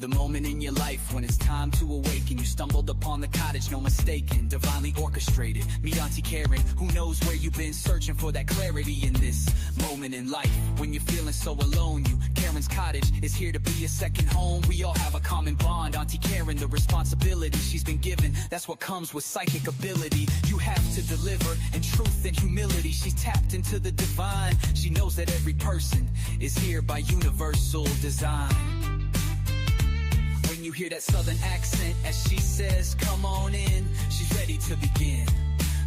The moment in your life when it's time to awaken. You stumbled upon the cottage, no mistaken, divinely orchestrated. Meet Auntie Karen, who knows where you've been searching for that clarity in this moment in life. When you're feeling so alone, Karen's Cottage is here to be a second home. We all have a common bond. Auntie Karen, the responsibility she's been given, that's what comes with psychic ability. You have to deliver in truth and humility. She's tapped into the divine. She knows that every person is here by universal design. When you hear that southern accent as she says, come on in, she's ready to begin.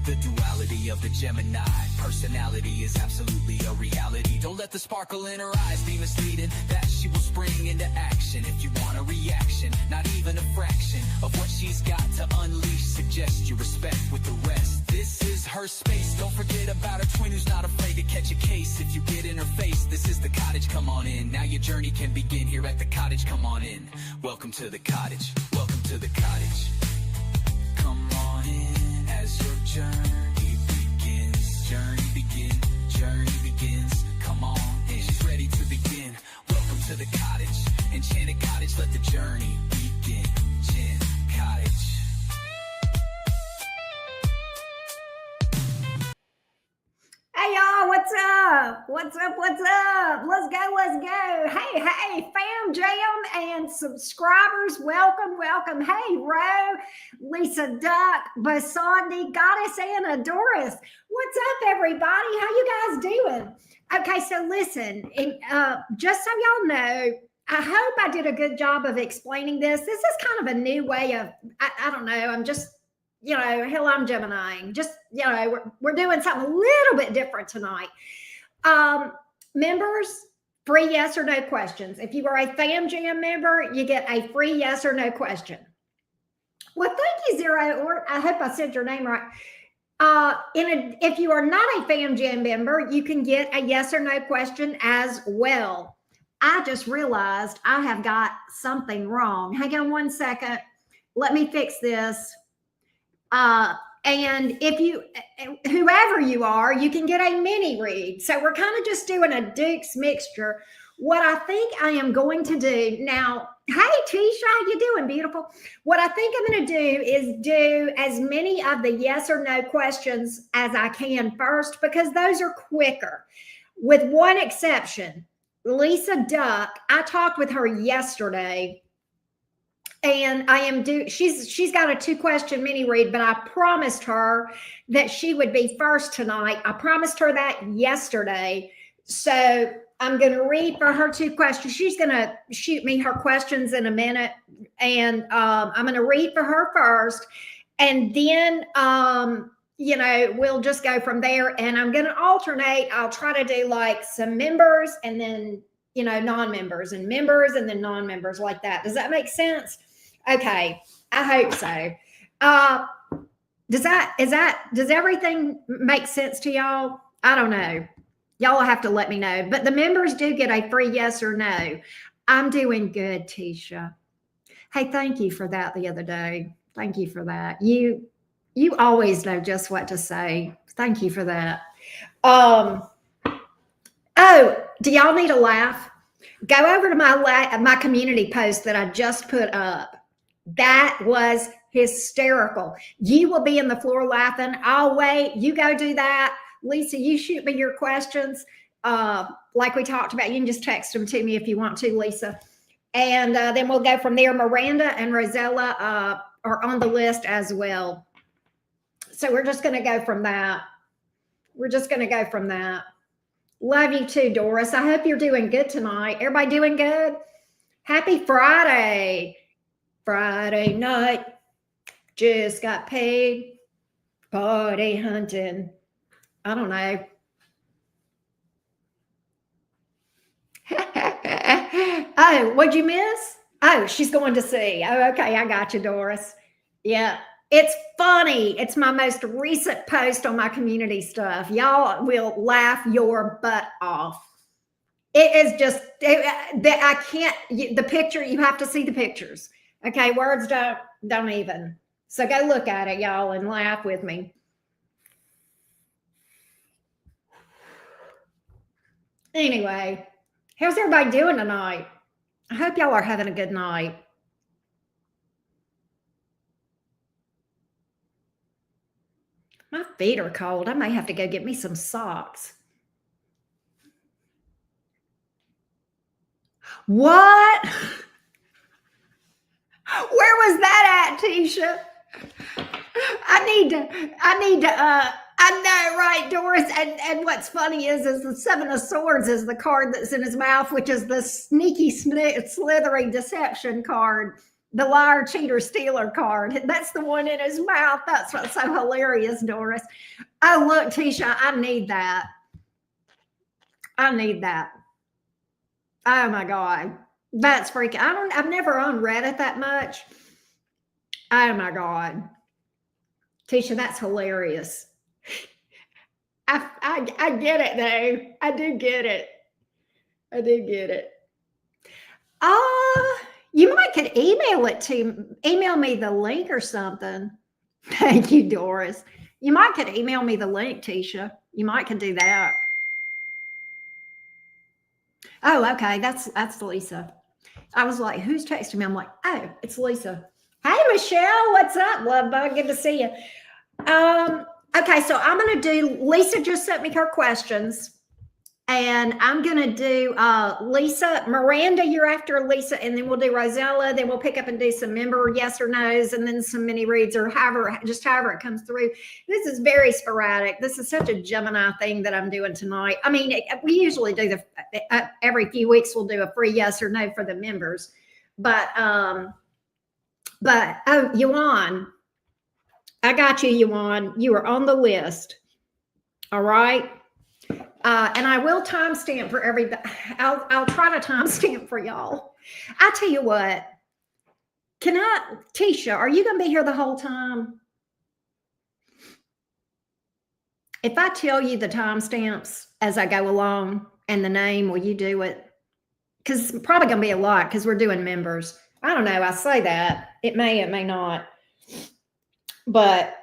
The duality of the Gemini personality is absolutely a reality. Don't let the sparkle in her eyes be misleading, that she will spring into action. If you want a reaction, not even a fraction of what she's got to unleash, suggest you respect with the rest. This is her space. Don't forget about her twin who's not afraid to catch a case. If you get in her face, this is the cottage, come on in. Now your journey can begin here at the cottage, come on in. Welcome to the cottage, welcome to the cottage. Come on in as your journey begins. Journey begins, come on in. She's ready to begin. Welcome to the cottage, enchanted cottage, let the journey begin. Enchanted cottage. Hey y'all, what's up? What's up? Let's go. Hey, fam jam and subscribers, welcome. Hey, Ro, Lisa Duck, Basandi, Goddess Anna, Doris. What's up, everybody? How you guys doing? Okay, so listen, just so y'all know, I hope I did a good job of explaining this. This is kind of a new way of, I don't know, I'm just, hell, I'm Gemini. Just, we're doing something a little bit different tonight. Members, free yes or no questions. If you are a Fam Jam member, you get a free yes or no question. Well, thank you, Zero. Or I hope I said your name right. If you are not a Fam Jam member, you can get a yes or no question as well. I just realized I have got something wrong. Hang on one second. Let me fix this. And if you, whoever you are, you can get a mini read. So we're kind of just doing a Duke's mixture. What I think I am going to do now, hey, Tisha, how you doing, beautiful? What I think I'm going to do is do as many of the yes or no questions as I can first, because those are quicker, with one exception. Lisa Duck, I talked with her yesterday, and she's got a 2-question mini read, but I promised her that she would be first tonight. I promised her that yesterday. So I'm going to read for her 2 questions. She's going to shoot me her questions in a minute. And I'm going to read for her first. And then, we'll just go from there. And I'm going to alternate. I'll try to do like some members and then, non-members, and members and then non-members, like that. Does that make sense? Okay, I hope so. Does everything make sense to y'all? I don't know. Y'all will have to let me know. But the members do get a free yes or no. I'm doing good, Tisha. Hey, thank you for that the other day. Thank you for that. You always know just what to say. Thank you for that. Oh, do y'all need a laugh? Go over to my community post that I just put up. That was hysterical. You will be in the floor laughing. I'll wait. You go do that. Lisa, you shoot me your questions. Like we talked about, you can just text them to me if you want to, Lisa. And then we'll go from there. Miranda and Rosella are on the list as well. So we're just going to go from that. Love you too, Doris. I hope you're doing good tonight. Everybody doing good? Happy Friday. Friday night. Just got paid. Party hunting. I don't know. Oh, what'd you miss? Oh, she's going to see. Oh, okay. I got you, Doris. Yeah. It's funny. It's my most recent post on my community stuff. Y'all will laugh your butt off. It is just, I can't, the picture, you have to see the pictures. Okay, words don't even. So go look at it, y'all, and laugh with me. Anyway, how's everybody doing tonight? I hope y'all are having a good night. My feet are cold. I may have to go get me some socks. What? Where was that at, Tisha? I know, right, Doris? And what's funny is the Seven of Swords is the card that's in his mouth, which is the sneaky, slithery deception card, the liar, cheater, stealer card. That's the one in his mouth. That's what's so hilarious, Doris. Oh, look, Tisha, I need that. I need that. Oh my God. That's freaking. I've never on Reddit that much. Oh my God. Tisha, that's hilarious. I get it though. I do get it. I do get it. You might could email me the link or something. Thank you, Doris. You might could email me the link, Tisha. You might could do that. Oh, okay. That's Lisa. I was like, who's texting me? I'm like, oh, it's Lisa. Hey, Michelle, what's up, love bug? Good to see you. Okay, so I'm going to do, Lisa just sent me her questions, and I'm going to do Lisa, Miranda, you're after Lisa, and then we'll do Rosella, then we'll pick up and do some member yes or no's, and then some mini reads or however it comes through. This is very sporadic. This is such a Gemini thing that I'm doing tonight. I mean, we usually do every few weeks, we'll do a free yes or no for the members, but oh, Yuan, I got you, Yuan. You are on the list. All right. And I will timestamp for everybody. I'll try to timestamp for y'all. I tell you what, Tisha, are you going to be here the whole time? If I tell you the timestamps as I go along and the name, will you do it? Because it's probably going to be a lot because we're doing members. I don't know. I say that. It may not. But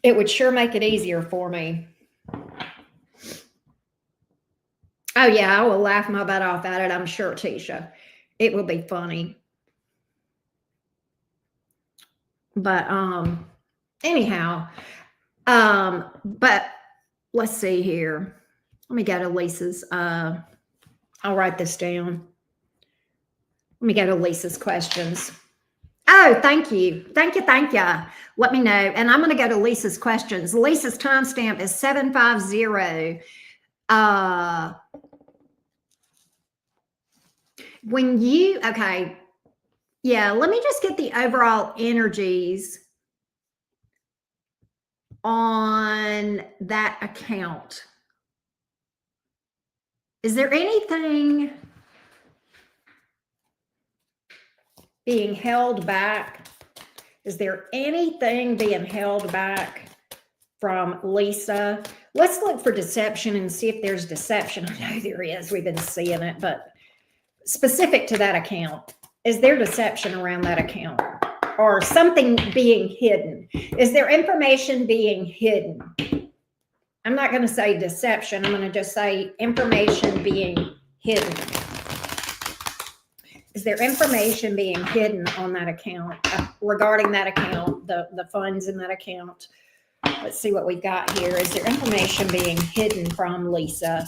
it would sure make it easier for me. Oh, yeah, I will laugh my butt off at it, I'm sure, Tisha. It will be funny. But anyhow, but let's see here. Let me go to Lisa's. I'll write this down. Let me go to Lisa's questions. Oh, thank you. Thank you. Let me know. And I'm going to go to Lisa's questions. Lisa's timestamp is 750. Okay. Yeah, let me just get the overall energies on that account. Is there anything being held back? Is there anything being held back from Lisa? Let's look for deception and see if there's deception. I know there is. We've been seeing it, but specific to that account, is there deception around that account or something being hidden? Is there information being hidden? I'm not going to say deception. I'm going to just say information being hidden. Is there information being hidden on that account regarding that account, the funds in that account? Let's see what we've got here. Is there information being hidden from Lisa?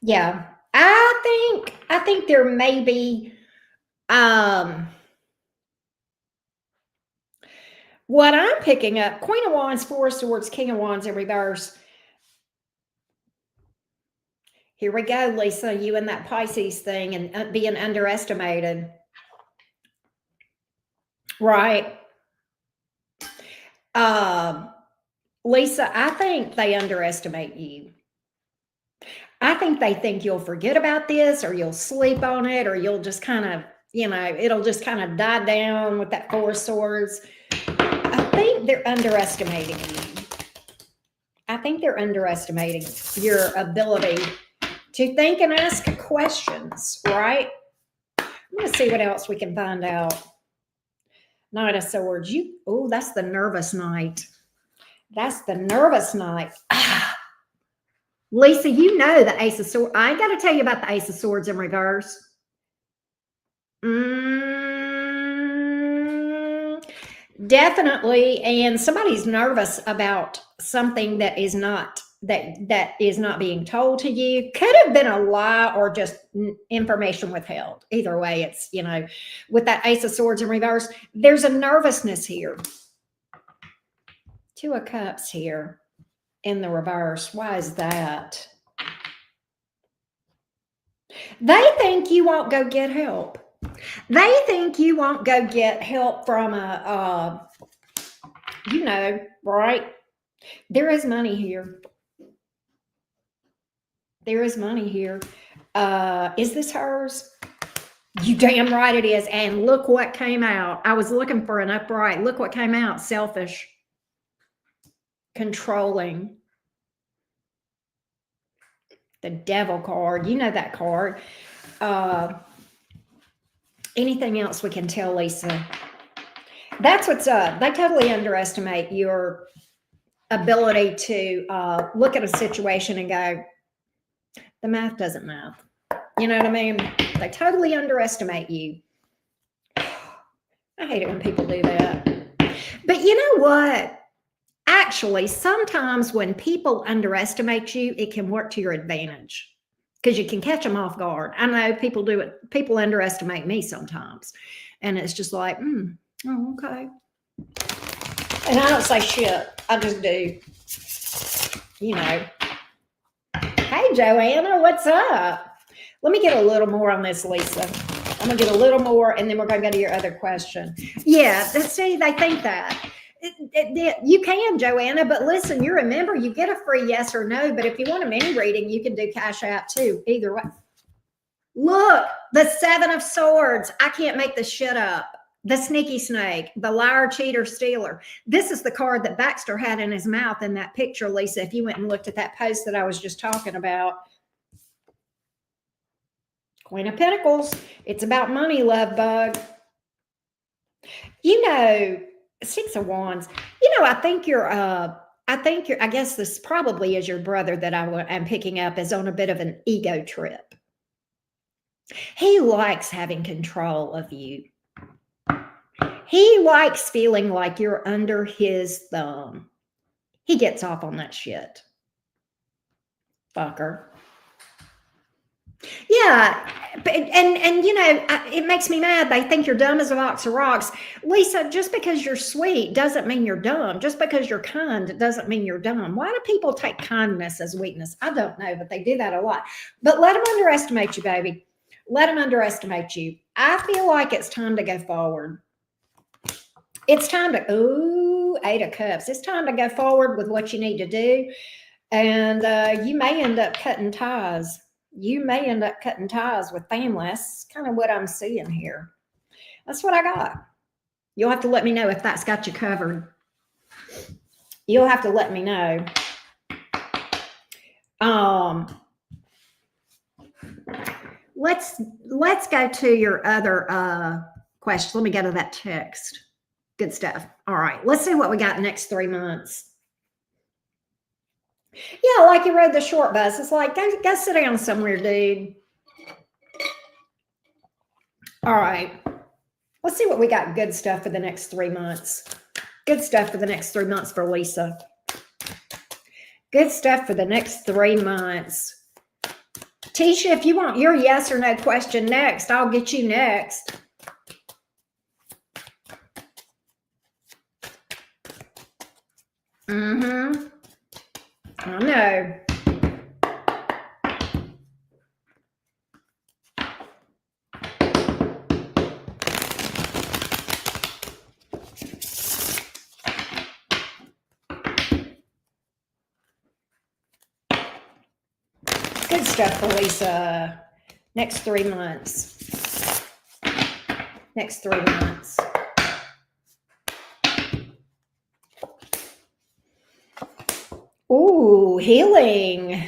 Yeah, I think there may be what I'm picking up, Queen of Wands, Four of Swords, King of Wands in reverse. Here we go, Lisa, you and that Pisces thing and being underestimated. Right. Lisa, I think they underestimate you. I think they think you'll forget about this or you'll sleep on it or you'll just kind of, it'll just kind of die down with that Four of Swords. I think they're underestimating you. I think they're underestimating your ability to think and ask questions, right? I'm going to see what else we can find out. Knight of Swords. That's the nervous knight. That's the nervous knight. Lisa, you know the Ace of Swords. I ain't got to tell you about the Ace of Swords in reverse. Definitely. And somebody's nervous about something that is not being told to you. Could have been a lie or just information withheld. Either way, it's, with that Ace of Swords in reverse, there's a nervousness here. Two of Cups here in the reverse. Why is that? They think you won't go get help. They think you won't go get help from right? There is money here. There is money here. Is this hers? You damn right it is. And look what came out. I was looking for an upright. Look what came out. Selfish. Controlling. The Devil card. You know that card. Anything else we can tell Lisa? That's what's up. They totally underestimate your ability to look at a situation and go, the math doesn't math. You know what I mean? They totally underestimate you. I hate it when people do that. But you know what? Actually, sometimes when people underestimate you, it can work to your advantage because you can catch them off guard. I know people do it. People underestimate me sometimes. And it's just like, oh, okay. And I don't say shit. I just do. Hey, Joanna, what's up? Let me get a little more on this, Lisa. I'm going to get a little more, and then we're going to go to your other question. Yeah, see, they think that. You can, Joanna, but listen, you remember, you get a free yes or no, but if you want a mini reading, you can do Cash App too, either way. Look, the Seven of Swords. I can't make this shit up. The sneaky snake, the liar, cheater, stealer. This is the card that Baxter had in his mouth in that picture, Lisa, if you went and looked at that post that I was just talking about. Queen of Pentacles. It's about money, love bug. Six of Wands. I guess this probably is your brother that I'm picking up is on a bit of an ego trip. He likes having control of you. He likes feeling like you're under his thumb. He gets off on that shit. Fucker. Yeah, and it makes me mad. They think you're dumb as a box of rocks. Lisa, just because you're sweet doesn't mean you're dumb. Just because you're kind doesn't mean you're dumb. Why do people take kindness as weakness? I don't know, but they do that a lot. But let them underestimate you, baby. Let them underestimate you. I feel like it's time to go forward. It's time to, Eight of Cups. It's time to go forward with what you need to do. And you may end up cutting ties. You may end up cutting ties with family. That's kind of what I'm seeing here. That's what I got. You'll have to let me know if that's got you covered. You'll have to let me know. Let's go to your other question. Let me go to that text. Good stuff. All right. Let's see what we got next 3 months. Yeah, like you rode the short bus. It's like, go sit down somewhere, dude. All right. Let's see what we got. Good stuff for the next 3 months. Good stuff for the next 3 months for Lisa. Good stuff for the next 3 months. Tisha, if you want your yes or no question next, I'll get you next. I know. Good stuff for Lisa. Next 3 months. Next 3 months. Ooh, healing.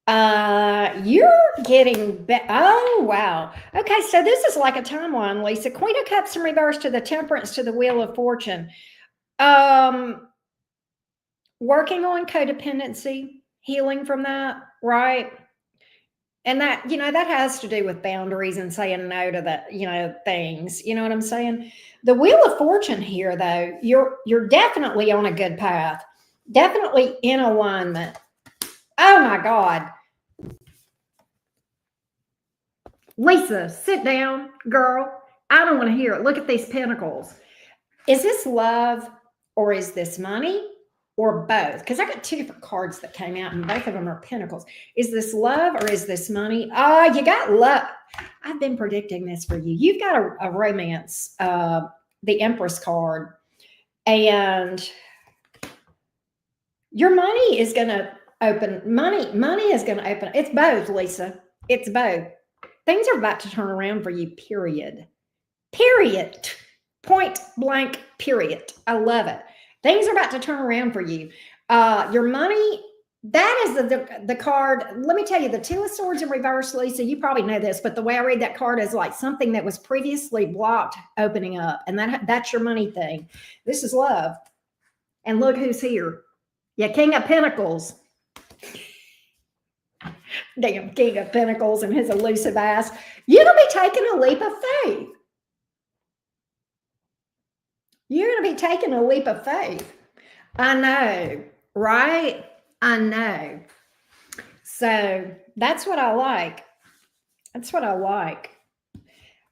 You're getting oh wow. Okay, so this is like a timeline, Lisa. Queen of Cups in reverse to the Temperance to the Wheel of Fortune. Um, Working on codependency, healing from that, right? And that, that has to do with boundaries and saying no to the, things. You know what I'm saying? The Wheel of Fortune here, though, you're definitely on a good path, definitely in alignment. Oh my God. Lisa, sit down, girl. I don't want to hear it. Look at these pentacles. Is this love or is this money or both? Because I got two different cards that came out and both of them are pentacles. Is this love or is this money? You got love. I've been predicting this for you. You've got a romance, the Empress card, and your money is going to open. Money is going to open. It's both, Lisa. It's both. Things are about to turn around for you, period. Period. Point blank, period. I love it. Things are about to turn around for you. Your money, that is the card. Let me tell you, the Two of Swords in reverse, Lisa, you probably know this, but the way I read that card is like something that was previously blocked opening up, and that's your money thing. This is love. And look who's here. Yeah, King of Pentacles. Damn, King of Pentacles and his elusive ass. You're going to be taking a leap of faith. You're going to be taking a leap of faith. I know, right? I know. So that's what I like. That's what I like.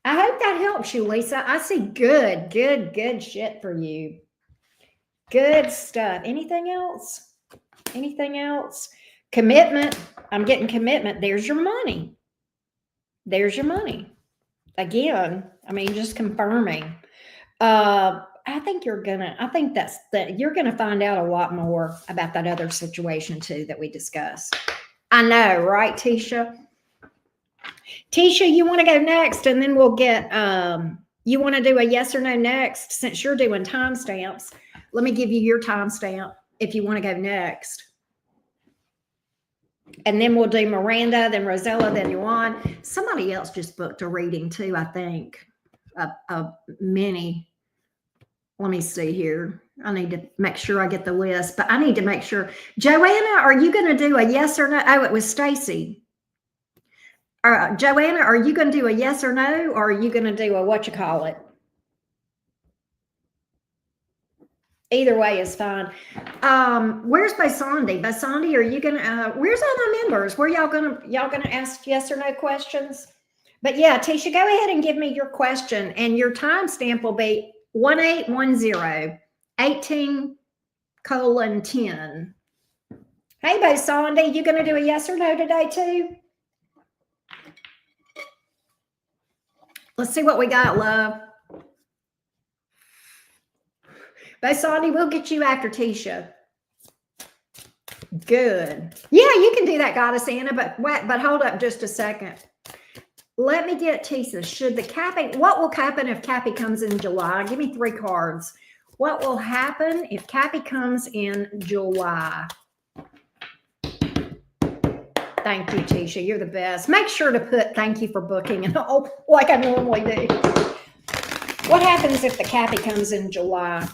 I hope that helps you, Lisa. I see good shit for you. Good stuff. Anything else? Anything else? Commitment. I'm getting commitment. There's your money. There's your money. Again, I mean, just confirming. I think you're gonna find out a lot more about that other situation too that we discussed. I know, right, Tisha? Tisha, you want to go next, and then we'll get. You want to do a yes or no next, since you're doing timestamps. Let me give you your timestamp if you want to go next. And then we'll do Miranda, then Rosella, then Yuan. Somebody else just booked a reading too, I think. A mini. Let me see here. I need to make sure I get the list, but I need to make sure. Joanna, are you going to do a yes or no? Oh, it was Stacy. Joanna, are you going to do a yes or no, or are you going to do a what you call it? Either way is fine. Where's Basandi? Basandi, are you gonna? Where's all my members? Where y'all gonna ask yes or no questions? But yeah, Tisha, go ahead and give me your question, and your timestamp will be 1810 18:10. Hey, Basandi, you gonna do a yes or no today too? Let's see what we got, love. Basandi, we'll get you after Tisha. Good. Yeah, you can do that, Goddess Anna, but hold up just a second. Let me get Tisha. What will happen if Cappy comes in July? Give me 3 cards. What will happen if Cappy comes in July? Thank you, Tisha. You're the best. Make sure to put thank you for booking and all like I normally do. What happens if the Cappy comes in July?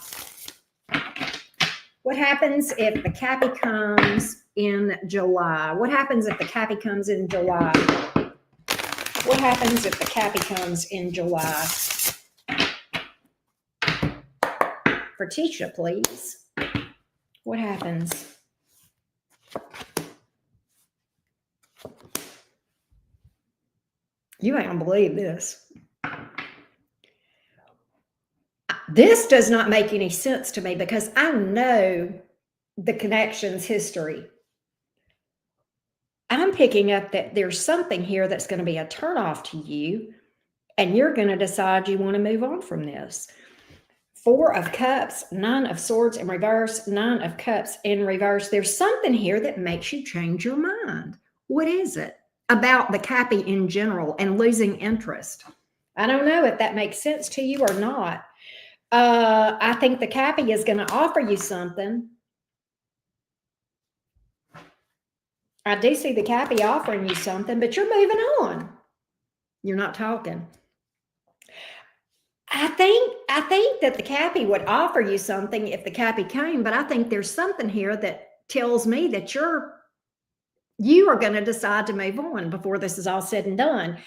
What happens if the Cappy comes in July? What happens if the Cappy comes in July? What happens if the Cappy comes in July? For Tisha, please. What happens? You ain't gonna believe this. This does not make any sense to me because I know the connections history. I'm picking up that there's something here that's going to be a turnoff to you, and you're going to decide you want to move on from this. 4 of Cups, 9 of Swords in reverse, 9 of Cups in reverse. There's something here that makes you change your mind. What is it about the Cappy in general and losing interest? I don't know if that makes sense to you or not. I think the Cappy is going to offer you something. I do see the Cappy offering you something, but you're moving on. You're not talking. I think that the Cappy would offer you something if the Cappy came, but I think there's something here that tells me that you are going to decide to move on before this is all said and done.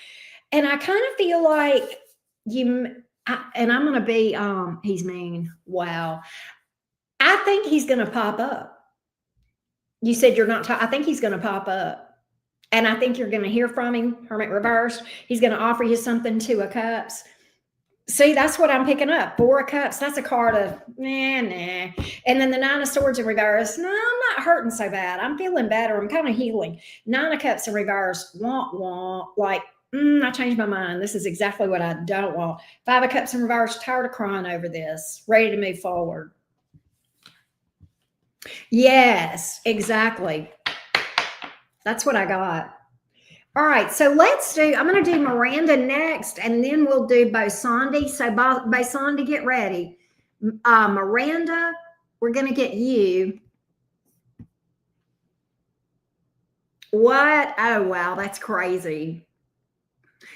And I kind of feel like and I'm going to be, he's mean. Wow. I think he's going to pop up. You said you're not, I think he's going to pop up. And I think you're going to hear from him, Hermit reversed. He's going to offer you something, Two of Cups. See, that's what I'm picking up. Four of Cups, that's a card of, nah. And then the Nine of Swords in reverse. No, I'm not hurting so bad. I'm feeling better. I'm kind of healing. Nine of Cups in reverse. Want. Like, I changed my mind. This is exactly what I don't want. Five of Cups in reverse. Tired of crying over this. Ready to move forward. Yes, exactly. That's what I got. All right, so I'm going to do Miranda next, and then we'll do Bosandy. So Bosandy, get ready. Miranda, we're going to get you. What? Oh, wow, that's crazy.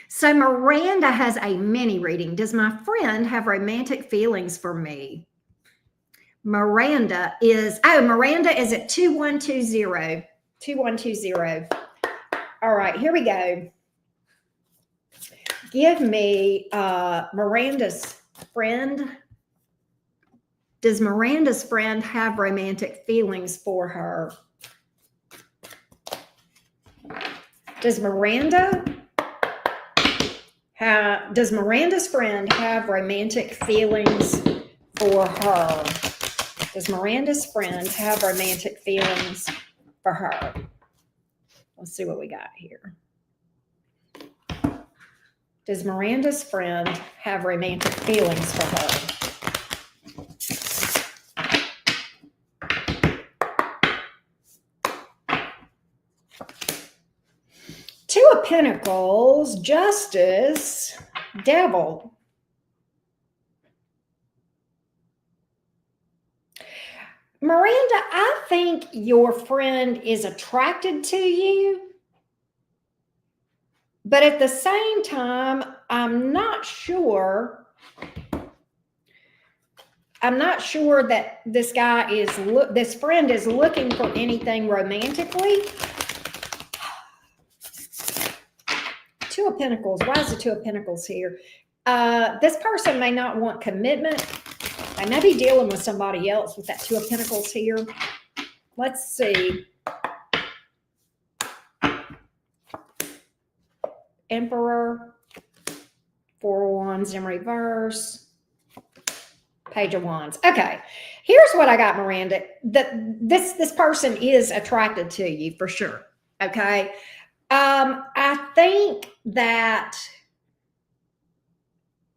So Miranda has a mini reading. Does my friend have romantic feelings for me? Miranda is at 2120. 2120. All right, here we go. Give me Miranda's friend. Does Miranda's friend have romantic feelings for her? Does Miranda's friend have romantic feelings for her? Does Miranda's friend have romantic feelings for her? Let's see what we got here. Does Miranda's friend have romantic feelings for her? Two of Pentacles, Justice, Devil. Miranda, I think your friend is attracted to you, but at the same time, I'm not sure that this friend is looking for anything romantically. Two of Pentacles. Why is the Two of Pentacles here? This person may not want commitment. They may be dealing with somebody else with that Two of Pentacles here. Let's see. Emperor, Four of Wands in reverse, Page of Wands. Okay, here's what I got, Miranda. This person is attracted to you for sure. Okay, I think that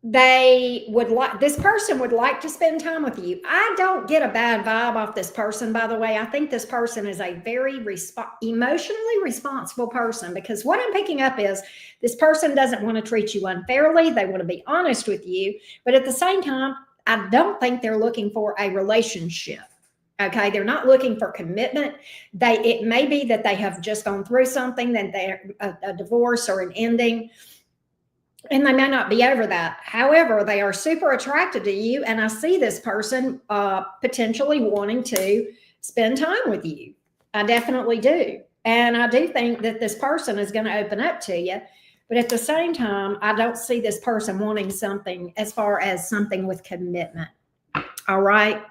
this person would like to spend time with you. I don't get a bad vibe off this person, by the way. I think this person is a very emotionally responsible person, because what I'm picking up is this person doesn't want to treat you unfairly. They want to be honest with you, but at the same time, I don't think they're looking for a relationship. Okay, they're not looking for commitment. It may be that they have just gone through something, that they're a divorce or an ending, and they may not be over that. However, they are super attracted to you, and I see this person potentially wanting to spend time with you. I definitely do. And I do think that this person is going to open up to you. But at the same time, I don't see this person wanting something as far as something with commitment. All right.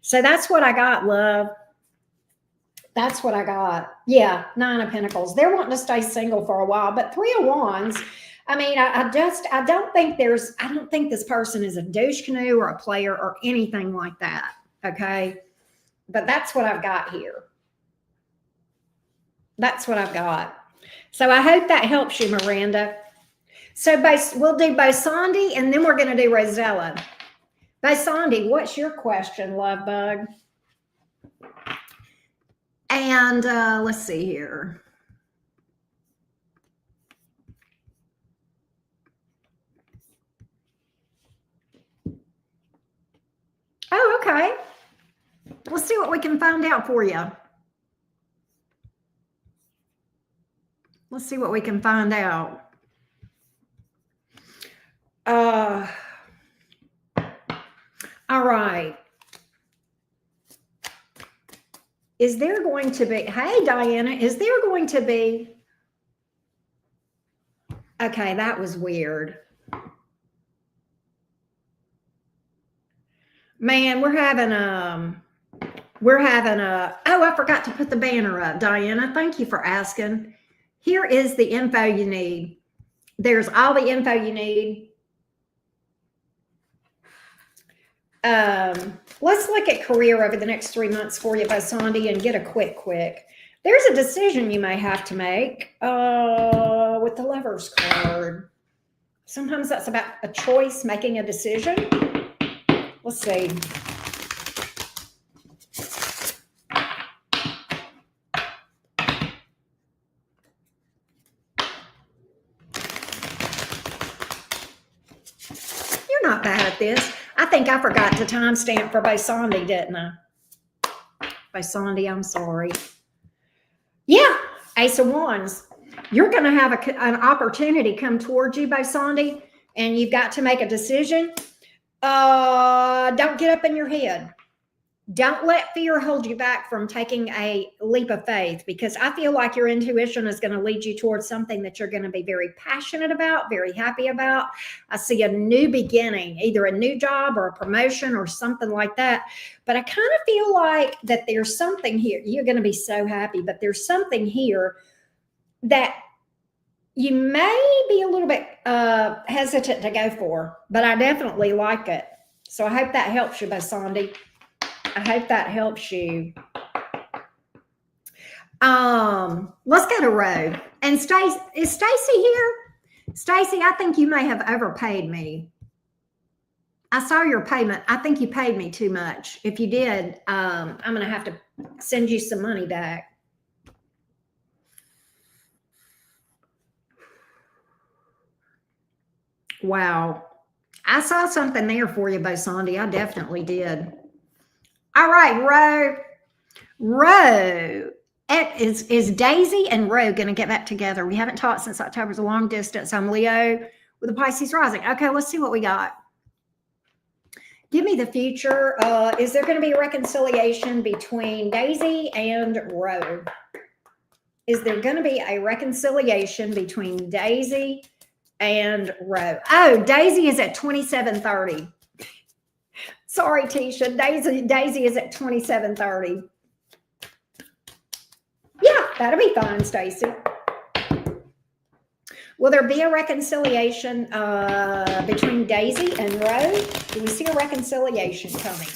So that's what I got, love. That's what I got. Yeah, Nine of Pentacles. They're wanting to stay single for a while, but Three of Wands, I mean, I don't think this person is a douche canoe or a player or anything like that. Okay. But that's what I've got here. That's what I've got. So I hope that helps you, Miranda. So we'll do Bosandy, and then we're going to do Rosella. Bosandy, what's your question, love bug? And let's see here. Oh, okay. We'll see what we can find out for you. Let's see what we can find out. All right. Is there going to be, hey, Diana, is there going to be, okay, that was weird. Man, we're having a, oh, I forgot to put the banner up, Diana. Thank you for asking. Here is the info you need. There's all the info you need. Let's look at career over the next 3 months for you by Sandy and get a quick. There's a decision you may have to make with the Lovers card. Sometimes that's about a choice, making a decision. Let's see. You're not bad at this. I think I forgot to timestamp for Basandi, didn't I? Basandi, I'm sorry. Yeah, Ace of Wands. You're going to have an opportunity come towards you, Basandi, and you've got to make a decision. Don't get up in your head. Don't let fear hold you back from taking a leap of faith, because I feel like your intuition is going to lead you towards something that you're going to be very passionate about, very happy about. I see a new beginning, either a new job or a promotion or something like that. But I kind of feel like that there's something here. You're going to be so happy, but there's something here that you may be a little bit hesitant to go for, but I definitely like it. So I hope that helps you, Basandi. I hope that helps you. Let's go to Ro. And Stacy, is Stacy here? Stacy, I think you may have overpaid me. I saw your payment. I think you paid me too much. If you did, I'm going to have to send you some money back. Wow. I saw something there for you, Basandi. I definitely did. All right, Ro. Is Daisy and Ro going to get back together? We haven't talked since October's a long distance. I'm Leo with a Pisces rising. Okay, let's see what we got. Give me the future. Is there going to be a reconciliation between Daisy and Ro? Is there going to be a reconciliation between Daisy and Ro? Oh, Daisy is at 2730. Sorry, Tisha. Daisy is at 2730. Yeah, that'll be fine, Stacy. Will there be a reconciliation between Daisy and Ro? Do we see a reconciliation coming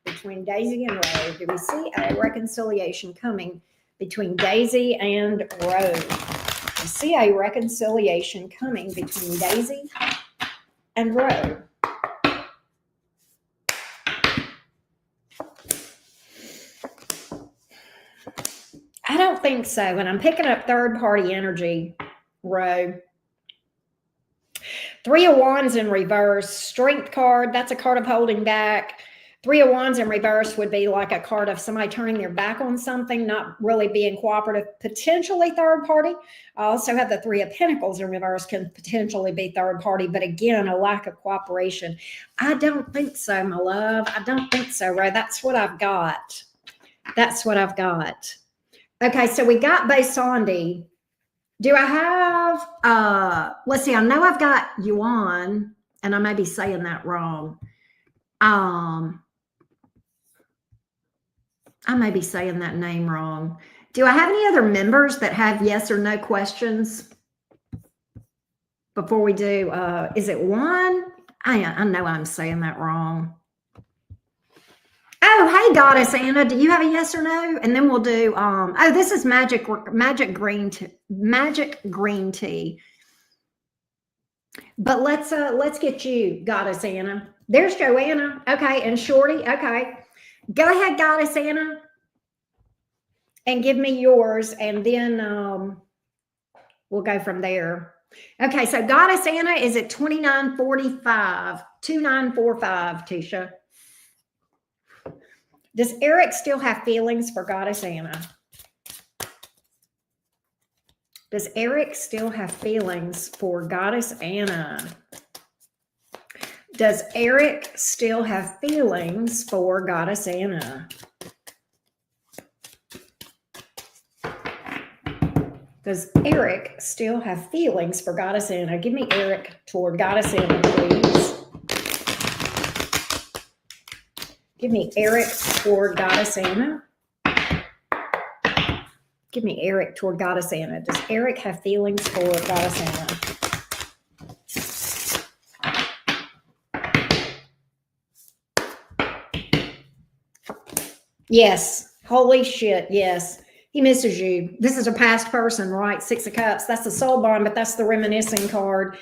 between Daisy and Ro? Do we see a reconciliation coming between Daisy and Ro? We see a reconciliation coming between Daisy and Ro. I don't think so. And I'm picking up third-party energy, Ro. 3 of Wands in reverse. Strength card. That's a card of holding back. 3 of Wands in reverse would be like a card of somebody turning their back on something, not really being cooperative, potentially third party. I also have the 3 of Pentacles in reverse, can potentially be third party, but again, a lack of cooperation. I don't think so, my love. I don't think so, Ro. That's what I've got. That's what I've got. Okay, so we got Basandi. Do I have, let's see, I know I've got Yuan, and I may be saying that wrong. I may be saying that name wrong. Do I have any other members that have yes or no questions before we do? Is it one? I know I'm saying that wrong. Oh, hey, Goddess Anna, do you have a yes or no? And then we'll do, oh, this is magic green tea. But let's get you, Goddess Anna. There's Joanna. Okay, and Shorty. Okay. Go ahead, Goddess Anna, and give me yours, and then we'll go from there. Okay, so Goddess Anna is at 2945, 2945, Tisha. Does Eric still have feelings for Goddess Anna? Does Eric still have feelings for Goddess Anna? Does Eric still have feelings for Goddess Anna? Does Eric still have feelings for Goddess Anna? Give me Eric toward Goddess Anna, please. Give me Eric toward Goddess Anna. Give me Eric toward Goddess Anna. Does Eric have feelings for Goddess Anna? Yes. Holy shit. Yes. He misses you. This is a past person, right? 6 of Cups. That's the soul bond, but that's the reminiscing card.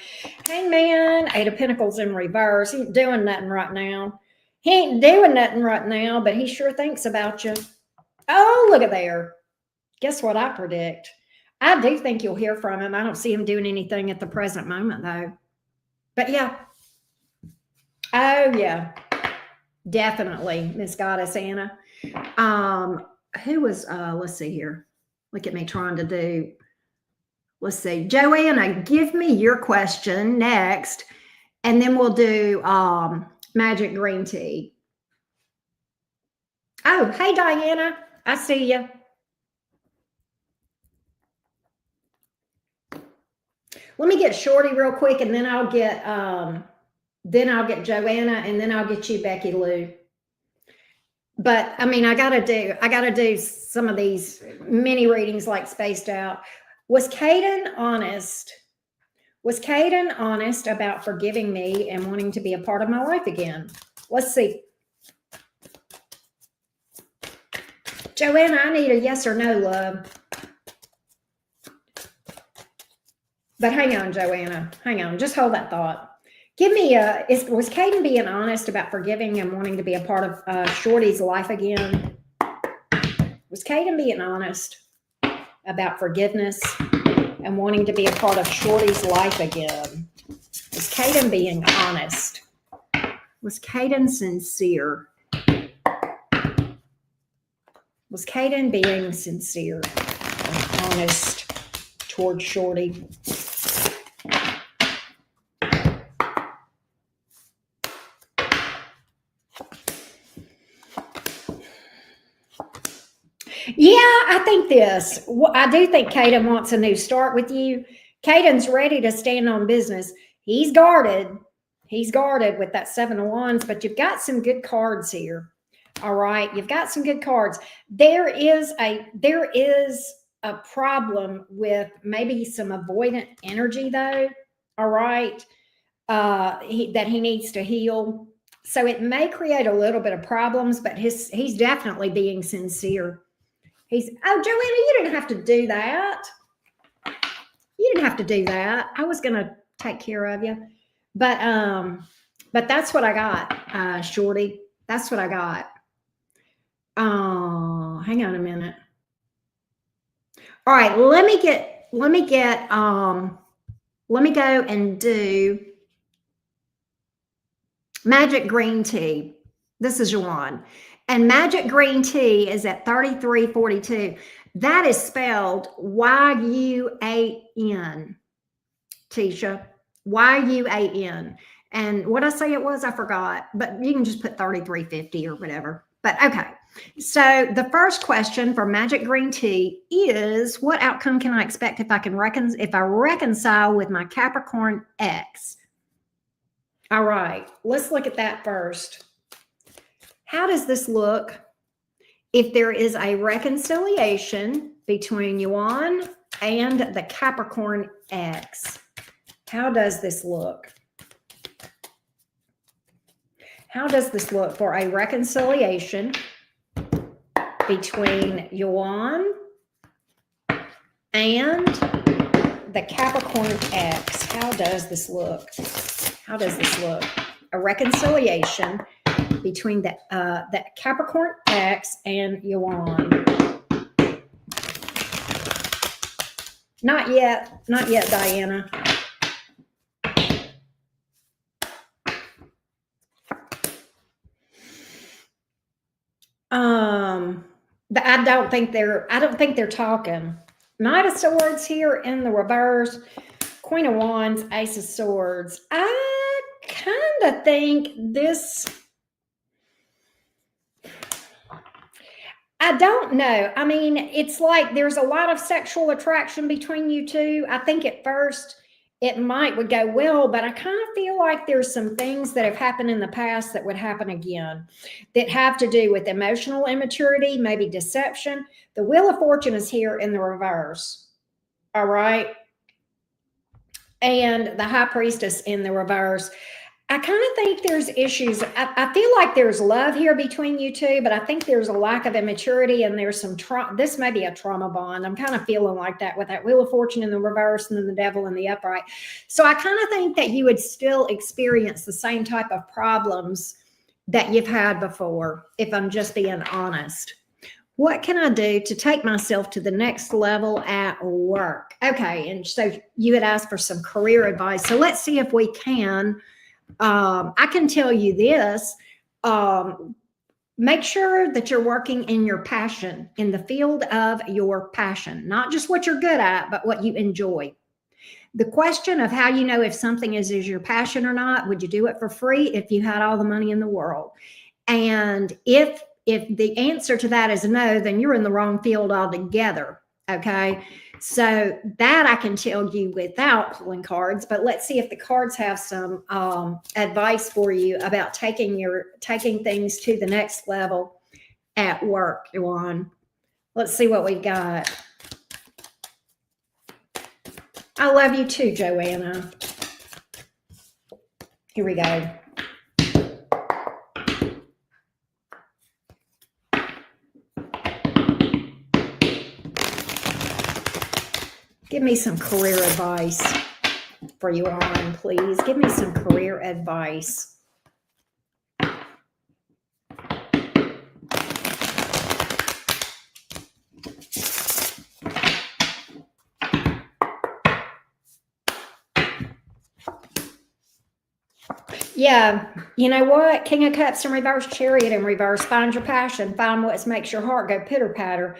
Hangman, 8 of Pentacles in reverse. He ain't doing nothing right now. He ain't doing nothing right now, but he sure thinks about you. Oh, look at there. Guess what I predict? I do think you'll hear from him. I don't see him doing anything at the present moment, though. But yeah. Oh, yeah. Definitely, Miss Goddess Anna. Who was, let's see here. Look at me trying to do, let's see. Joanna, give me your question next. And then we'll do magic green tea. Oh, hey, Diana. I see you. Let me get Shorty real quick, and then I'll get Joanna, and then I'll get you, Becky Lou. But I mean, I gotta do some of these mini readings like spaced out. Was Caden honest? Was Caden honest about forgiving me and wanting to be a part of my life again? Let's see. Joanna, I need a yes or no, love. But hang on, Joanna. Hang on. Just hold that thought. Give me was Caden being honest about forgiving and wanting to be a part of Shorty's life again? Was Caden being honest about forgiveness and wanting to be a part of Shorty's life again? Was Caden being honest? Was Caden sincere? Was Caden being sincere and honest toward Shorty? Yeah, I think this. I do think Caden wants a new start with you. Caden's ready to stand on business. He's guarded. He's guarded with that 7 of Wands, but you've got some good cards here. All right, you've got some good cards. There is a problem with maybe some avoidant energy, though. All right, that he needs to heal. So it may create a little bit of problems, but he's definitely being sincere. Oh, Joanna, you didn't have to do that. You didn't have to do that. I was gonna take care of you, but that's what I got, Shorty. That's what I got. Hang on a minute. All right, let me go and do magic green tea. This is your one. And magic green tea is at 3342. That is spelled Y-U-A-N, Tisha. Y-U-A-N. And what I say it was, I forgot. But you can just put 3350 or whatever. But okay. So the first question for magic green tea is, what outcome can I expect if I reconcile with my Capricorn ex? All right. Let's look at that first. How does this look if there is a reconciliation between Yuan and the Capricorn ex? How does this look? How does this look for a reconciliation between Yuan and the Capricorn ex? How does this look? How does this look? A reconciliation between the Capricorn ex and Yuan. Not yet, Diana. I don't think they're talking. Knight of Swords here in the reverse. Queen of Wands, Ace of Swords. I kind of think this... I don't know. I mean, it's like there's a lot of sexual attraction between you two. I think at first it would go well, but I kind of feel like there's some things that have happened in the past that would happen again that have to do with emotional immaturity, maybe deception. The Wheel of Fortune is here in the reverse. All right. And the High Priestess in the reverse. I kind of think there's issues. I feel like there's love here between you two, but I think there's a lack of immaturity and there's some trauma. This may be a trauma bond. I'm kind of feeling like that with that Wheel of Fortune in the reverse and then the Devil in the upright. So I kind of think that you would still experience the same type of problems that you've had before, if I'm just being honest. What can I do to take myself to the next level at work? Okay, and so you had asked for some career advice. So let's see if we can. I can tell you this, make sure that you're working in your passion, in the field of your passion, not just what you're good at, but what you enjoy. The question of how you know if something is your passion or not, would you do it for free if you had all the money in the world? And if the answer to that is no, then you're in the wrong field altogether. Okay. So that I can tell you without pulling cards, but let's see if the cards have some advice for you about taking things to the next level at work, Yuan. Let's see what we've got. I love you too, Joanna. Here we go. Give me some career advice for you on, please. Give me some career advice. Yeah, you know what? King of Cups in reverse, Chariot in reverse. Find your passion. Find what makes your heart go pitter-patter.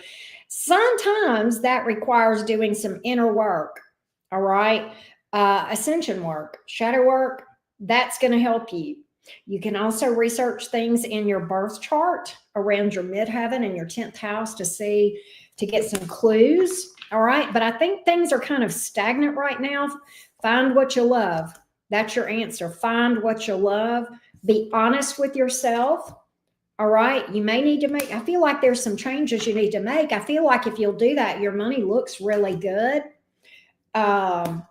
Sometimes that requires doing some inner work, all right? Ascension work, shadow work, that's going to help you. You can also research things in your birth chart around your midheaven and your 10th house to get some clues, all right? But I think things are kind of stagnant right now. Find what you love. That's your answer. Find what you love. Be honest with yourself. All right. You may need to I feel like there's some changes you need to make. I feel like if you'll do that, your money looks really good. But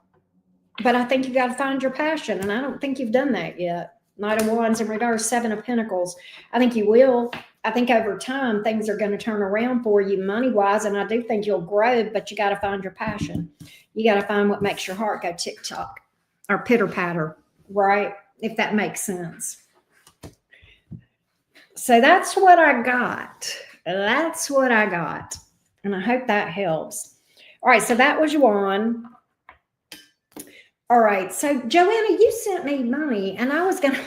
I think you got to find your passion. And I don't think you've done that yet. Knight of Wands in reverse, Seven of Pentacles. I think you will. I think over time, things are going to turn around for you money-wise. And I do think you'll grow, but you got to find your passion. You got to find what makes your heart go tick-tock or pitter-patter, right? If that makes sense. So that's what I got. That's what I got. And I hope that helps. All right. So that was Yuan. All right. So Joanna, you sent me money and I was going to,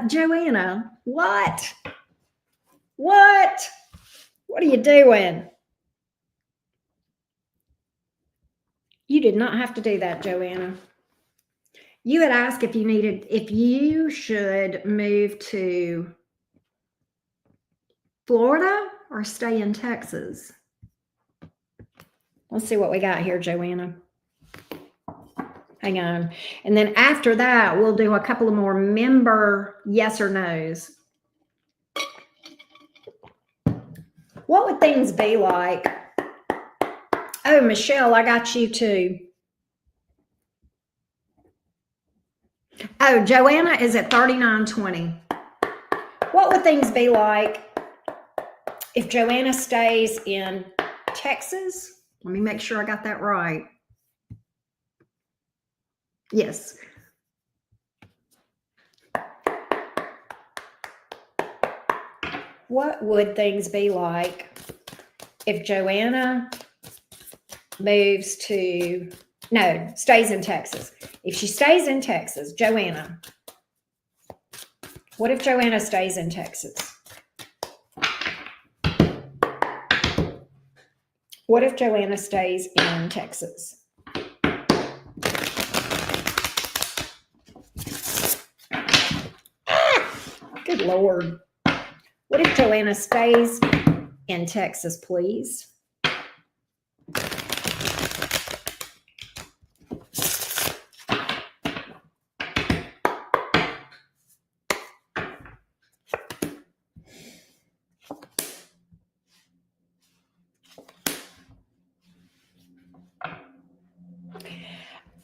Joanna, what? What are you doing? You did not have to do that, Joanna. You had asked if you should move to Florida or stay in Texas. Let's see what we got here, Joanna. Hang on. And then after that, we'll do a couple of more member yes or no's. What would things be like? Oh, Michelle, I got you too. Oh, Joanna is at 3920. What would things be like if Joanna stays in Texas? Let me make sure I got that right. Yes. What would things be like if Joanna stays in Texas? If she stays in Texas, Joanna, what if Joanna stays in Texas? What if Joanna stays in Texas? Good Lord. What if Joanna stays in Texas, please?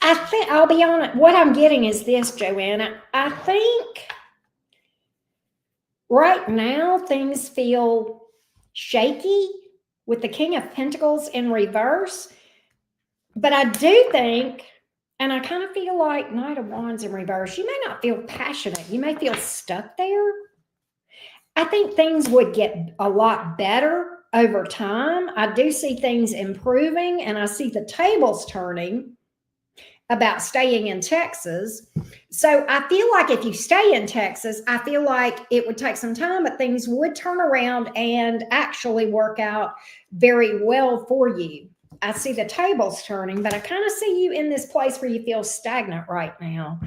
I think, I'll be honest, what I'm getting is this, Joanna. I think right now things feel shaky with the King of Pentacles in reverse. But I do think, and I kind of feel like Knight of Wands in reverse, you may not feel passionate. You may feel stuck there. I think things would get a lot better over time. I do see things improving, and I see the tables turning about staying in Texas. So I feel like if you stay in Texas, I feel like it would take some time, but things would turn around and actually work out very well for you. I see the tables turning, but I kind of see you in this place where you feel stagnant right now.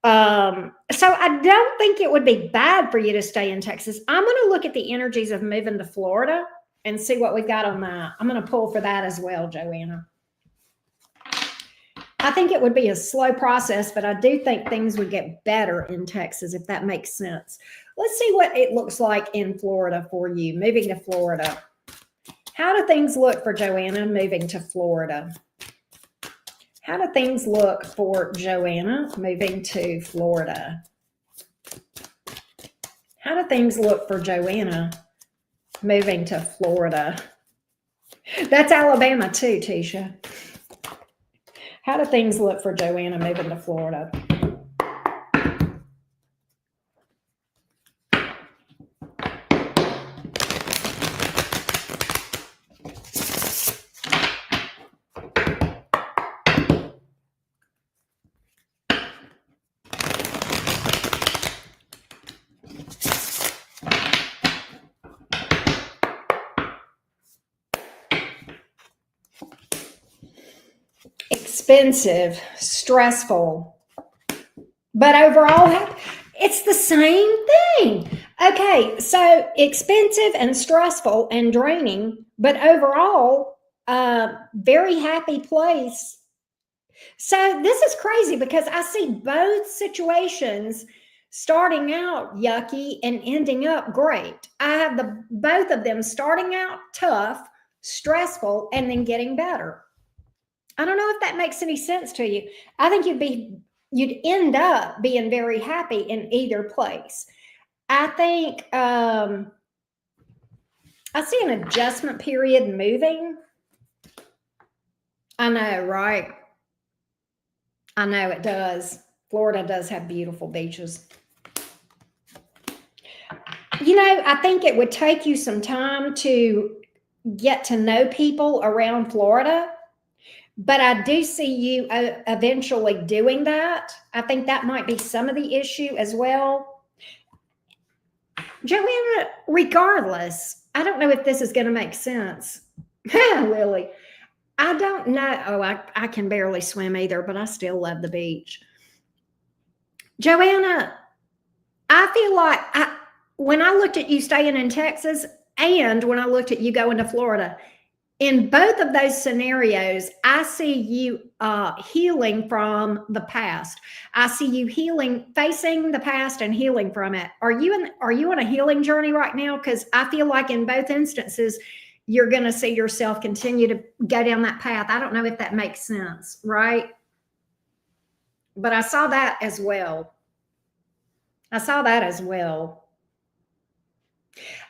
So I don't think it would be bad for you to stay in Texas. I'm going to look at the energies of moving to Florida and see what we've got on that. I'm going to pull for that as well, Joanna. I think it would be a slow process, but I do think things would get better in Texas, if that makes sense. Let's see what it looks like in Florida for you, moving to Florida. How do things look for Joanna moving to Florida? How do things look for Joanna moving to Florida? How do things look for Joanna moving to Florida? That's Alabama too, Tisha. How do things look for Joanna moving to Florida? Expensive, stressful, but overall, it's the same thing. Okay, so expensive and stressful and draining, but overall, very happy place. So this is crazy because I see both situations starting out yucky and ending up great. I have both of them starting out tough, stressful, and then getting better. I don't know if that makes any sense to you. I think you'd end up being very happy in either place. I think I see an adjustment period moving. I know, right? I know it does. Florida does have beautiful beaches. You know, I think it would take you some time to get to know people around Florida. But I do see you eventually doing that. I think that might be some of the issue as well. Joanna, regardless, I don't know if this is going to make sense. Lily, I don't know. Oh, I can barely swim either, but I still love the beach. Joanna, I feel like when I looked at you staying in Texas and when I looked at you going to Florida, in both of those scenarios, I see you healing from the past. I see you facing the past and healing from it. Are you on a healing journey right now? Because I feel like in both instances, you're going to see yourself continue to go down that path. I don't know if that makes sense, right? But I saw that as well.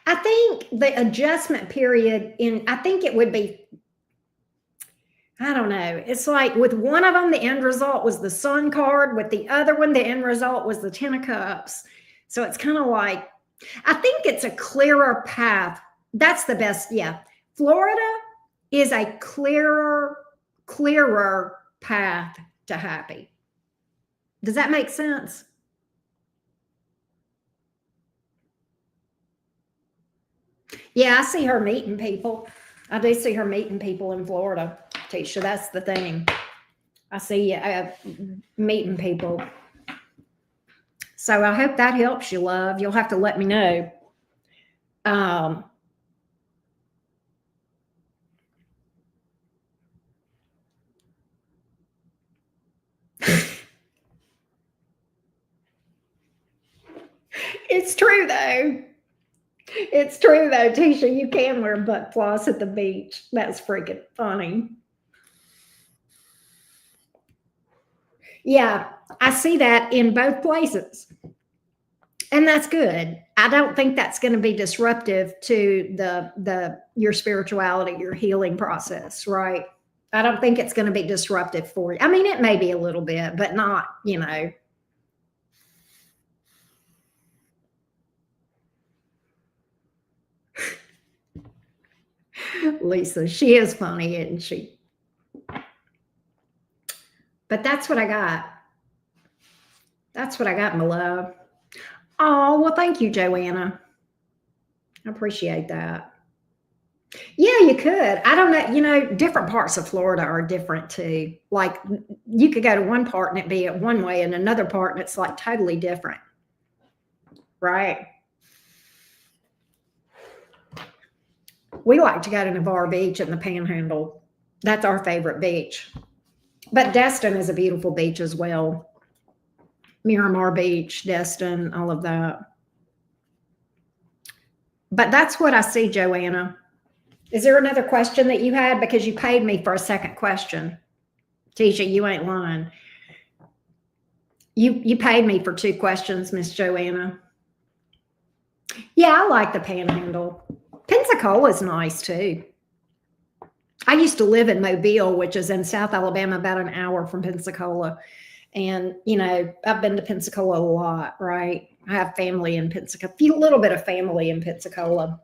I think the adjustment period I think it would be, I don't know. It's like with one of them, the end result was the Sun card. With the other one, the end result was the Ten of Cups. So it's kind of like, I think it's a clearer path. That's the best. Yeah. Florida is a clearer path to happy. Does that make sense? Yeah, I see her meeting people. I do see her meeting people in Florida, Tisha. That's the thing. I see meeting people. So I hope that helps you, love. You'll have to let me know. It's true though. It's true though, Tisha. You can wear butt floss at the beach. That's freaking funny. Yeah, I see that in both places. And that's good. I don't think that's going to be disruptive to the your spirituality, your healing process, right? I don't think it's going to be disruptive for you. I mean, it may be a little bit, but not, Lisa, she is funny, isn't she? But that's what I got. That's what I got, my love. Oh, well, thank you, Joanna. I appreciate that. Yeah, you could. I don't know. Different parts of Florida are different too. Like you could go to one part and it be one way, and another part and it's like totally different. Right? We like to go to Navarre Beach in the Panhandle. That's our favorite beach. But Destin is a beautiful beach as well. Miramar Beach, Destin, all of that. But that's what I see, Joanna. Is there another question that you had? Because you paid me for a second question. Tisha, you ain't lying. You paid me for 2 questions, Miss Joanna. Yeah, I like the Panhandle. Pensacola is nice too. I used to live in Mobile, which is in South Alabama, about an hour from Pensacola. And, I've been to Pensacola a lot, right? I have family in Pensacola, a little bit of family in Pensacola.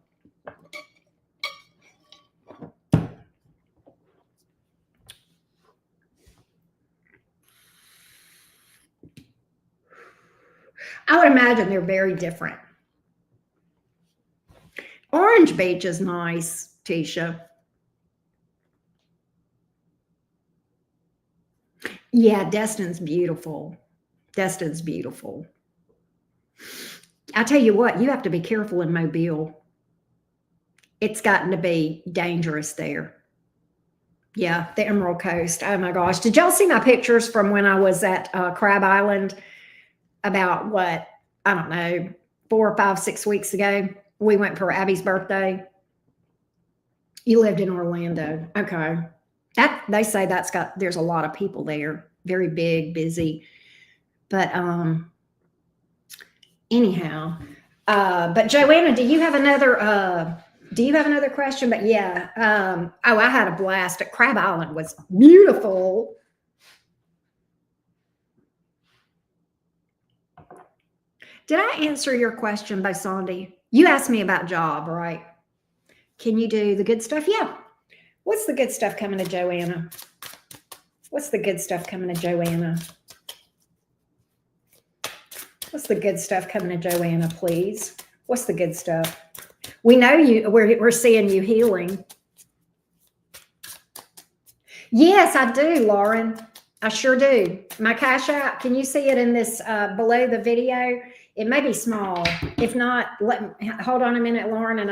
I would imagine they're very different. Orange Beach is nice, Tisha. Yeah, Destin's beautiful. Destin's beautiful. I tell you what, you have to be careful in Mobile. It's gotten to be dangerous there. Yeah, the Emerald Coast. Oh my gosh. Did y'all see my pictures from when I was at Crab Island about what, I don't know, 4 or 5, 6 weeks ago? We went for Abby's birthday. You lived in Orlando. Okay. They say there's a lot of people there. Very big, busy. But anyhow, but Joanna, do you have another question? But yeah, I had a blast at Crab Island. Was beautiful. Did I answer your question, Bosandi? You asked me about job, right? Can you do the good stuff? Yeah. What's the good stuff coming to Joanna? What's the good stuff coming to Joanna? What's the good stuff coming to Joanna, please? What's the good stuff? We know you. We're seeing you healing. Yes, I do, Lauren. I sure do. My Cash App. Can you see it in this below the video? It may be small. If not, hold on a minute, Lauren, and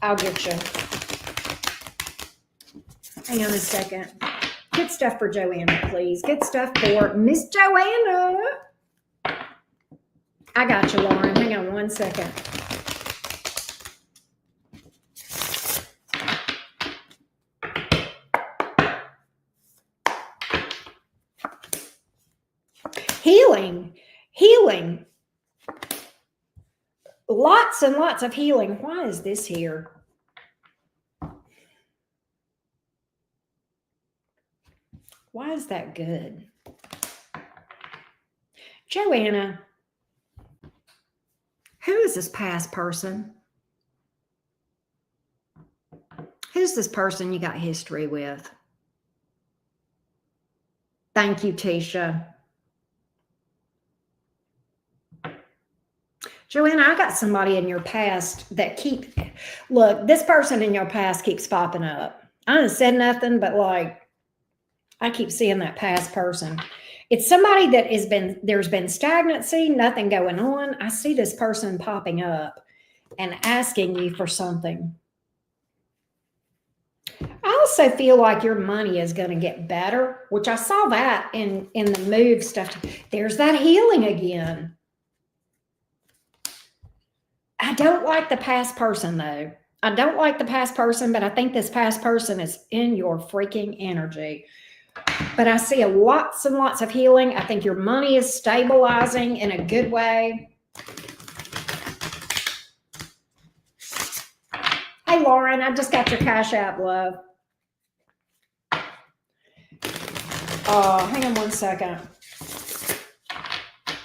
I'll get you. Hang on a second. Good stuff for Joanna, please. Good stuff for Miss Joanna. I got you, Lauren. Hang on one second. Healing. Lots and lots of healing. Why is this here? Why is that good? Joanna, who is this past person? Who's this person you got history with? Thank you, Tisha. Joanna, I got somebody in your past that Look, this person in your past keeps popping up. I haven't said nothing, but like, I keep seeing that past person. It's somebody that there's been stagnancy, nothing going on. I see this person popping up and asking you for something. I also feel like your money is going to get better, which I saw that in the move stuff. There's that healing again. I don't like the past person though. I don't like the past person, but I think this past person is in your freaking energy. But I see lots and lots of healing. I think your money is stabilizing in a good way. Hey, Lauren, I just got your Cash App, love. Hang on one second.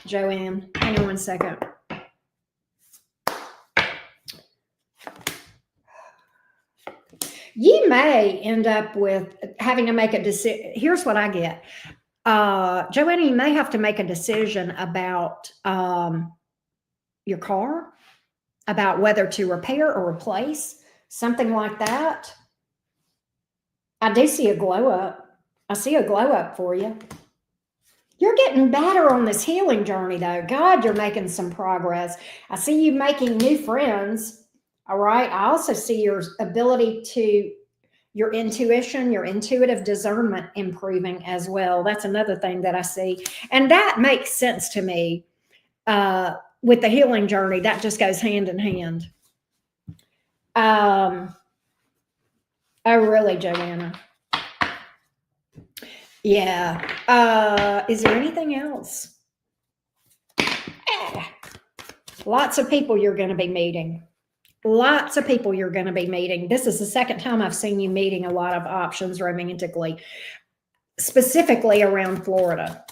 Joanne, hang on one second. You may end up with having to make a decision. Here's what I get. Joanna, you may have to make a decision about your car, about whether to repair or replace, something like that. I do see a glow up. I see a glow up for you. You're getting better on this healing journey, though. God, you're making some progress. I see you making new friends. All right. I also see your ability to, your intuition, your intuitive discernment improving as well. That's another thing that I see. And that makes sense to me with the healing journey. That just goes hand in hand. Oh, really, Joanna? Yeah. Is there anything else? Lots of people you're going to be meeting. Lots of people you're going to be meeting. This is the second time I've seen you meeting a lot of options romantically, specifically around Florida.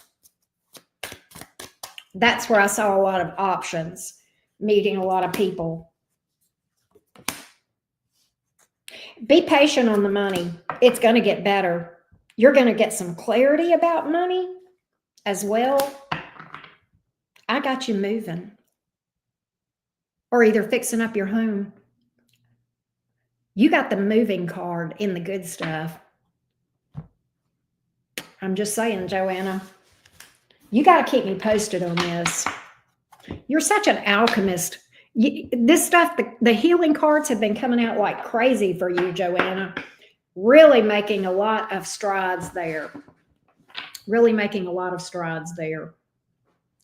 That's where I saw a lot of options, meeting a lot of people. Be patient on the money. It's going to get better. You're going to get some clarity about money as well. I got you moving. Or either fixing up your home. You got the moving card in the good stuff. I'm just saying, Joanna, you got to keep me posted on this. You're such an alchemist. This stuff, the healing cards have been coming out like crazy for you, Joanna. Really making a lot of strides there. Really making a lot of strides there.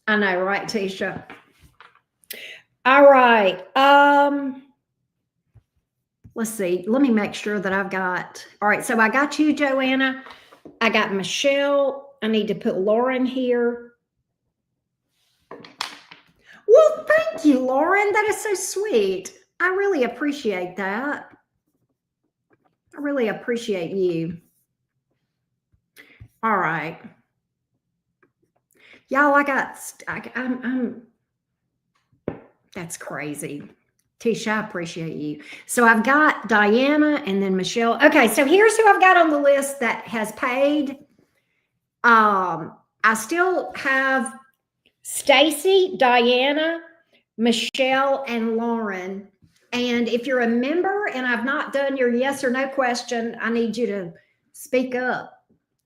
I know, right, Tisha? All right. Let's see. Let me make sure that I've got. All right. So I got you, Joanna. I got Michelle. I need to put Lauren here. Well, thank you, Lauren. That is so sweet. I really appreciate that. I really appreciate you. All right. Y'all, I'm that's crazy. Tisha, I appreciate you. So I've got Diana and then Michelle. Okay, so here's who I've got on the list that has paid. I still have Stacy, Diana, Michelle, and Lauren. And if you're a member and I've not done your yes or no question, I need you to speak up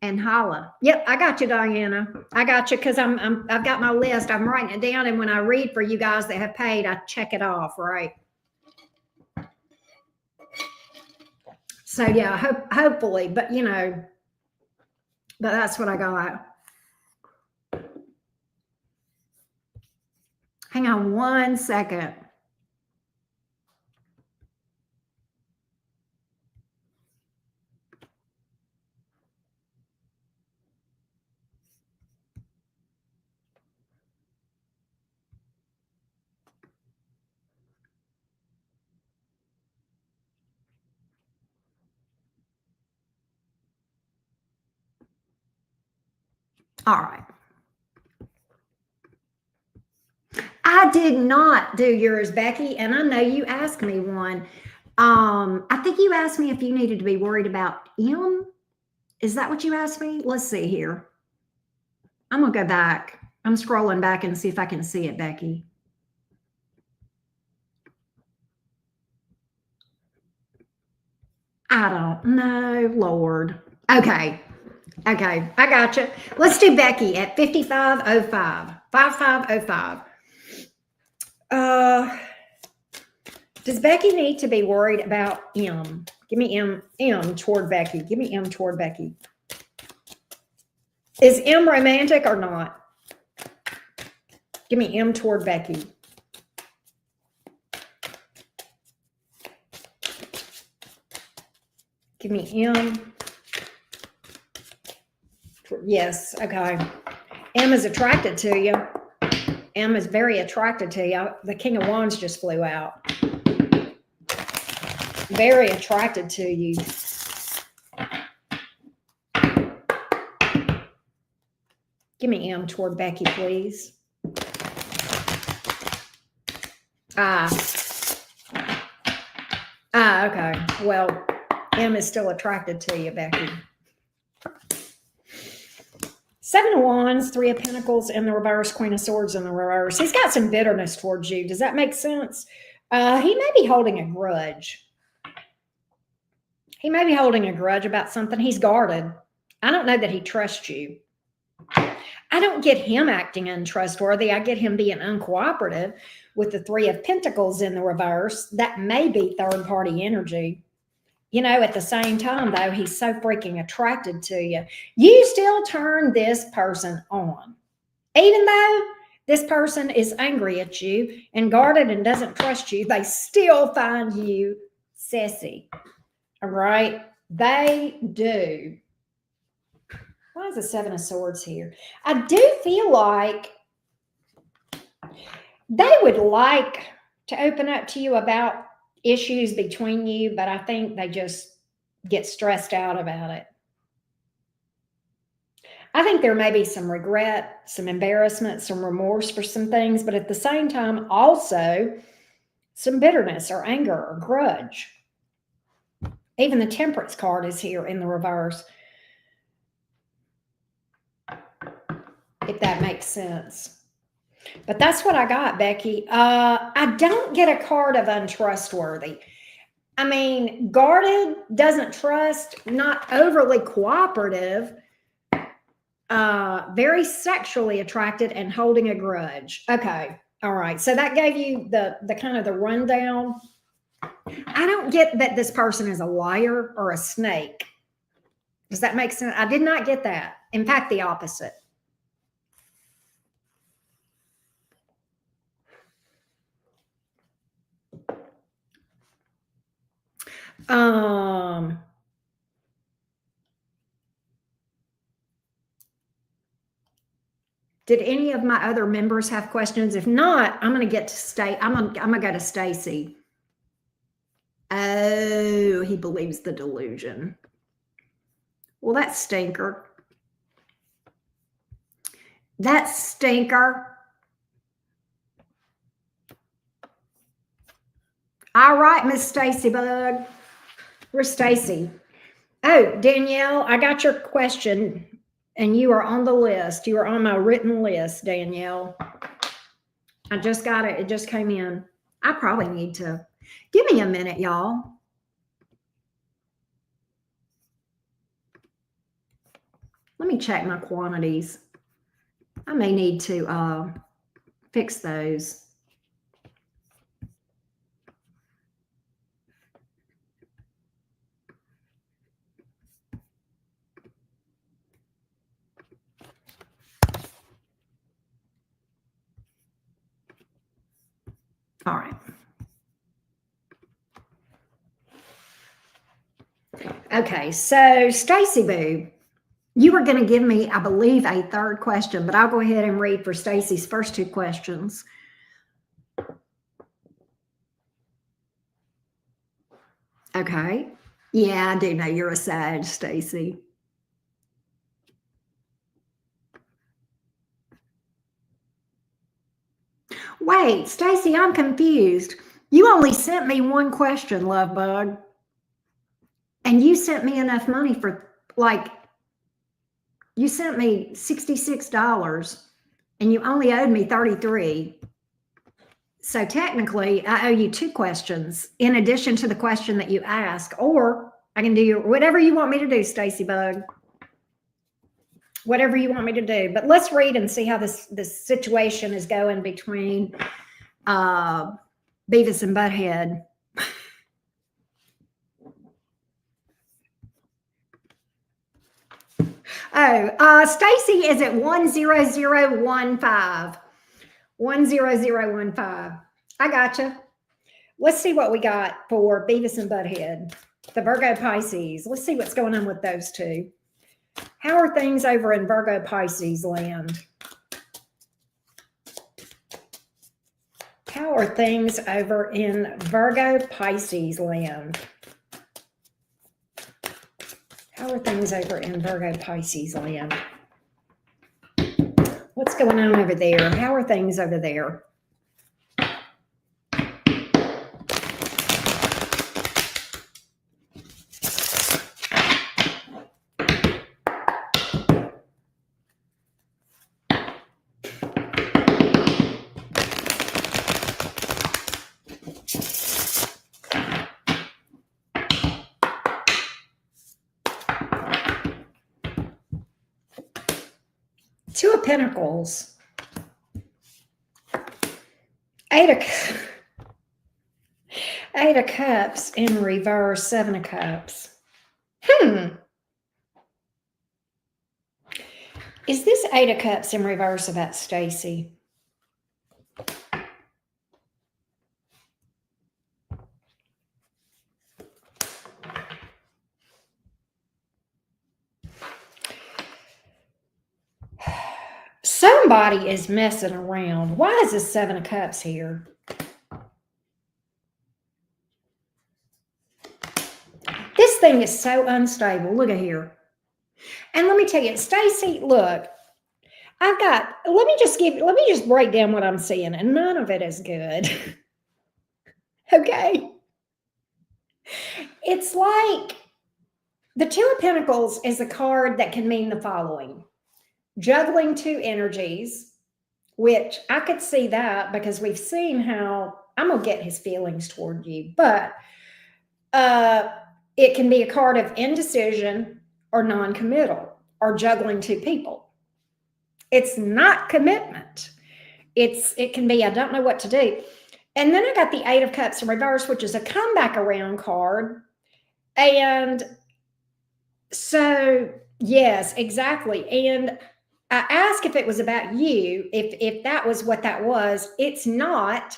and holla. Yep, I got you, Diana. I got you because I've got my list. I'm writing it down, and when I read for you guys that have paid, I check it off, right? So yeah, hopefully, but you know, but that's what I got. Hang on one second. All right. I did not do yours, Becky, and I know you asked me one. I think you asked me if you needed to be worried about him. Is that what you asked me? Let's see here. I'm gonna go back. I'm scrolling back and see if I can see it, Becky. I don't know, Lord. Okay. Okay, I got you. Let's do Becky at 5505. 5505. Does Becky need to be worried about M? Give me M toward Becky. Give me M toward Becky. Is M romantic or not? Give me M toward Becky. Give me M. Yes, okay. M is attracted to you. M is very attracted to you. The King of Wands just flew out. Very attracted to you. Give me M toward Becky, please. Okay. Well, M is still attracted to you, Becky. Seven of Wands, Three of Pentacles in the reverse, Queen of Swords in the reverse. He's got some bitterness towards you. Does that make sense? He may be holding a grudge. He may be holding a grudge about something. He's guarded. I don't know that he trusts you. I don't get him acting untrustworthy. I get him being uncooperative with the Three of Pentacles in the reverse. That may be third-party energy. You know, at the same time, though, he's so freaking attracted to you. You still turn this person on. Even though this person is angry at you and guarded and doesn't trust you, they still find you sassy. All right? They do. Why is the Seven of Swords here? I do feel like they would like to open up to you about issues between you, but I think they just get stressed out about it. I think there may be some regret, some embarrassment, some remorse for some things, but at the same time, also some bitterness or anger or grudge. Even the Temperance card is here in the reverse, if that makes sense. But that's what I got, Becky. I don't get a card of untrustworthy. I mean, guarded, doesn't trust, not overly cooperative, very sexually attracted, and holding a grudge. Okay, all right. So that gave you the kind of the rundown. I don't get that this person is a liar or a snake. Does that make sense? I did not get that. In fact, the opposite. Did any of my other members have questions? If not, I'm going to get to stay. I'm going to go to Stacy. Oh, he believes the delusion. Well, that's stinker. That's stinker. All right, Miss Stacy Bug. Where's Stacy? Oh, Danielle, I got your question, and you are on the list. You are on my written list, Danielle. I just got it. It just came in. I probably need to. Give me a minute, y'all. Let me check my quantities. I may need to fix those. All right. Okay, so Stacy Boo, you were going to give me, I believe, a third question, but I'll go ahead and read for Stacy's first two questions. Okay. Yeah, I do know you're a Sag, Stacy. Wait, Stacy, I'm confused. You only sent me one question, love bug. And you sent me enough money for, like, you sent me $66 and you only owed me $33. So technically, I owe you two questions in addition to the question that you asked. Or I can do whatever you want me to do, Stacy Bug. Whatever you want me to do. But let's read and see how this situation is going between Beavis and Butthead. Stacy is at 10015. 10015. I gotcha. Let's see what we got for Beavis and Butthead, the Virgo Pisces. Let's see what's going on with those two. How are things over in Virgo Pisces land? How are things over in Virgo Pisces land? How are things over in Virgo Pisces land? What's going on over there? How are things over there? Two of Pentacles, Eight of Cups in reverse, Seven of Cups. Is this Eight of Cups in reverse about Stacy? Somebody is messing around. Why is this Seven of Cups here? This thing is so unstable. Look at here. And let me tell you, Stacy, look, let me just break down what I'm seeing, and none of it is good. Okay. It's like the Two of Pentacles is a card that can mean the following. Juggling two energies, which I could see that because we've seen how I'm going to get his feelings toward you, but it can be a card of indecision or non-committal or juggling two people. It's not commitment. It can be, I don't know what to do. And then I got the Eight of Cups in reverse, which is a comeback around card. And so, yes, exactly. And I asked if it was about you, if that was what that was. It's not.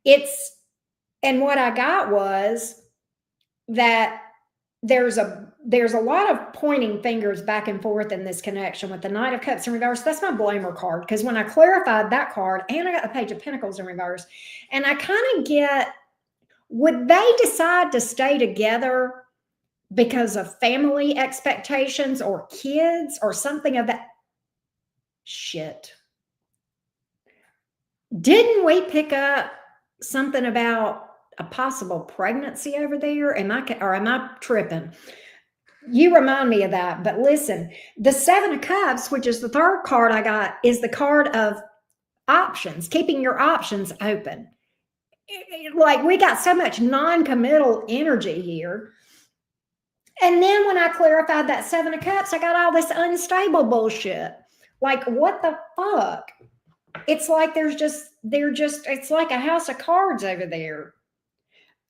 And what I got was that there's a lot of pointing fingers back and forth in this connection with the Knight of Cups in reverse. That's my blamer card, because when I clarified that card, and I got the Page of Pentacles in reverse, and I kind of get, would they decide to stay together because of family expectations or kids or something of that? Shit. Didn't we pick up something about a possible pregnancy over there? Am I tripping? You remind me of that. But listen, the Seven of Cups, which is the third card I got, is the card of options, keeping your options open. Like, we got so much non-committal energy here. And then when I clarified that Seven of Cups, I got all this unstable bullshit. Like, what the fuck? It's like it's like a house of cards over there.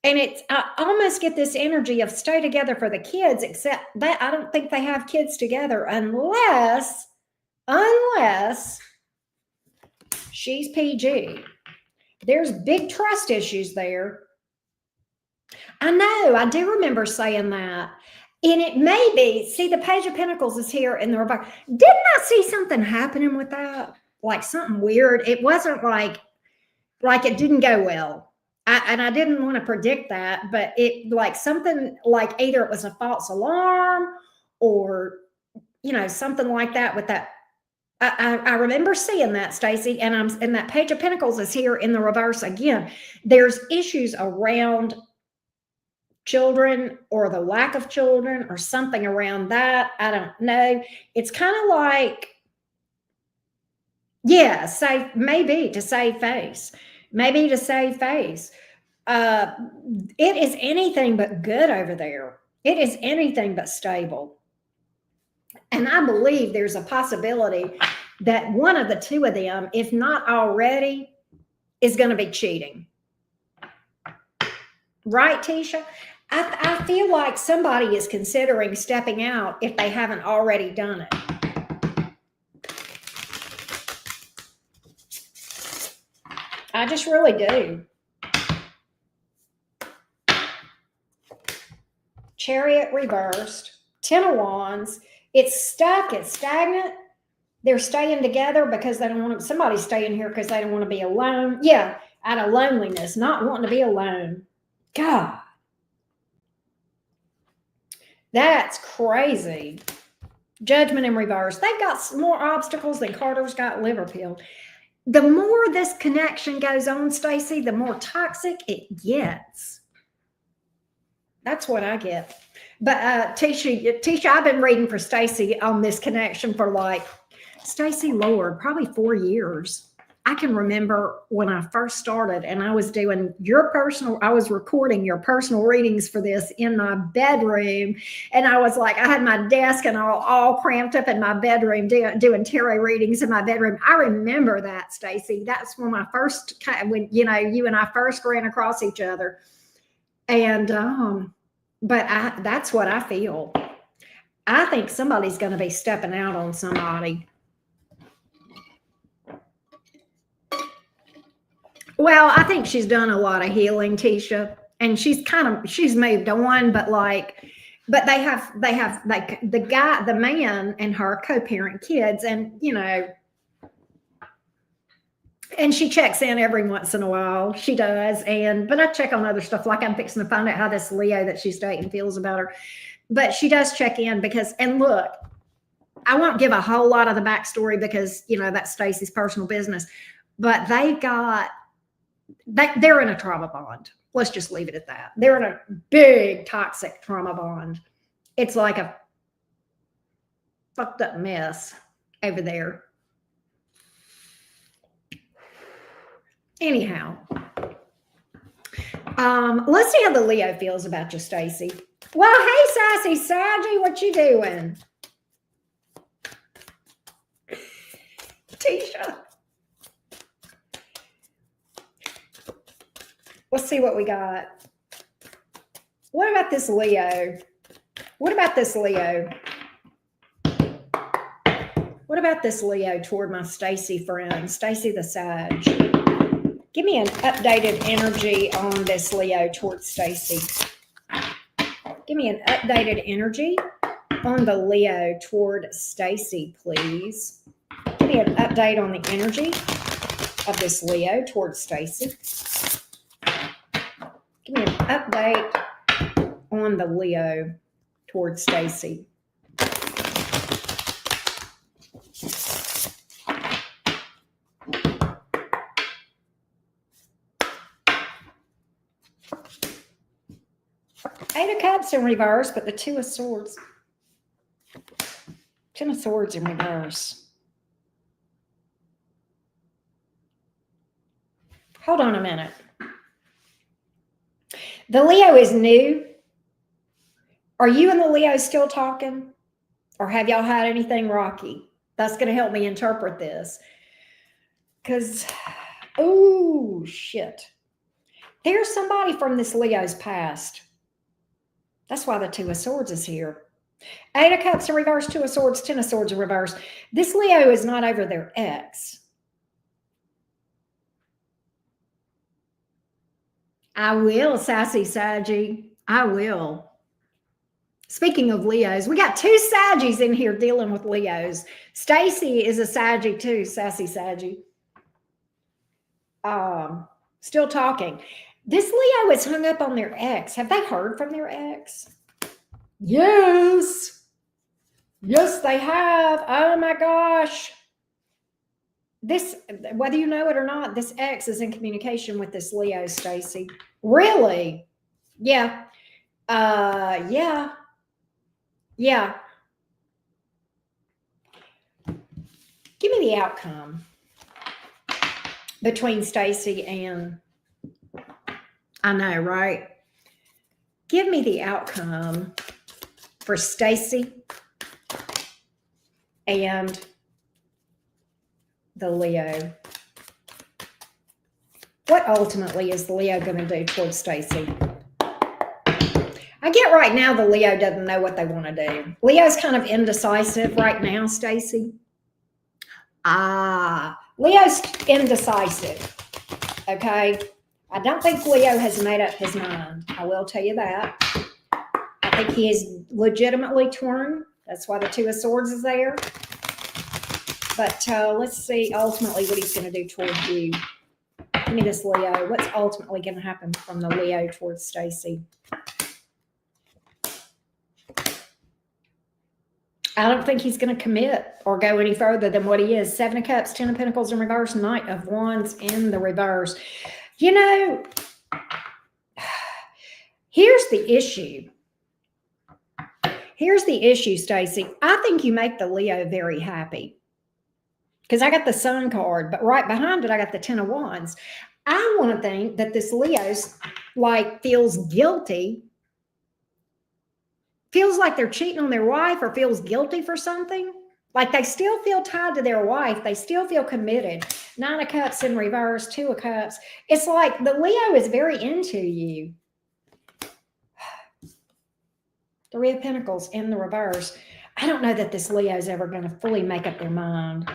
And I almost get this energy of stay together for the kids, except that I don't think they have kids together unless she's PG. There's big trust issues there. I know, I do remember saying that. And it may be, see, the Page of Pentacles is here in the reverse. Didn't I see something happening with that? Like something weird. It wasn't like it didn't go well. And I didn't want to predict that, but it like something like either it was a false alarm or, something like that with that. I remember seeing that, Stacy, and that Page of Pentacles is here in the reverse again. There's issues around children or the lack of children or something around that. I don't know. It's kind of like, yeah, maybe to save face. It is anything but good over there. It is anything but stable. And I believe there's a possibility that one of the two of them, if not already, is going to be cheating. Right, Tisha? I feel like somebody is considering stepping out if they haven't already done it. I just really do. Chariot reversed. 10 of Wands. It's stuck. It's stagnant. They're staying together because they don't want to. Somebody's staying here because they don't want to be alone. Yeah, out of loneliness, not wanting to be alone. God. That's crazy. Judgment in reverse. They've got more obstacles than Carter's got liver pill. The more this connection goes on, Stacy, the more toxic it gets. That's what I get. But Tisha, I've been reading for Stacy on this connection for like, Stacy, Lord, probably 4 years. I can remember when I first started and I was doing I was recording your personal readings for this in my bedroom. And I was like, I had my desk and all cramped up in my bedroom doing tarot readings in my bedroom. I remember that, Stacy. That's when when, you and I first ran across each other. And, but that's what I feel. I think somebody's going to be stepping out on somebody. Well, I think she's done a lot of healing, Tisha, and she's moved on, but they have like the man and her co-parent kids, and and she checks in every once in a while. She does, but I check on other stuff, like I'm fixing to find out how this Leo that she's dating feels about her. But she does check in and look, I won't give a whole lot of the backstory because that's Stacy's personal business, but they're in a trauma bond. Let's just leave it at that. They're in a big toxic trauma bond. It's like a fucked up mess over there. Anyhow, let's see how the Leo feels about you, Stacy. Well, hey, Sassy Saggy, what you doing? Tisha. Let's see what we got. What about this Leo? What about this Leo? What about this Leo toward my Stacy friend, Stacy the Sag? Give me an updated energy on this Leo toward Stacy. Give me an updated energy on the Leo toward Stacy, please. Give me an update on the energy of this Leo toward Stacy. Give me an update on the Leo toward Stacy. Eight of Cups in reverse, but the Two of Swords. Ten of Swords in reverse. Hold on a minute. The Leo is new. Are you and the Leo still talking? Or have y'all had anything rocky? That's going to help me interpret this. Because, oh, shit. There's somebody from this Leo's past. That's why the Two of Swords is here. Eight of Cups in reverse, Two of Swords, Ten of Swords in reverse. This Leo is not over their ex. I will, Sassy Saggy. I will. Speaking of Leos, we got two Saggies in here dealing with Leos. Stacy is a Saggy too, Sassy Saggy. Still talking. This Leo is hung up on their ex. Have they heard from their ex? Yes. Yes, they have. Oh my gosh. This, whether you know it or not, this ex is in communication with this Leo, Stacy. Really? Yeah. Yeah. Yeah. Give me the outcome between Stacy and, I know, right? Give me the outcome for Stacy and the Leo. What ultimately is the Leo going to do towards Stacy? I get right now the Leo doesn't know what they want to do. Leo's kind of indecisive right now, Stacy. Leo's indecisive. Okay. I don't think Leo has made up his mind. I will tell you that. I think he is legitimately torn. That's why the Two of Swords is there. But let's see ultimately what he's going to do towards you. Give me this Leo. What's ultimately going to happen from the Leo towards Stacy? I don't think he's going to commit or go any further than what he is. 7 of Cups, 10 of Pentacles in reverse, Knight of Wands in the reverse. You know, here's the issue. Here's the issue, Stacy. I think you make the Leo very happy. Because I got the Sun card, but right behind it, I got the 10 of Wands. I want to think that this Leo's like feels guilty, feels like they're cheating on their wife, or feels guilty for something. Like they still feel tied to their wife. They still feel committed. 9 of Cups in reverse, 2 of Cups. It's like the Leo is very into you. 3 of Pentacles in the reverse. I don't know that this Leo is ever going to fully make up their mind.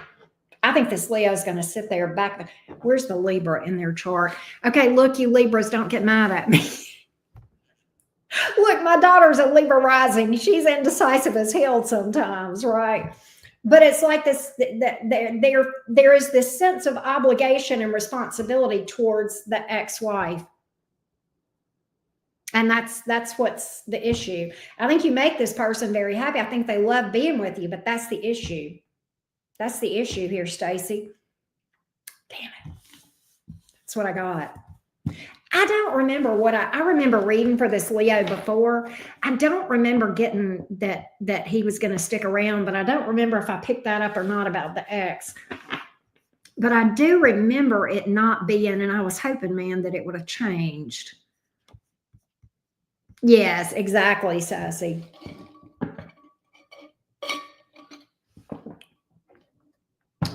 I think this Leo is going to sit there back. Where's the Libra in their chart? Okay, look, you Libras, don't get mad at me. Look, my daughter's a Libra rising. She's indecisive as hell sometimes, right? But it's like this, there is this sense of obligation and responsibility towards the ex-wife. And that's what's the issue. I think you make this person very happy. I think they love being with you, but that's the issue. That's the issue here, Stacy. Damn it. That's what I got. I don't remember what I remember reading for this Leo before. I don't remember getting that he was going to stick around, but I don't remember if I picked that up or not about the ex. But I do remember it not being, and I was hoping, man, that it would have changed. Yes, exactly, Sassy.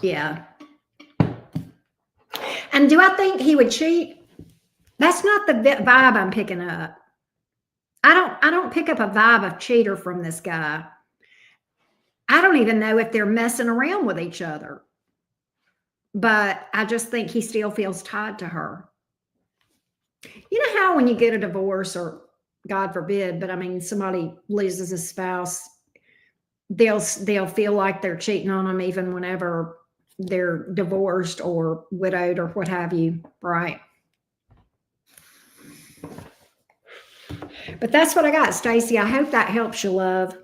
Yeah. And do I think he would cheat? That's not the vibe I'm picking up. I don't pick up a vibe of cheater from this guy. I don't even know if they're messing around with each other. But I just think he still feels tied to her. You know how when you get a divorce, or God forbid, but I mean, somebody loses a spouse, they'll feel like they're cheating on them even whenever they're divorced or widowed or what have you, right? But that's what I got, Stacy. I hope that helps you, love.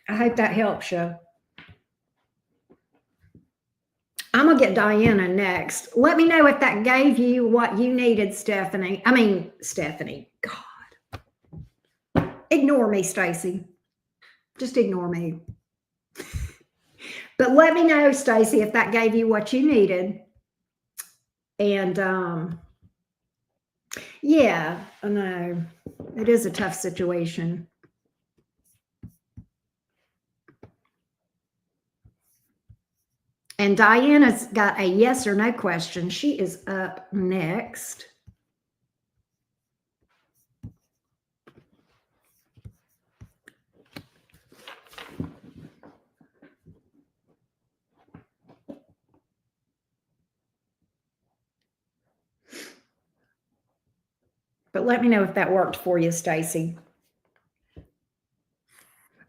I hope that helps you. I'm going to get Diana next. Let me know if that gave you what you needed, Stephanie. I mean, Stephanie. God. Ignore me, Stacy. Just ignore me. But let me know, Stacy, if that gave you what you needed. And yeah, I know. It is a tough situation. And Diana's got a yes or no question. She is up next. But let me know if that worked for you, Stacy.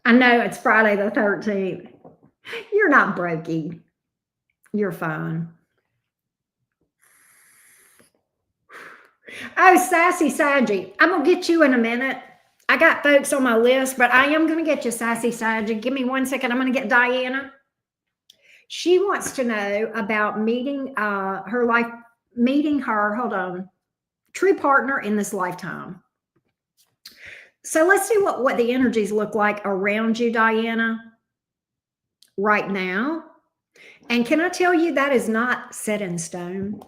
I know it's Friday the 13th. You're not brokey. You're fine. Oh, Sassy Saji. I'm going to get you in a minute. I got folks on my list, but I am going to get you, Sassy Saji. Give me 1 second. I'm going to get Diana. She wants to know about meeting her life, hold on, true partner in this lifetime. So let's see what the energies look like around you, Diana, right now. And can I tell you, that is not set in stone.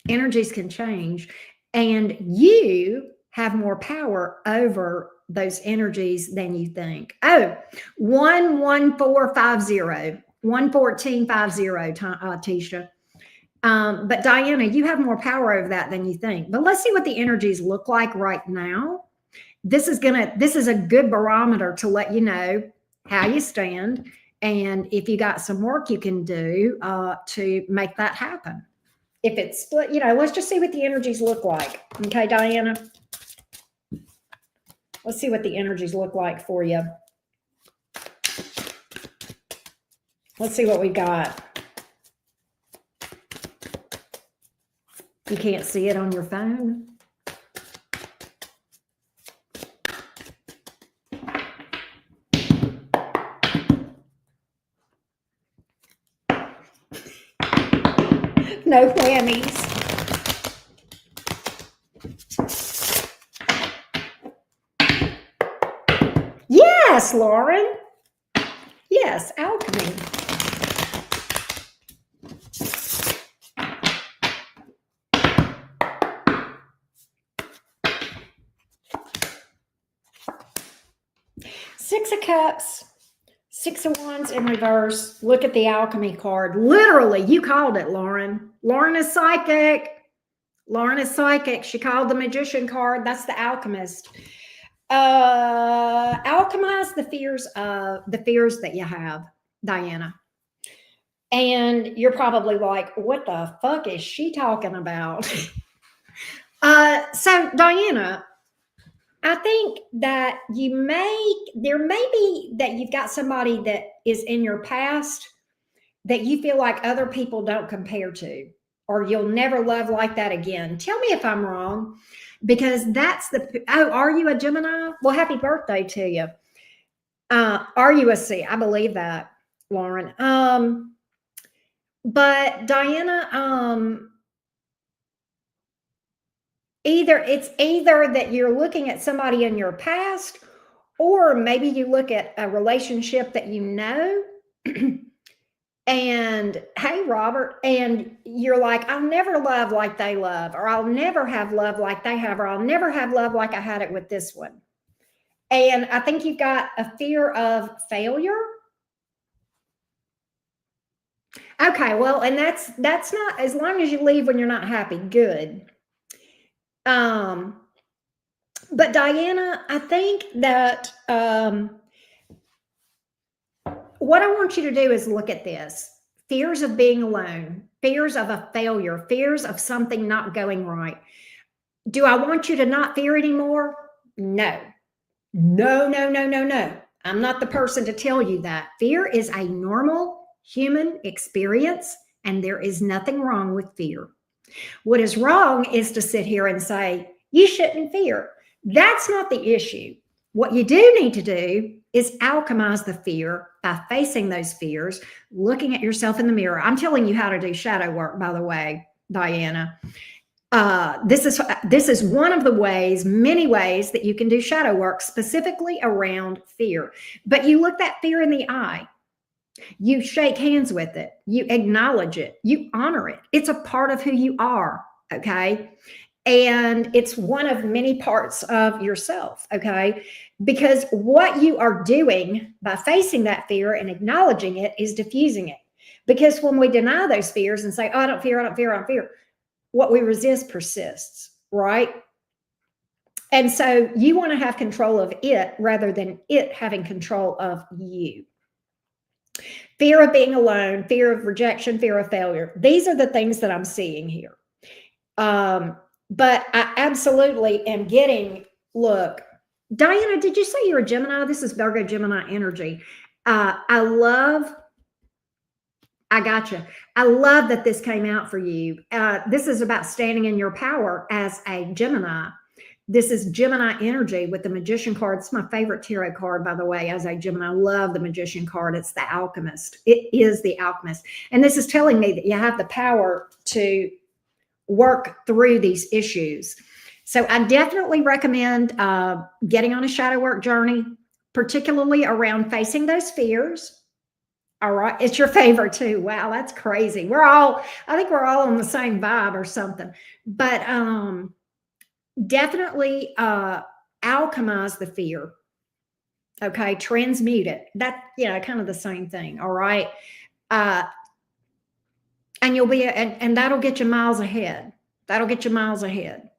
Energies can change. And you have more power over those energies than you think. Oh, 11450, 11450, Tisha. But Diana, you have more power over that than you think. But let's see what the energies look like right now. This is a good barometer to let you know how you stand, and if you got some work you can do to make that happen. If it's split, let's just see what the energies look like. Okay, Diana. Let's see what the energies look like for you. Let's see what we got. You can't see it on your phone. No whammies. Yes, Lauren. Yes, alchemy. Six of Cups, Six of Wands in reverse. Look at the alchemy card. Literally, you called it, Lauren. Lauren is psychic. Lauren is psychic. She called the Magician card. That's the Alchemist. Alchemize the fears that you have, Diana. And you're probably like, what the fuck is she talking about? So Diana, I think that there may be that you've got somebody that is in your past that you feel like other people don't compare to, or you'll never love like that again. Tell me if I'm wrong, because are you a Gemini? Well, happy birthday to you. Are you a C? I believe that, Lauren. But Diana, it's either that you're looking at somebody in your past, or maybe you look at a relationship that you know and hey, Robert, and you're like, I'll never love like they love, or I'll never have love like they have, or I'll never have love like I had it with this one. And I think you've got a fear of failure. Okay, well, and that's not, as long as you leave when you're not happy, good. But Diana, I think that what I want you to do is look at this. Fears of being alone, fears of a failure, fears of something not going right. Do I want you to not fear anymore? No. No, no, no, no, no. I'm not the person to tell you that. Fear is a normal human experience, and there is nothing wrong with fear. What is wrong is to sit here and say, you shouldn't fear. That's not the issue. What you do need to do is alchemize the fear by facing those fears, looking at yourself in the mirror. I'm telling you how to do shadow work, by the way, Diana. This is one of the ways, many ways that you can do shadow work specifically around fear. But you look that fear in the eye. You shake hands with it. You acknowledge it. You honor it. It's a part of who you are. Okay. And it's one of many parts of yourself. Okay. Because what you are doing by facing that fear and acknowledging it is diffusing it. Because when we deny those fears and say, oh, I don't fear, I don't fear, I don't fear, what we resist persists, right? And so you want to have control of it rather than it having control of you. Fear of being alone, fear of rejection, fear of failure. These are the things that I'm seeing here. But I absolutely am getting, look, Diana, did you say you're a Gemini? This is Virgo Gemini energy. I gotcha. I love that this came out for you. This is about standing in your power as a Gemini. This is Gemini energy with the Magician card. It's my favorite tarot card, by the way, as a Gemini. I love the Magician card. It's the Alchemist. It is the Alchemist. And this is telling me that you have the power to work through these issues. So I definitely recommend getting on a shadow work journey, particularly around facing those fears. All right. It's your favorite too. Wow. That's crazy. I think we're all on the same vibe or something, but, definitely alchemize the fear. Okay, transmute it. That, kind of the same thing. All right. Uh, and you'll be, and that'll get you miles ahead. That'll get you miles ahead.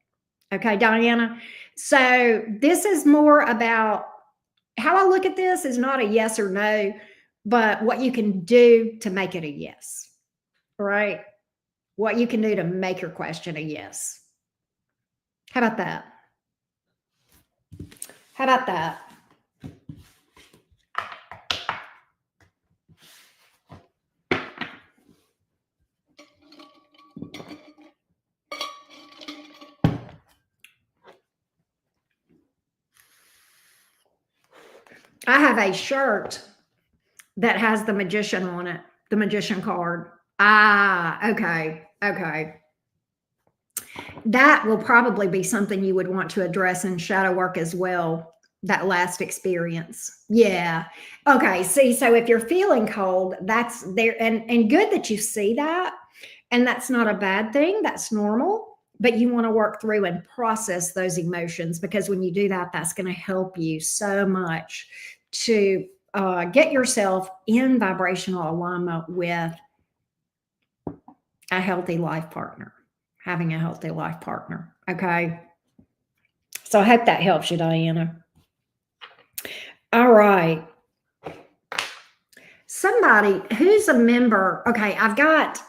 Okay, Diana. So this is more about how I look at this is not a yes or no, but what you can do to make it a yes. Right? What you can do to make your question a yes. How about that? How about that? I have a shirt that has the magician on it, the magician card. Ah, okay. Okay. That will probably be something you would want to address in shadow work as well. That last experience. Yeah. Okay. See, so if you're feeling cold, that's there, and good that you see that. And that's not a bad thing. That's normal. But you want to work through and process those emotions, because when you do that, that's going to help you so much to get yourself in vibrational alignment with a healthy life partner, having a healthy life partner. Okay. So I hope that helps you, Diana. All right. Somebody who's a member. Okay. I've got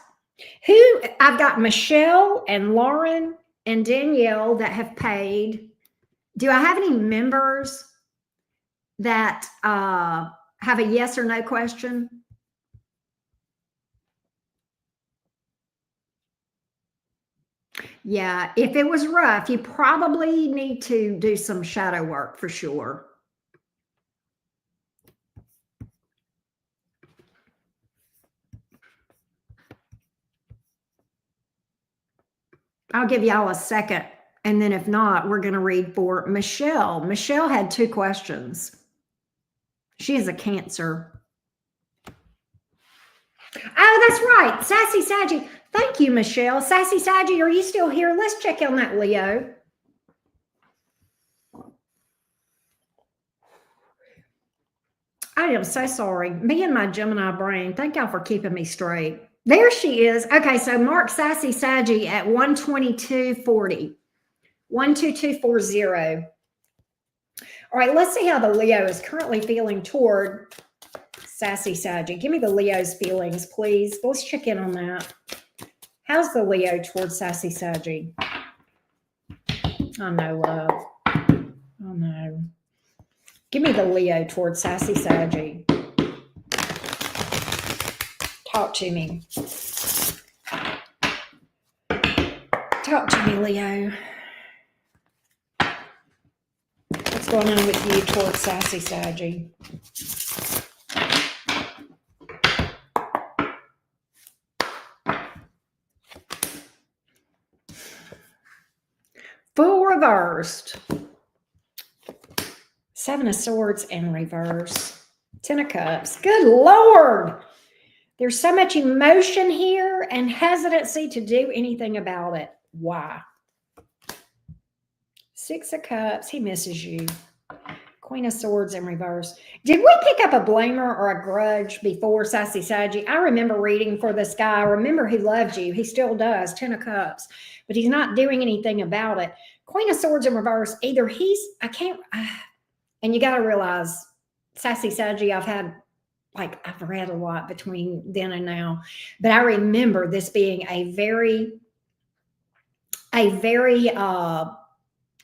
Michelle and Lauren and Danielle that have paid. Do I have any members that have a yes or no question? Yeah, if it was rough, you probably need to do some shadow work for sure. I'll give y'all a second. And then if not, we're going to read for Michelle. Michelle had 2 questions. She is a Cancer. Oh, that's right. Sassy Saggy. Thank you, Michelle. Sassy Saggy, are you still here? Let's check on that, Leo. I am so sorry. Me and my Gemini brain. Thank y'all for keeping me straight. There she is. Okay, so mark Sassy Saggy at 122.40. 12240. All right, let's see how the Leo is currently feeling toward Sassy Saggy. Give me the Leo's feelings, please. Let's check in on that. How's the Leo toward Sassy Saggy? Oh, no, love. Oh, no. Give me the Leo toward Sassy Saggy. Talk to me. Talk to me, Leo. What's going on with you toward Sassy Saggy? Full reversed. 7 of Swords in reverse. 10 of Cups. Good Lord. There's so much emotion here and hesitancy to do anything about it. Why? 6 of Cups. He misses you. Queen of Swords in reverse. Did we pick up a blamer or a grudge before Sassy Saggy? I remember reading for this guy. I remember he loved you. He still does. 10 of Cups. But he's not doing anything about it. Queen of Swords in reverse. Either and you got to realize, Sassy Saggy, I've read a lot between then and now, but I remember this being a very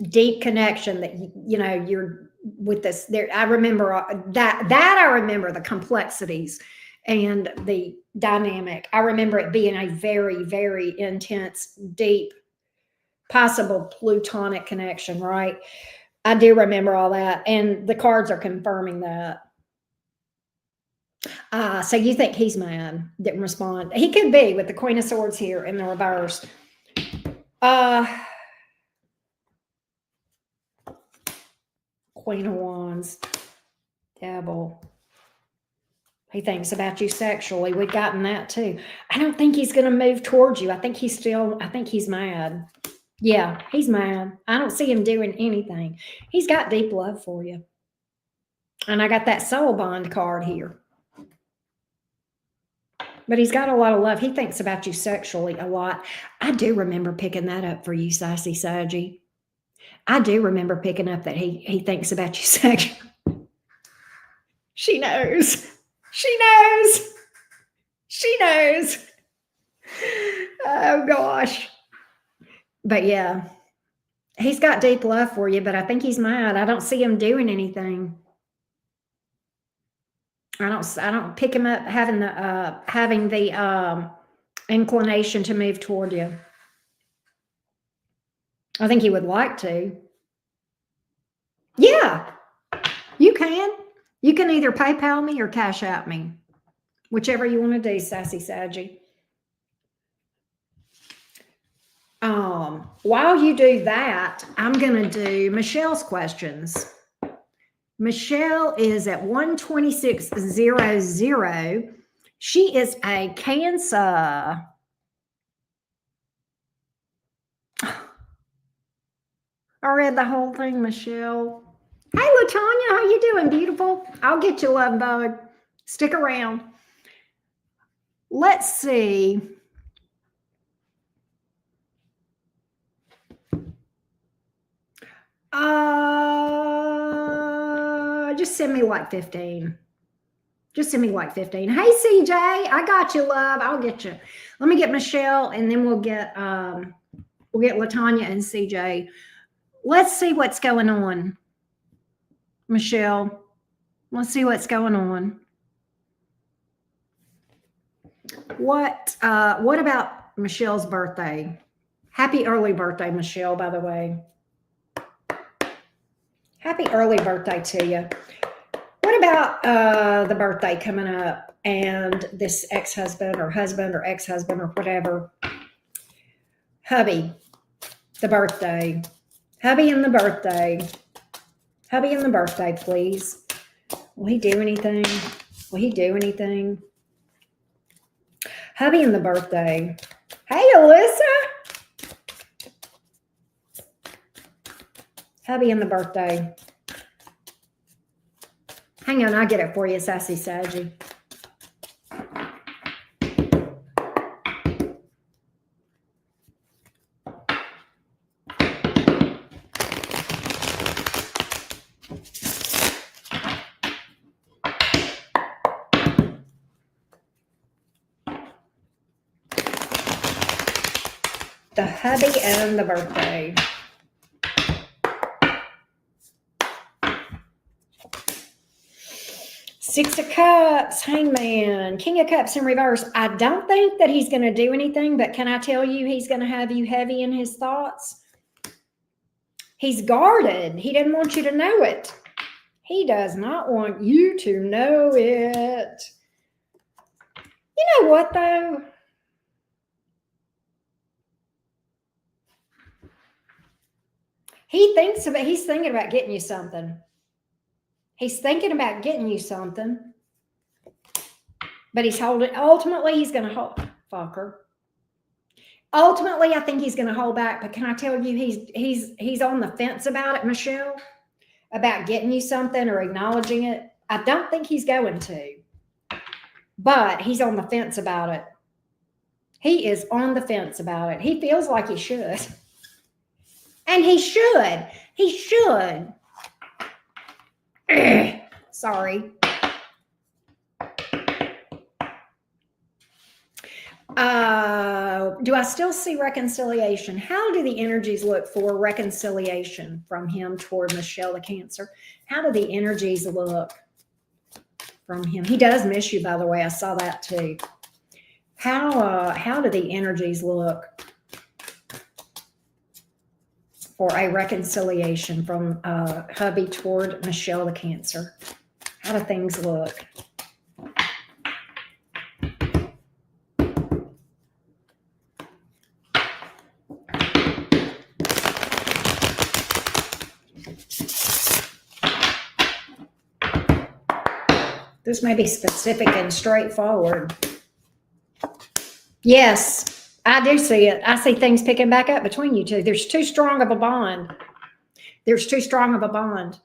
deep connection that, you're with this there. I remember that I remember the complexities and the dynamic. I remember it being a very, very intense, deep, possible plutonic connection, right? I do remember all that, and the cards are confirming that. So you think he's mad, didn't respond. He could be with the Queen of Swords here in the reverse. Queen of Wands, Devil. He thinks about you sexually. We've gotten that too. I don't think he's going to move towards you. I think he's mad. Yeah, he's mad. I don't see him doing anything. He's got deep love for you. And I got that soul bond card here. But he's got a lot of love. He thinks about you sexually a lot. I do remember picking that up for you, Sassy Saji. I do remember picking up that he thinks about you sexually. She knows. She knows. She knows. Oh gosh. But yeah, he's got deep love for you, but I think he's mad. I don't see him doing anything. I don't pick him up having the inclination to move toward you. I think he would like to. Yeah, you can. You can either PayPal me or Cash App me, whichever you want to do, Sassy Saji. While you do that, I'm going to do Michelle's questions. Michelle is at 12600. She is a Cancer. I read the whole thing, Michelle. Hey, LaTanya, how you doing, beautiful? I'll get you, love bug. Stick around. Let's see. Just send me like 15. Just send me like 15. Hey, CJ, I got you, love. I'll get you. Let me get Michelle, and then we'll get LaTanya and CJ. Let's see what's going on, Michelle. Let's see what's going on. What about Michelle's birthday? Happy early birthday, Michelle, by the way. Happy early birthday to you. What about the birthday coming up and this ex-husband or husband or ex-husband or whatever? Hubby, the birthday. Hubby and the birthday. Hubby and the birthday, please. Will he do anything? Will he do anything? Hubby and the birthday. Hey, Alyssa. Hubby and the birthday. Hang on, I'll get it for you, Sassy Saji. The hubby and the birthday. Six of Cups, Hangman, King of Cups in reverse. I don't think that he's going to do anything, but can I tell you he's going to have you heavy in his thoughts? He's guarded. He didn't want you to know it. He does not want you to know it. You know what, though? He's thinking about getting you something. He's thinking about getting you something, but ultimately he's going to hold, fucker. Ultimately, I think he's going to hold back, but can I tell you, he's on the fence about it, Michelle, about getting you something or acknowledging it. I don't think he's going to, but he's on the fence about it. He is on the fence about it. He feels like he should. And he should. He should. Sorry. Do I still see reconciliation? How do the energies look for reconciliation from him toward Michelle the Cancer? How do the energies look from him? He does miss you, by the way. I saw that too. How do the energies look for a reconciliation from hubby toward Michelle the Cancer? How do things look? This may be specific and straightforward. Yes, I do see it. I see things picking back up between you two. There's too strong of a bond. There's too strong of a bond.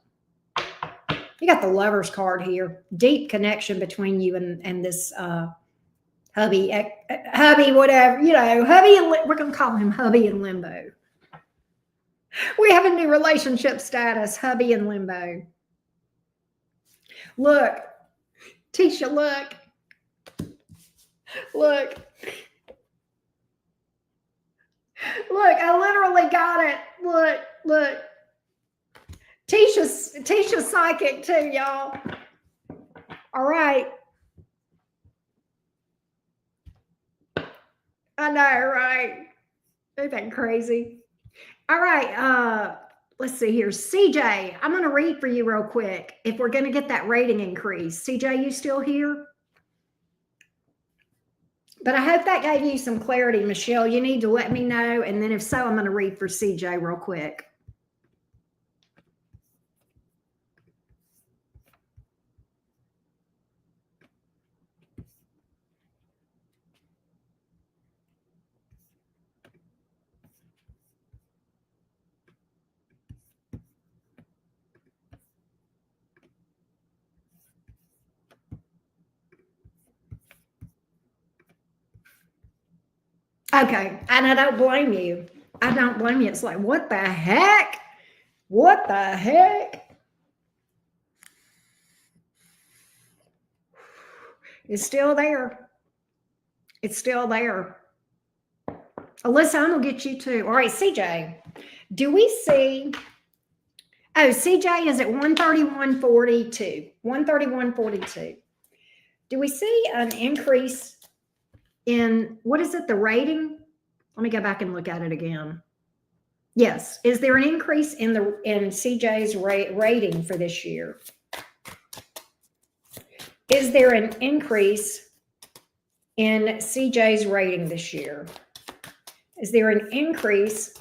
You got the Lover's card here. Deep connection between you and this hubby, whatever, hubby. We're going to call him hubby in limbo. We have a new relationship status, hubby in limbo. Look, Tisha, look. Look, I literally got it. Look. Tisha's psychic too, y'all. All right. I know, right? Ain't that crazy? All right. Let's see here. CJ, I'm going to read for you real quick if we're going to get that rating increase. CJ, you still here? But I hope that gave you some clarity, Michelle. You need to let me know. And then if so, I'm going to read for CJ real quick. Okay. And I don't blame you. It's like, what the heck? What the heck? It's still there. It's still there. Alyssa, I'm going to get you too. All right, CJ, do we see... Oh, CJ is at 131.42. 131.42. Do we see an increase in, what is it, the rating? Let me go back and look at it again. Yes. Is there an increase in CJ's rating for this year? Is there an increase in CJ's rating this year? Is there an increase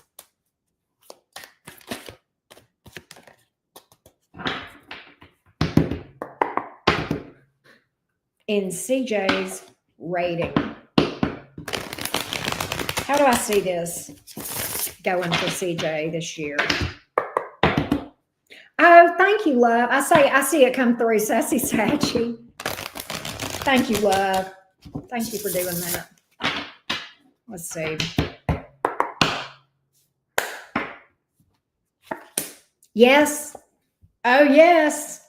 in CJ's rating? How do I see this going for CJ this year? Oh, thank you, love. I see it come through, Sassy Sachi. Thank you, love. Thank you for doing that. Let's see. Yes. Oh, yes.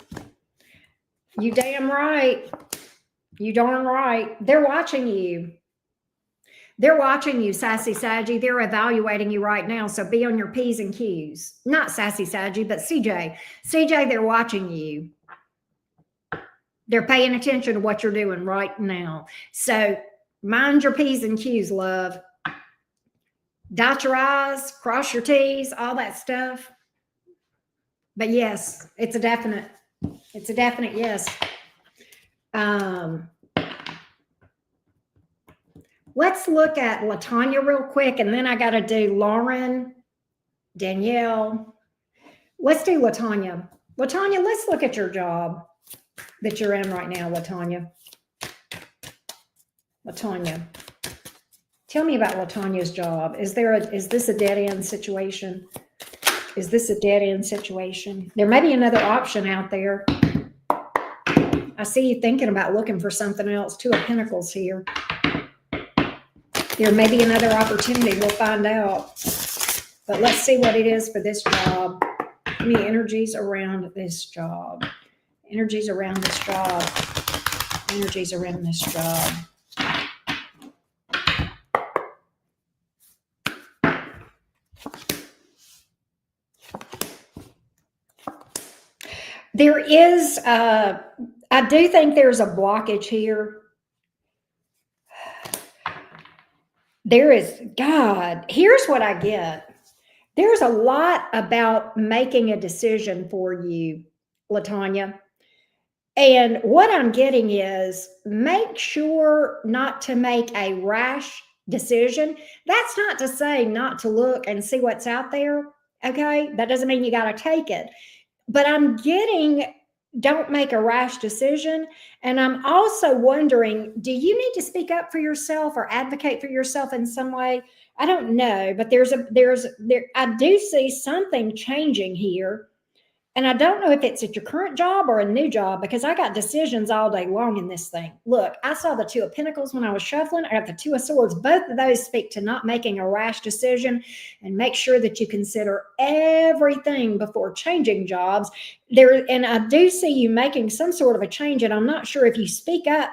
You damn right. You darn right. They're watching you. They're watching you, Sassy Saggy. They're evaluating you right now. So be on your P's and Q's. Not Sassy Saggy, but CJ. CJ, they're watching you. They're paying attention to what you're doing right now. So mind your P's and Q's, love. Dot your I's, cross your T's, all that stuff. But yes, it's a definite yes. Let's look at LaTanya real quick, and then I got to do Lauren, Danielle. Let's do LaTanya. LaTanya, let's look at your job that you're in right now, LaTanya. LaTanya, tell me about LaTanya's job. Is this a dead end situation? Is this a dead end situation? There may be another option out there. I see you thinking about looking for something else. Two of Pentacles here. There may be another opportunity. We'll find out. But let's see what it is for this job. Give me energies around this job. Energies around this job. Energies around this job. There is, I do think there's a blockage here. There is, God, here's what I get. There's a lot about making a decision for you, LaTanya. And what I'm getting is make sure not to make a rash decision. That's not to say not to look and see what's out there. Okay. That doesn't mean you got to take it. But I'm getting Don't make a rash decision. And I'm also wondering, do you need to speak up for yourself or advocate for yourself in some way? I don't know, but I do see something changing here. And I don't know if it's at your current job or a new job, because I got decisions all day long in this thing. Look, I saw the Two of Pentacles when I was shuffling. I got the Two of Swords. Both of those speak to not making a rash decision, and make sure that you consider everything before changing jobs. And I do see you making some sort of a change, and I'm not sure if you speak up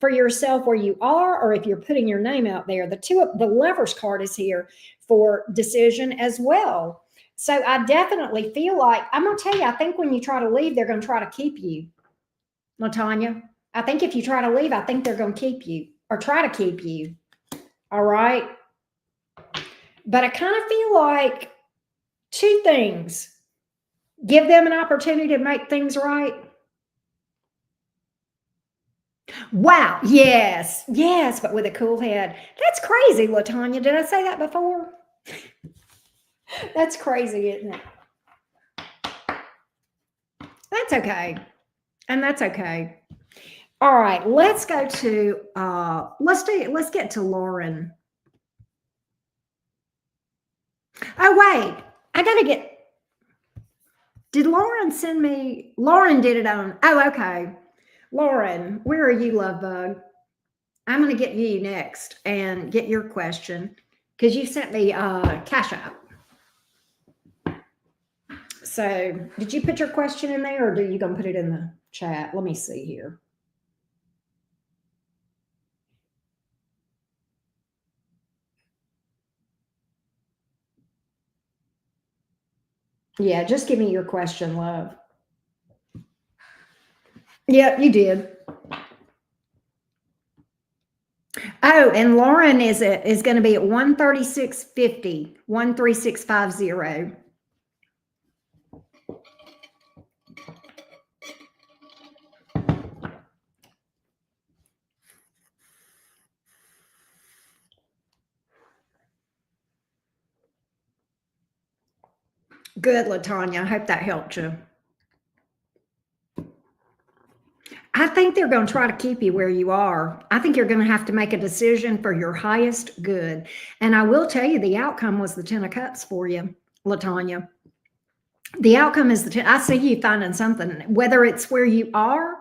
for yourself where you are, or if you're putting your name out there. The Lovers card is here for decision as well. So I definitely feel like, I'm going to tell you, I think when you try to leave, they're going to try to keep you, LaTanya. I think if you try to leave, I think they're going to keep you, or try to keep you. All right. But I kind of feel like two things. Give them an opportunity to make things right. Wow. Yes. Yes. But with a cool head. That's crazy, LaTanya. Did I say that before? That's crazy, isn't it? That's okay. And that's okay. All right, let's go to let's get to Lauren. Oh, wait. I gotta get, did Lauren send me? Lauren did it on. Oh, okay. Lauren, where are you, love bug? I'm gonna get you next and get your question, because you sent me Cash App. So did you put your question in there, or are you going to put it in the chat? Let me see here. Yeah, just give me your question, love. Yep, you did. Oh, and Lauren is going to be at 136.50, 13650. Good, LaTanya. I hope that helped you. I think they're going to try to keep you where you are. I think you're going to have to make a decision for your highest good. And I will tell you, the outcome was the 10 of Cups for you, LaTanya. The outcome is I see you finding something, whether it's where you are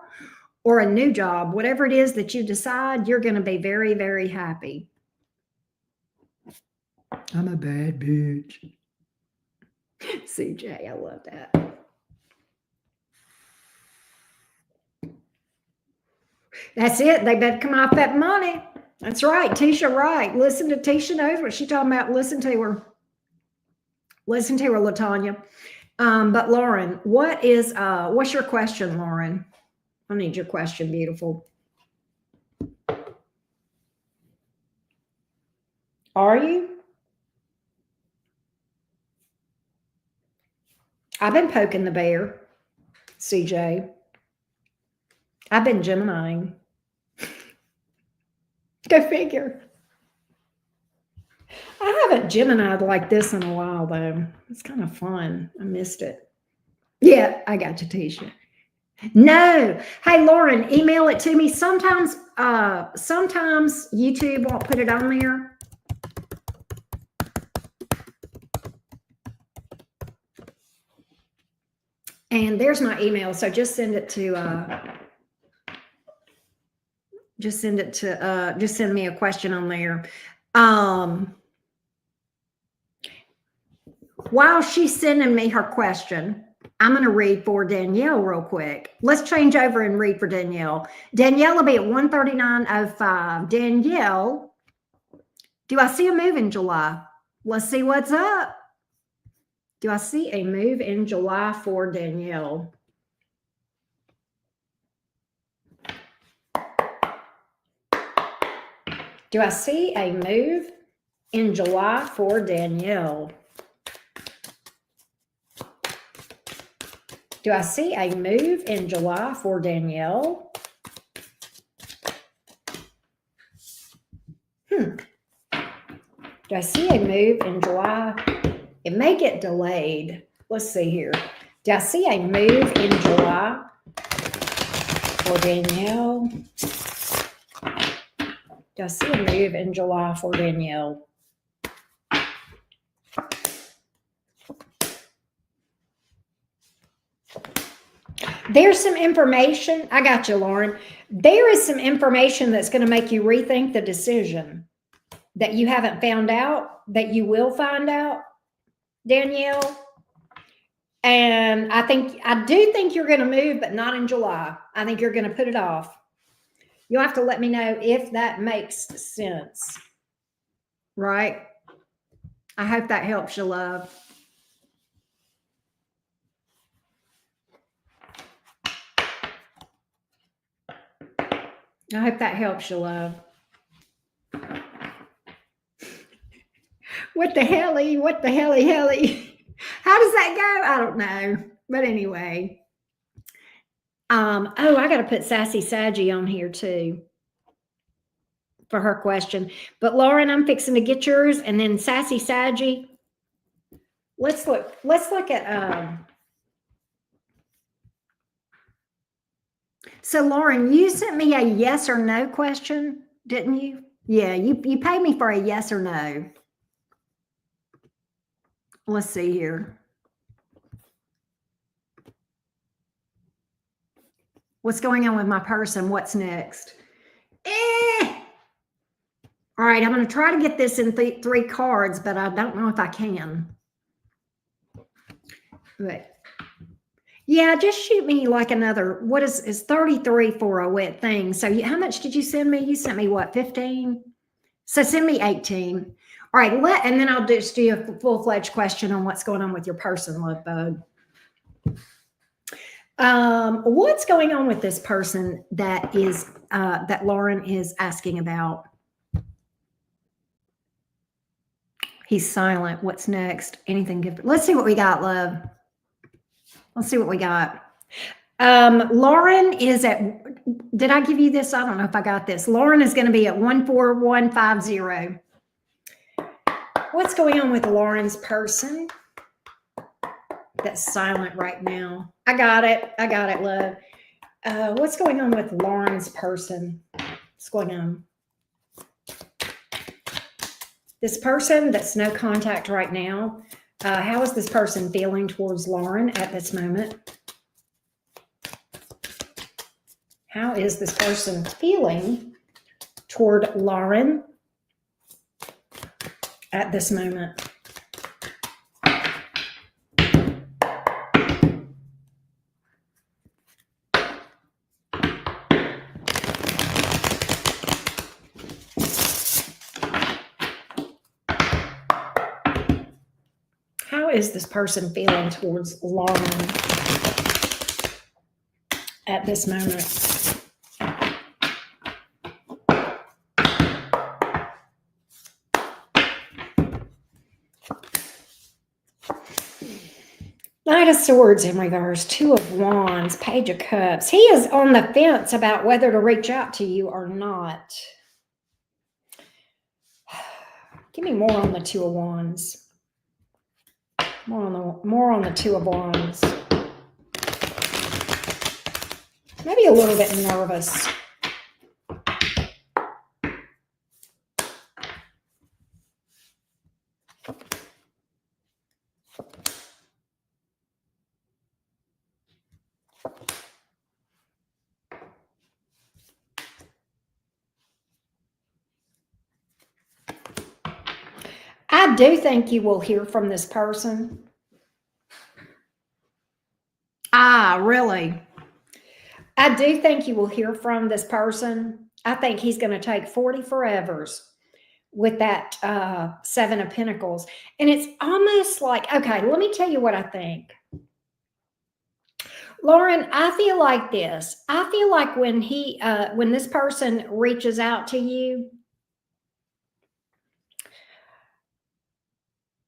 or a new job, whatever it is that you decide, you're going to be very, very happy. I'm a bad bitch. CJ, I love that. That's it. They better come off that money. That's right. Tisha, right. Listen to Tisha knows what she's talking about. Listen to her. Listen to her, LaTanya. But Lauren, what's your question, Lauren? I need your question, beautiful. Are you? I've been poking the bear, CJ. I've been Geminiing. Go figure. I haven't Gemini'd like this in a while, though. It's kind of fun. I missed it. Yeah, I got you, Tisha. No. Hey, Lauren, email it to me. Sometimes YouTube won't put it on there. And there's my email. So just send it to just send me a question on there. While she's sending me her question, I'm going to read for Danielle real quick. Let's change over and read for Danielle. Danielle will be at 139.05. Danielle, do I see a move in July? Let's see what's up. Do I see a move in July for Danielle? Do I see a move in July for Danielle? Do I see a move in July for Danielle? Do I see a move in July? It may get delayed. Let's see here. Do I see a move in July for Danielle. Do I see a move in July for Danielle? There's some information. I got you, Lauren. There is some information that's going to make you rethink the decision that you haven't found out, that you will find out, Danielle. And I do think you're going to move, but not in July. I think you're going to put it off. You'll have to let me know if that makes sense. Right? I hope that helps you, love. I hope that helps you, love. What the helly? What the helly? How does that go? I don't know. But anyway. Oh, I got to put Sassy Saggy on here too for her question. But Lauren, I'm fixing to get yours, and then Sassy Saggy. Let's look at so Lauren, you sent me a yes or no question, didn't you? Yeah, you paid me for a yes or no. Let's see here. What's going on with my person? What's next? All right, I'm going to try to get this in 3 cards, but I don't know if I can. But yeah, just shoot me like another, what is 33 for a wet thing. So how much did you send me? You sent me what, 15? So send me 18. All right, and then I'll just do a full-fledged question on what's going on with your person, love bug. What's going on with this person that is that Lauren is asking about? He's silent. What's next? Anything good? Let's see what we got, love. Let's see what we got. Lauren is at, did I give you this? I don't know if I got this. Lauren is going to be at 14150. What's going on with Lauren's person that's silent right now? I got it, love. What's going on with Lauren's person? What's going on? This person that's no contact right now, how is this person feeling towards Lauren at this moment? How is this person feeling toward Lauren at this moment? How is this person feeling towards Lauren at this moment? Knight of Swords in reverse, 2 of Wands, Page of Cups. He is on the fence about whether to reach out to you or not. Give me more on the 2 of Wands. More on the 2 of Wands. Maybe a little bit nervous. I do think you will hear from this person. Really? I do think you will hear from this person. I think he's going to take 40 forevers with that 7 of Pentacles. And it's almost like, okay, let me tell you what I think. Lauren, I feel like this. I feel like when this person reaches out to you,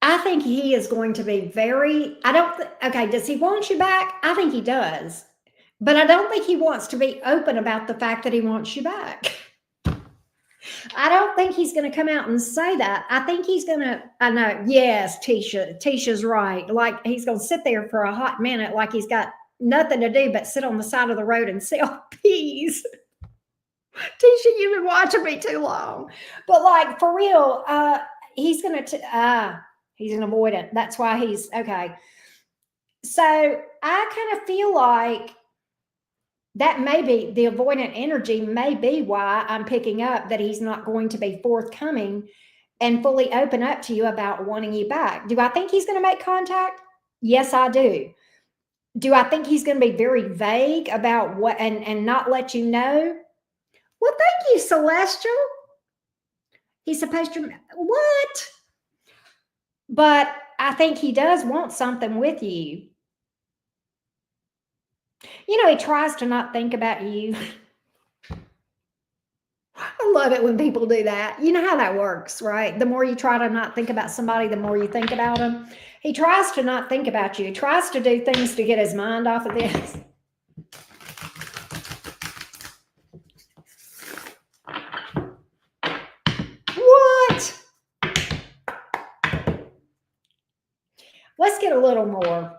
I think he is going to be okay, does he want you back? I think he does. But I don't think he wants to be open about the fact that he wants you back. I don't think he's going to come out and say that. I think he's going to, I know, yes, Tisha's right. Like he's going to sit there for a hot minute like he's got nothing to do but sit on the side of the road and sell peas. Tisha, you've been watching me too long. But like for real, he's an avoidant. That's why he's okay. So I kind of feel like that may be the avoidant energy, may be why I'm picking up that he's not going to be forthcoming and fully open up to you about wanting you back. Do I think he's going to make contact? Yes, I do. Do I think he's going to be very vague about what and not let you know? Well, thank you, Celestial. He's supposed to, what? But I think he does want something with you. You know, he tries to not think about you. I love it when people do that. You know how that works, right? The more you try to not think about somebody, the more you think about them. He tries to not think about you. He tries to do things to get his mind off of this. What? Let's get a little more.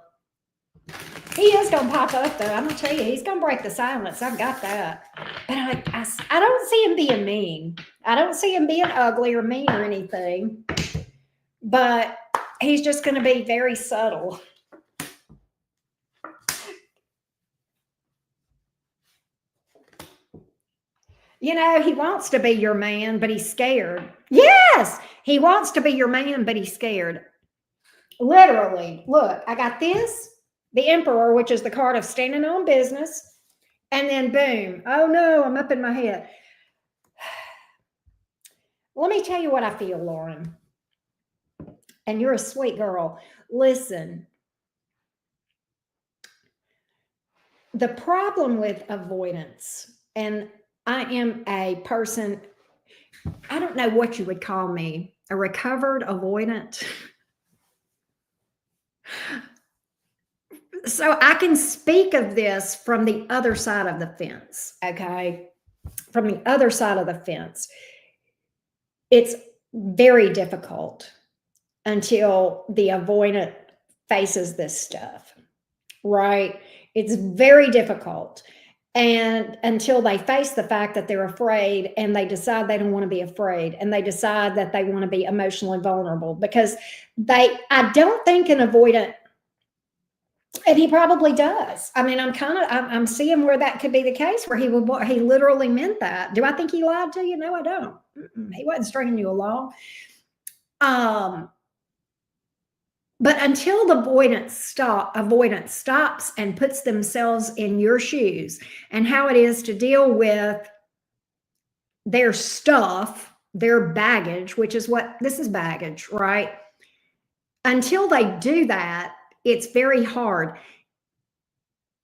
He is going to pop up, though. I'm going to tell you, he's going to break the silence. I've got that. But I don't see him being mean. I don't see him being ugly or mean or anything. But he's just going to be very subtle. You know, he wants to be your man, but he's scared. Yes, he wants to be your man, but he's scared. Literally, look, I got this. The Emperor, which is the card of standing on business, and then boom. Oh no, I'm up in my head. Let me tell you what I feel, Lauren. And you're a sweet girl. Listen, the problem with avoidance, and I am a person, I don't know what you would call me, a recovered avoidant. So I can speak of this from the other side of the fence, okay? From the other side of the fence. It's very difficult until the avoidant faces this stuff, right? It's very difficult. And until they face the fact that they're afraid and they decide they don't want to be afraid and they decide that they want to be emotionally vulnerable, because I don't think an avoidant, and he probably does. I mean, I'm seeing where that could be the case, where he literally meant that. Do I think he lied to you? No, I don't. He wasn't stringing you along. But until the avoidance stops and puts themselves in your shoes and how it is to deal with their stuff, their baggage, which is what this is, baggage, right? Until they do that, it's very hard.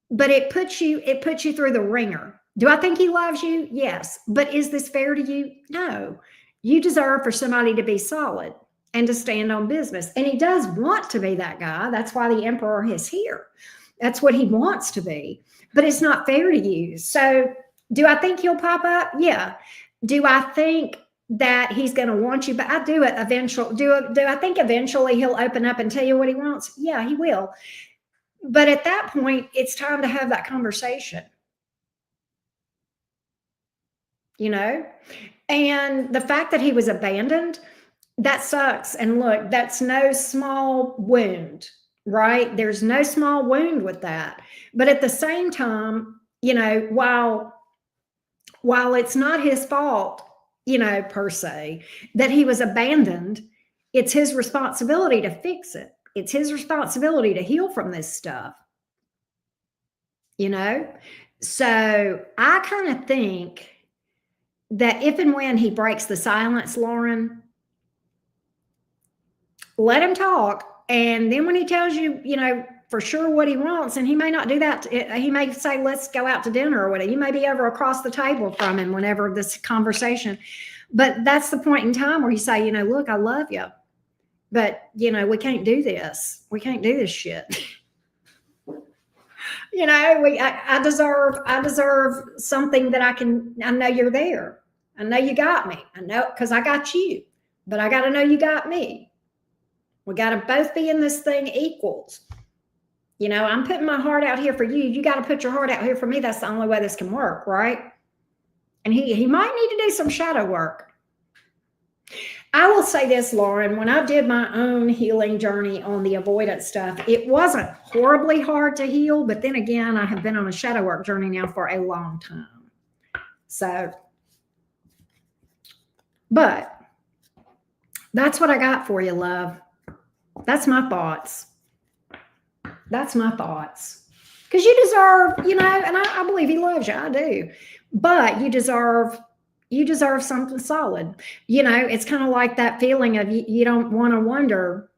But it puts you through the ringer. Do I think he loves you? Yes. But is this fair to you? No. You deserve for somebody to be solid and to stand on business. And he does want to be that guy. That's why the Emperor is here. That's what he wants to be. But it's not fair to you. So do I think he'll pop up? Yeah. Do I think that he's going to want you? But I do it eventually. Do I think eventually he'll open up and tell you what he wants? Yeah, he will. But at that point, it's time to have that conversation. You know? And the fact that he was abandoned, that sucks. And look, that's no small wound, right? There's no small wound with that. But at the same time, you know, while it's not his fault, you know, per se, that he was abandoned, it's his responsibility to fix it. It's his responsibility to heal from this stuff, you know? So I kind of think that if and when he breaks the silence, Lauren, let him talk. And then when he tells you, you know, for sure what he wants, and he may not do that. He may say, let's go out to dinner or whatever. You may be over across the table from him whenever this conversation. But that's the point in time where you say, you know, look, I love you, but, you know, we can't do this. We can't do this shit. You know, I deserve something that I know you're there. I know you got me. I know, because I got you, but I got to know you got me. We got to both be in this thing equals. You know, I'm putting my heart out here for you. You got to put your heart out here for me. That's the only way this can work, right? And he might need to do some shadow work. I will say this, Lauren, when I did my own healing journey on the avoidance stuff, it wasn't horribly hard to heal. But then again, I have been on a shadow work journey now for a long time. So, but that's what I got for you, love. That's my thoughts. That's my thoughts. Because you deserve, you know, and I believe he loves you. I do. But you deserve something solid. You know, it's kind of like that feeling of you don't want to wonder,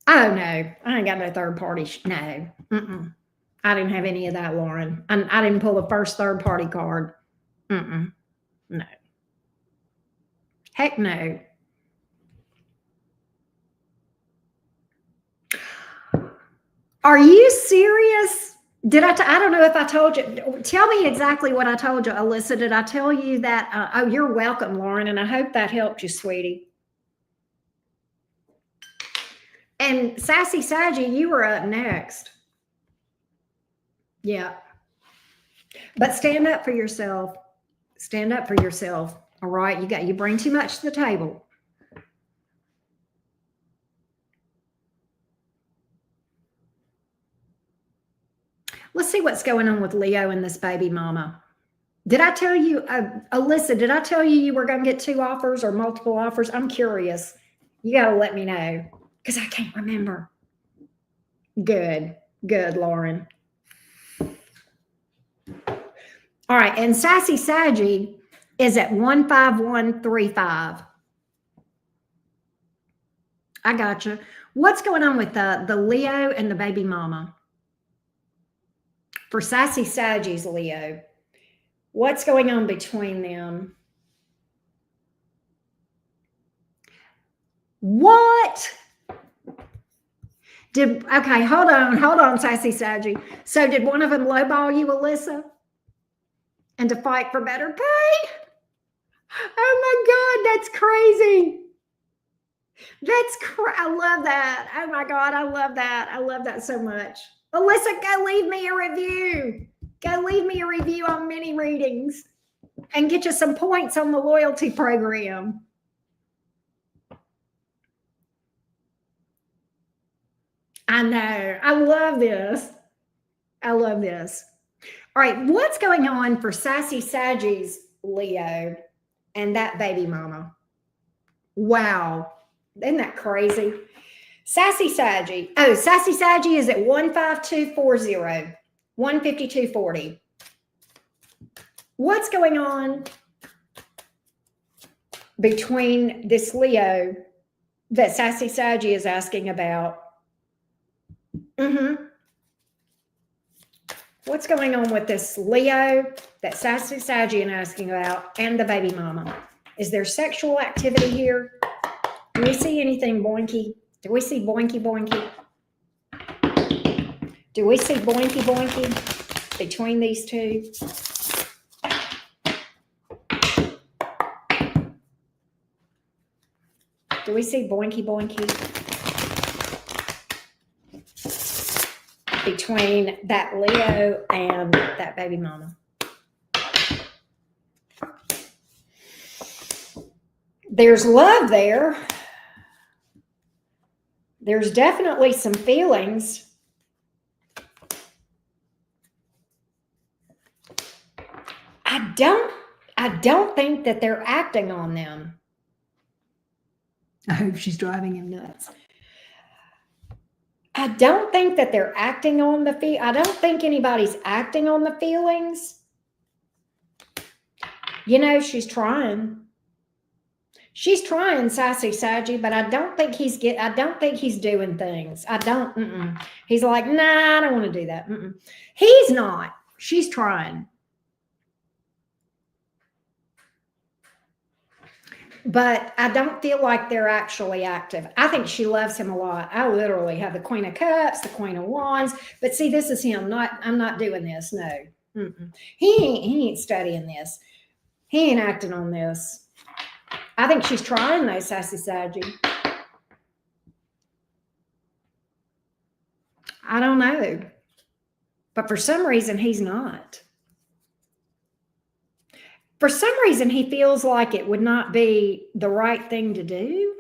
oh, no, I ain't got no third party. No. Mm-mm. I didn't have any of that, Lauren. I didn't pull the first third party card. Mm-mm. No. Heck no. Are you serious? Did I don't know if I told you. Tell me exactly what I told you, Alyssa. Did I tell you that? Oh, you're welcome, Lauren, and I hope that helped you, sweetie. And Sassy Saggy, you were up next. Yeah. But stand up for yourself. Stand up for yourself. All right. You bring too much to the table. Let's see what's going on with Leo and this baby mama. Did I tell you, Alyssa, did I tell you were going to get 2 offers or multiple offers? I'm curious. You got to let me know because I can't remember. Good, Lauren. All right, and Sassy Saggy is at 15135. I got you. What's going on with the Leo and the baby mama? For Sassy Saggy's Leo, what's going on between them? What? Okay, hold on, Sassy Saggy. So did one of them lowball you, Alyssa? And to fight for better pay? Oh my God, that's crazy. I love that. Oh my God, I love that. I love that so much. Alyssa, go leave me a review. Go leave me a review on mini readings and get you some points on the loyalty program. I know. I love this. I love this. All right. What's going on for Sassy Saggy's Leo and that baby mama? Wow. Isn't that crazy? Sassy Saggy. Oh, Sassy Saggy is at 15240, 15240. What's going on between this Leo that Sassy Saggy is asking about? What's going on with this Leo that Sassy Saggy is asking about and the baby mama? Is there sexual activity here? Do we see anything boinky? Do we see boinky boinky? Do we see boinky boinky between these two? Do we see boinky boinky between that Leo and that baby mama? There's love there. There's definitely some feelings. I don't think that they're acting on them. I hope she's driving him nuts. I don't think that they're acting on the I don't think anybody's acting on the feelings. You know, she's trying. She's trying, Sassy Saggy, but I don't think he's doing things. He's like, nah, I don't want to do that. He's not. She's trying. But I don't feel like they're actually active. I think she loves him a lot. I literally have the Queen of Cups, the Queen of Wands. But see, this is him. I'm not doing this. No. He ain't studying this. He ain't acting on this. I think she's trying though, Sassy Saggy. I don't know. But for some reason, he's not. For some reason, he feels like it would not be the right thing to do.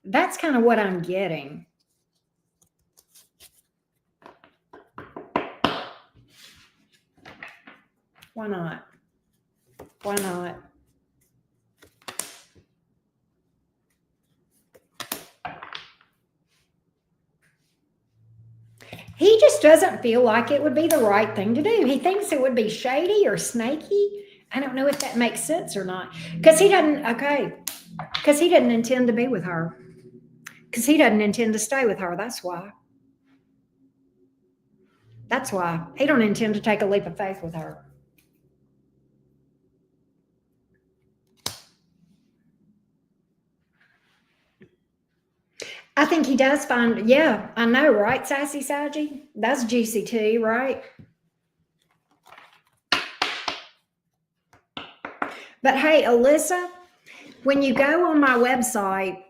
That's kind of what I'm getting. Why not? Why not? He just doesn't feel like it would be the right thing to do. He thinks it would be shady or snaky. I don't know if that makes sense or not. Because he doesn't, okay. Because he didn't intend to be with her. Because he doesn't intend to stay with her. That's why. That's why. He don't intend to take a leap of faith with her. I think he does find, yeah, I know, right, Sassy Saji? That's juicy too, right? But hey, Alyssa, when you go on my website,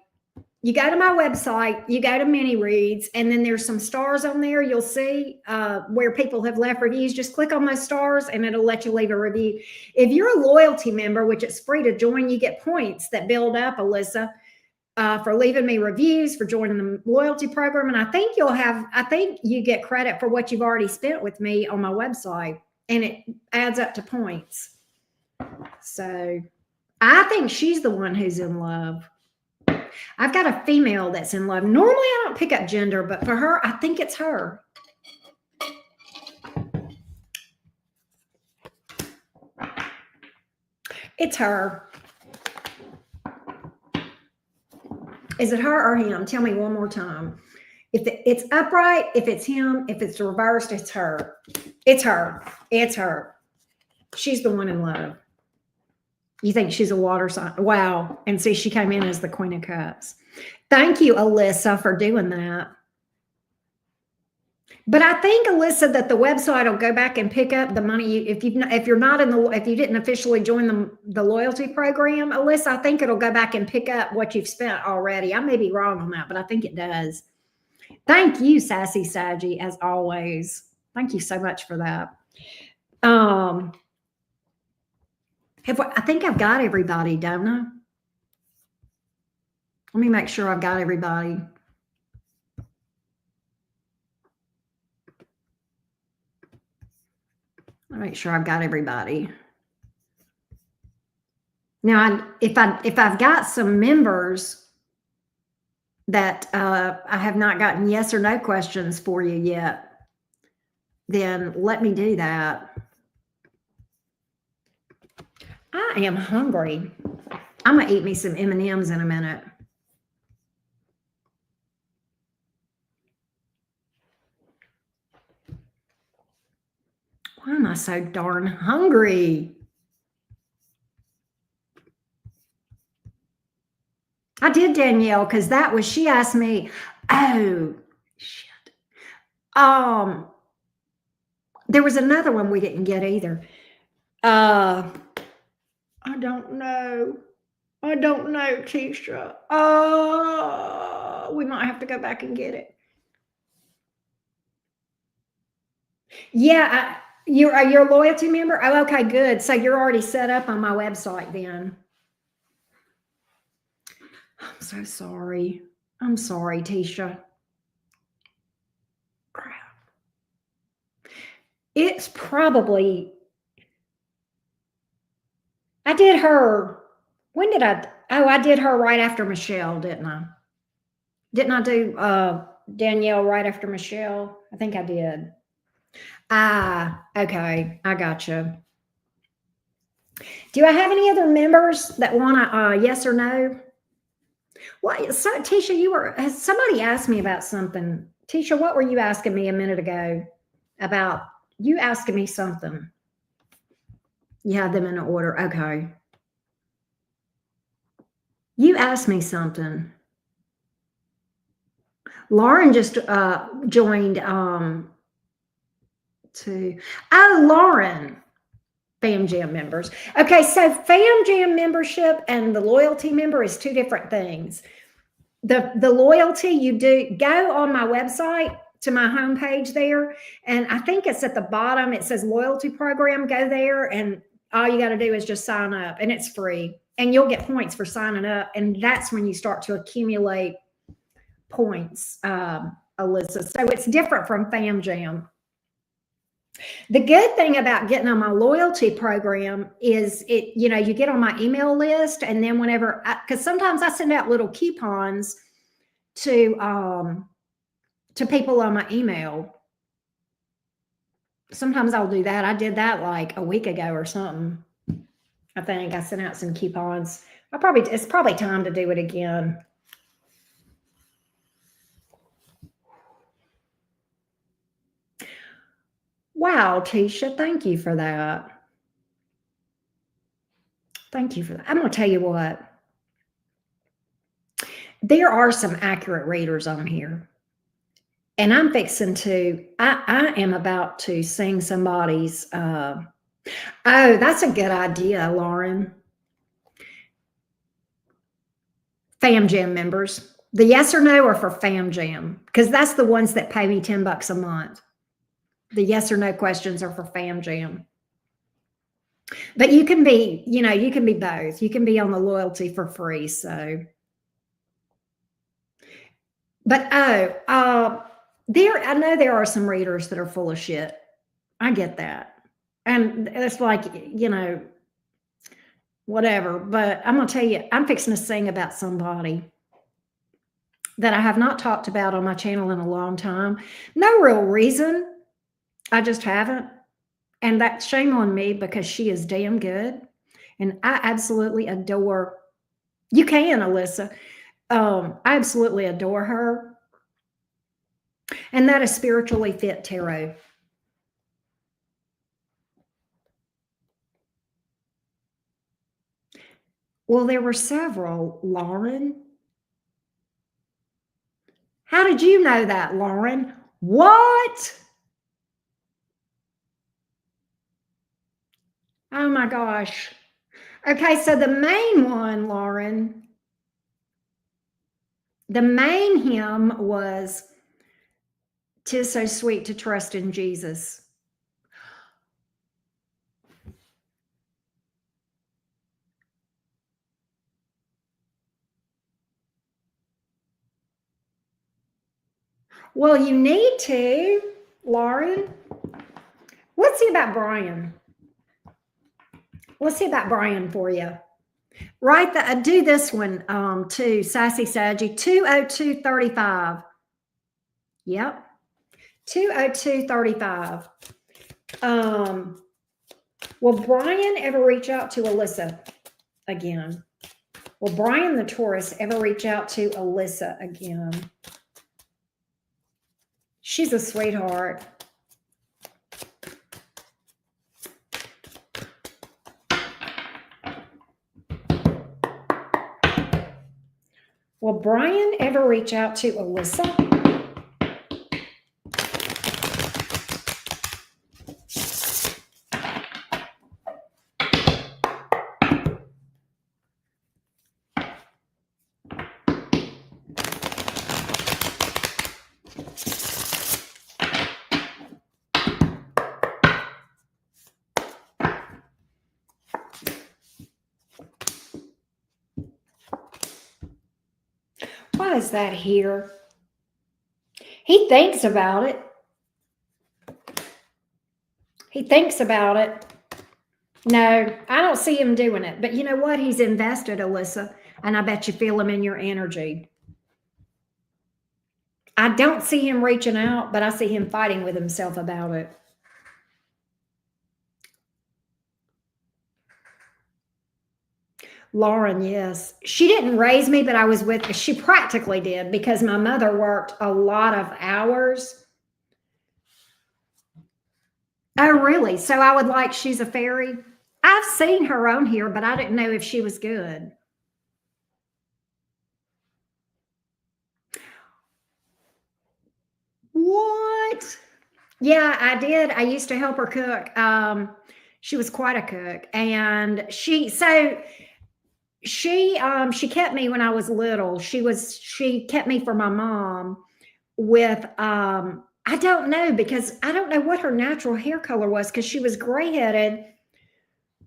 you go to my website, you go to mini reads, and then there's some stars on there. You'll see where people have left reviews. Just click on those stars and it'll let you leave a review. If you're a loyalty member, which it's free to join, you get points that build up, Alyssa. For leaving me reviews, for joining the loyalty program. And I think you get credit for what you've already spent with me on my website, and it adds up to points. So I think she's the one who's in love. I've got a female that's in love. Normally I don't pick up gender, but for her, I think it's her. It's her. Is it her or him? Tell me one more time. If it's upright, if it's him, if it's reversed, it's her. It's her. It's her. She's the one in love. You think she's a water sign? Wow. And see, she came in as the Queen of Cups. Thank you, Alyssa, for doing that. But I think, Alyssa, that the website will go back and pick up the money if you didn't officially join the loyalty program, Alyssa. I think it'll go back and pick up what you've spent already. I may be wrong on that, but I think it does. Thank you, Sassy Saji, as always. Thank you so much for that. I think I've got everybody, don't I? Let me make sure I've got everybody. I'll make sure I've got everybody. Now, if I've got some members that I have not gotten yes or no questions for you yet, then let me do that. I am hungry. I'm gonna eat me some M&Ms in a minute. Why am I so darn hungry? I did, Danielle, because she asked me, oh, shit. There was another one we didn't get either. I don't know. I don't know, Tisha. We might have to go back and get it. Yeah, you're a loyalty member? Oh, okay, good. So you're already set up on my website then. I'm so sorry. I'm sorry, Tisha. Crap. It's probably, I did her, when did I did her right after Michelle, didn't I? Didn't I do Danielle right after Michelle? I think I did. Okay. I gotcha. Do I have any other members that want to yes or no? Well, so, Tisha, somebody asked me about something. Tisha, what were you asking me a minute ago about? You asking me something. You have them in order. Okay. You asked me something. Lauren just joined Lauren, Fam Jam members. Okay, so Fam Jam membership and the loyalty member is two different things. The loyalty, you do go on my website to my homepage there, and I think it's at the bottom. It says loyalty program. Go there, and all you got to do is just sign up, and it's free, and you'll get points for signing up, and that's when you start to accumulate points, Alyssa. So it's different from Fam Jam. The good thing about getting on my loyalty program is you get on my email list, and then whenever, because sometimes I send out little coupons to people on my email. Sometimes I'll do that. I did that like a week ago or something. I think I sent out some coupons. It's probably time to do it again. Wow, Tisha, thank you for that. Thank you for that. I'm going to tell you what. There are some accurate readers on here. And I'm fixing to, I am about to sing somebody's, oh, that's a good idea, Lauren. Fam Jam members. The yes or no are for Fam Jam, because that's the ones that pay me $10 a month. The yes or no questions are for Fam Jam. But you can be, you can be both. You can be on the loyalty for free. So, but I know there are some readers that are full of shit. I get that. And it's like, whatever. But I'm going to tell you, I'm fixing to sing about somebody that I have not talked about on my channel in a long time. No real reason. I just haven't. And that's shame on me, because she is damn good. And I absolutely adore, you can, Alyssa. I absolutely adore her. And that is Spiritually Fit Tarot. Well, there were several, Lauren. How did you know that, Lauren? What? Oh my gosh. Okay, so the main one, Lauren, the main hymn was "'Tis So Sweet to Trust in Jesus." Well, you need to, Lauren. Let's see about Brian. Let's see about Brian for you. Right, do this one too, Sassy Saggy, 20235. Yep, 20235. Will Brian ever reach out to Alyssa again? Will Brian the Taurus ever reach out to Alyssa again? She's a sweetheart. Will Brian ever reach out to Alyssa? Why is that here? He thinks about it. He thinks about it. No, I don't see him doing it. But you know what? He's invested, Alyssa. And I bet you feel him in your energy. I don't see him reaching out, but I see him fighting with himself about it. Lauren, yes. She didn't raise me, but I was with, she practically did, because my mother worked a lot of hours. Oh, really? So I would like, she's a fairy. I've seen her on here, but I didn't know if she was good. What? Yeah, I did. I used to help her cook. She was quite a cook. And she kept me when I was little. She kept me for my mom with I don't know because I don't know what her natural hair color was because she was gray headed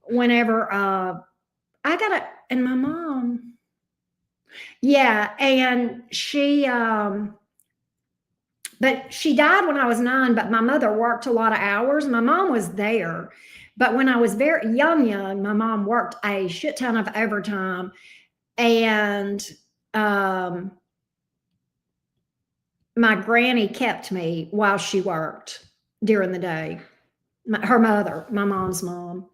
whenever I got it. And my mom, yeah, and but she died when I was 9, but my mother worked a lot of hours. My mom was there. But when I was very young, my mom worked a shit ton of overtime. And um, my granny kept me while she worked during the day. Her mother, my mom's mom.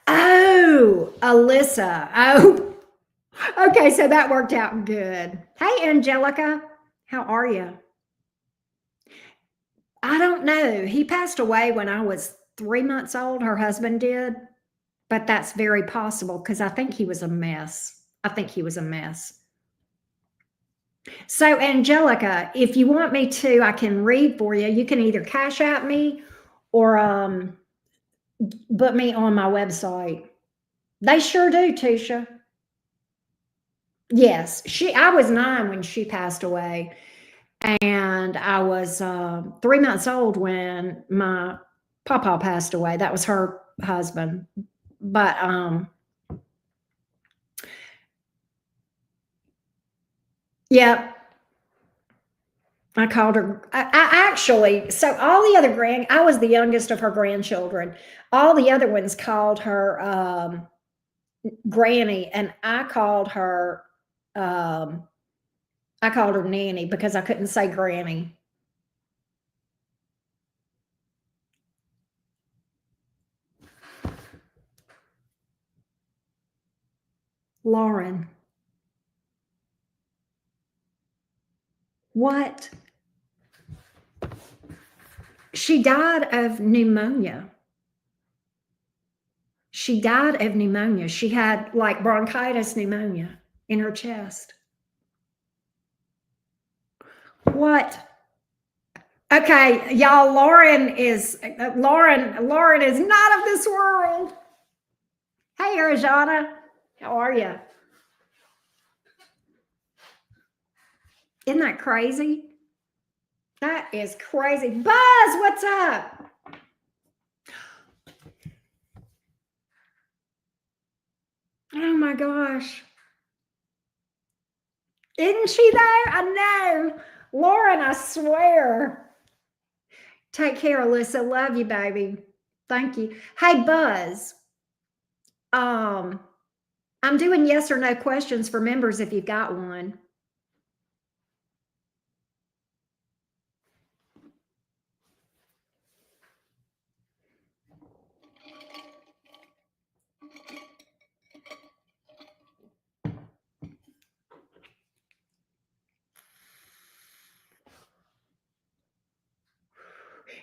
Oh, Alyssa. Oh, okay. So that worked out good. Hey, Angelica. How are you? I don't know. He passed away when I was 3 months old. Her husband did, but that's very possible because I think he was a mess. I think he was a mess. So, Angelica, if you want me to, I can read for you. You can either cash at me or put me on my website. They sure do, Tisha. Yes, I was 9 when she passed away, and I was 3 months old when my papa passed away. That was her husband. But yeah, I called her. I actually, so all the other I was the youngest of her grandchildren. All the other ones called her Granny, and um, I called her Nanny because I couldn't say Granny. Lauren, what? She died of pneumonia. She died of pneumonia. She had like bronchitis pneumonia in her chest. What? Okay, y'all, Lauren is not of this world. Hey, Arizona, how are you? Isn't that crazy? That is crazy. Buzz, what's up? Oh my gosh. Isn't she there? I know. Lauren, I swear. Take care, Alyssa. Love you, baby. Thank you. Hey, Buzz. Um, I'm doing yes or no questions for members if you've got one.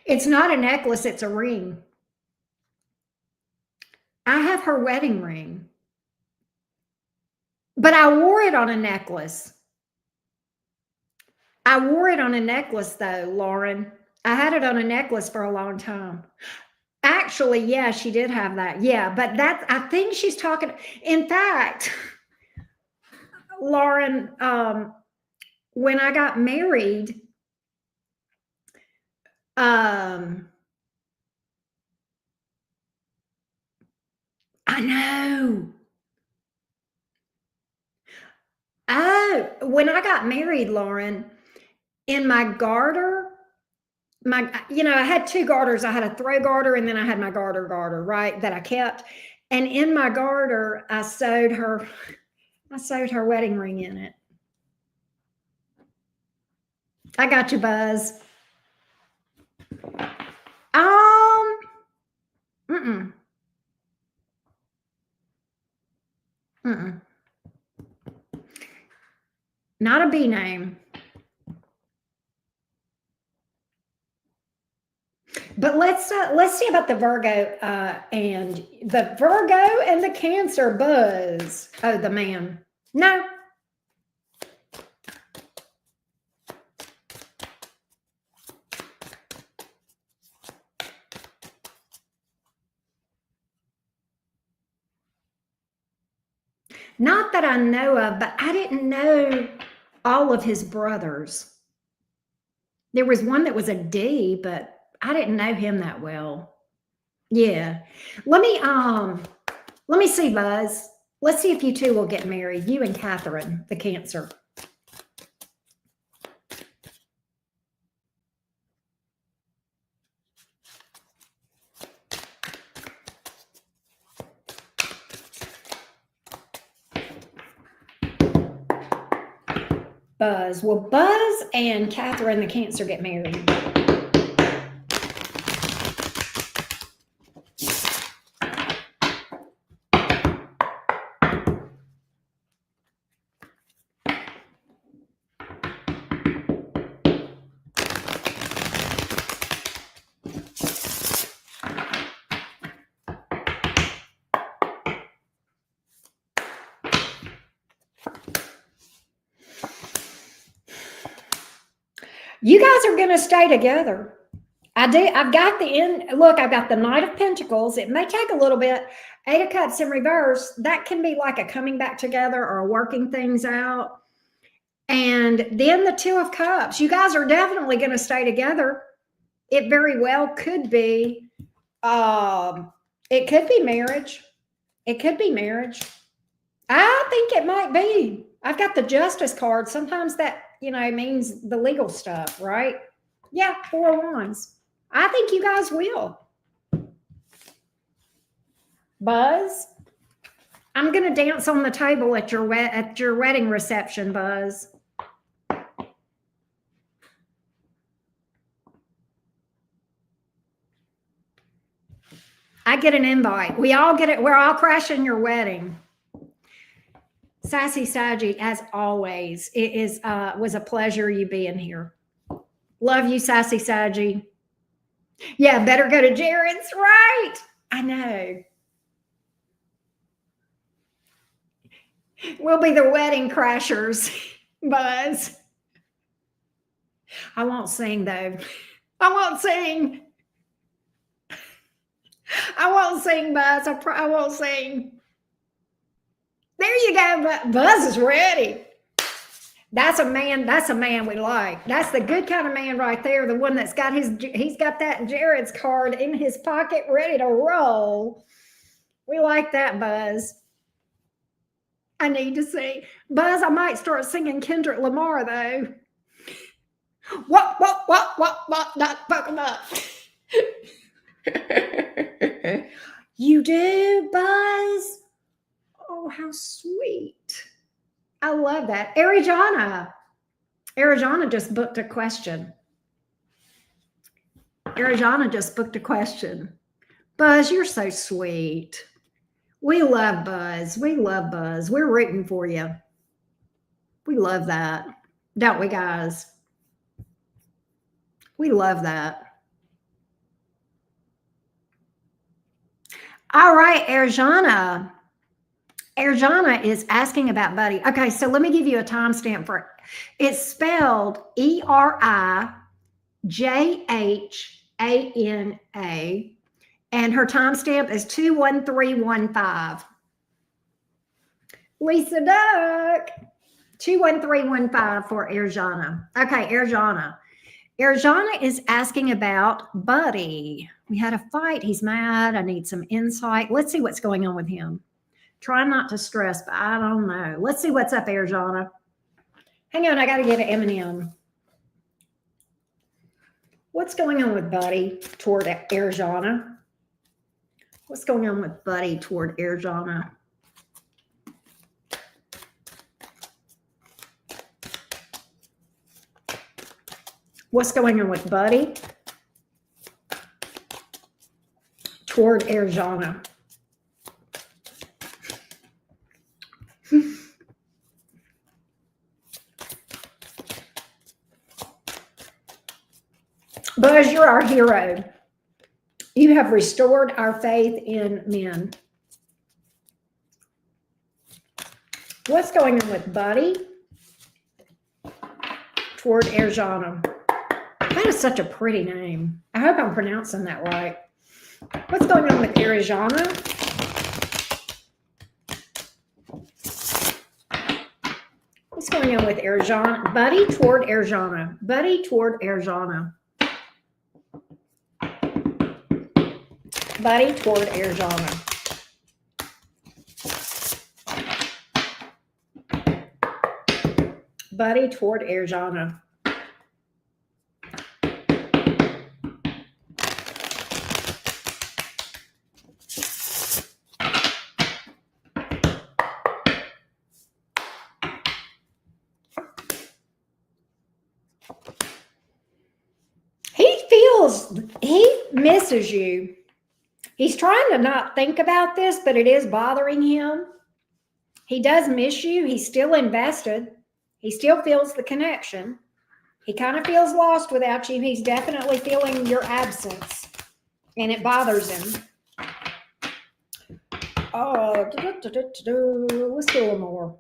It's not a necklace, it's a ring. I have her wedding ring, but I wore it on a necklace. I wore it on a necklace though, Lauren. I had it on a necklace for a long time. Actually, yeah, she did have that. Yeah, but I think she's talking. In fact, Lauren, when I got married, um, I know. Oh, when I got married, Lauren, in my garter, I had two garters. I had a throw garter and then I had my garter, right, that I kept. And in my garter, I sewed her wedding ring in it. I got you, Buzz. Um, mm-mm, mm-mm. Not a B name. But let's see about the Virgo and the Cancer, Buzz. Oh, the man. No. Not that I know of, but I didn't know. all of his brothers. There was one that was a D, but I didn't know him that well. Yeah. Let me see, Buzz. Let's see if you two will get married. You and Catherine, the Cancer. Buzz. Will Buzz and Catherine, the Cancer, get married? You guys are going to stay together. I do. I've got the end. Look, I've got the Knight of Pentacles. It may take a little bit. Eight of Cups in reverse. That can be like a coming back together or working things out. And then the Two of Cups. You guys are definitely going to stay together. It very well could be. It could be marriage. It could be marriage. I think it might be. I've got the Justice card. Sometimes that, means the legal stuff, right? Yeah, 4 of Wands. I think you guys will. Buzz, I'm going to dance on the table at your wedding reception, Buzz. I get an invite. We all get it. We're all crashing your wedding. Sassy Saggy, as always, it was a pleasure you being here. Love you, Sassy Saggy. Yeah, better go to Jared's, right? I know. We'll be the wedding crashers, Buzz. I won't sing, though. I won't sing. I won't sing, Buzz. I won't sing. There you go. Buzz is ready. That's a man. That's a man we like. That's the good kind of man right there. The one that's got he's got that Jared's card in his pocket, ready to roll. We like that, Buzz. I need to see. Buzz, I might start singing Kendrick Lamar, though. What, not fucking up. You do, Buzz? Oh, how sweet. I love that. Arizona just booked a question. Buzz, you're so sweet. We love Buzz. We're rooting for you. We love that. Don't we, guys? We love that. All right, Arizona. Arizona is asking about Buddy. Okay, so let me give you a timestamp for it. It's spelled Erijana, and her timestamp is 21315. Lisa Duck, 21315 for Arizona. Okay, Arizona. Arizona is asking about Buddy. We had a fight. He's mad. I need some insight. Let's see what's going on with him. Try not to stress, but I don't know. Let's see what's up, Arizona. Hang on, I got to get an M&M. What's going on with Buddy toward Arizona? What's going on with Buddy toward Arizona? What's going on with Buddy toward Arizona? Buzz, you're our hero. You have restored our faith in men. What's going on with Buddy toward Arizona? That is such a pretty name. I hope I'm pronouncing that right. What's going on with Arizona? What's going on with Arizona? Buddy toward Arizona. Buddy toward Arizona. Buddy toward Arizona. Buddy toward Arizona. He misses you. He's trying to not think about this, but it is bothering him. He does miss you. He's still invested. He still feels the connection. He kind of feels lost without you. He's definitely feeling your absence, and it bothers him. Oh, let's do a little more.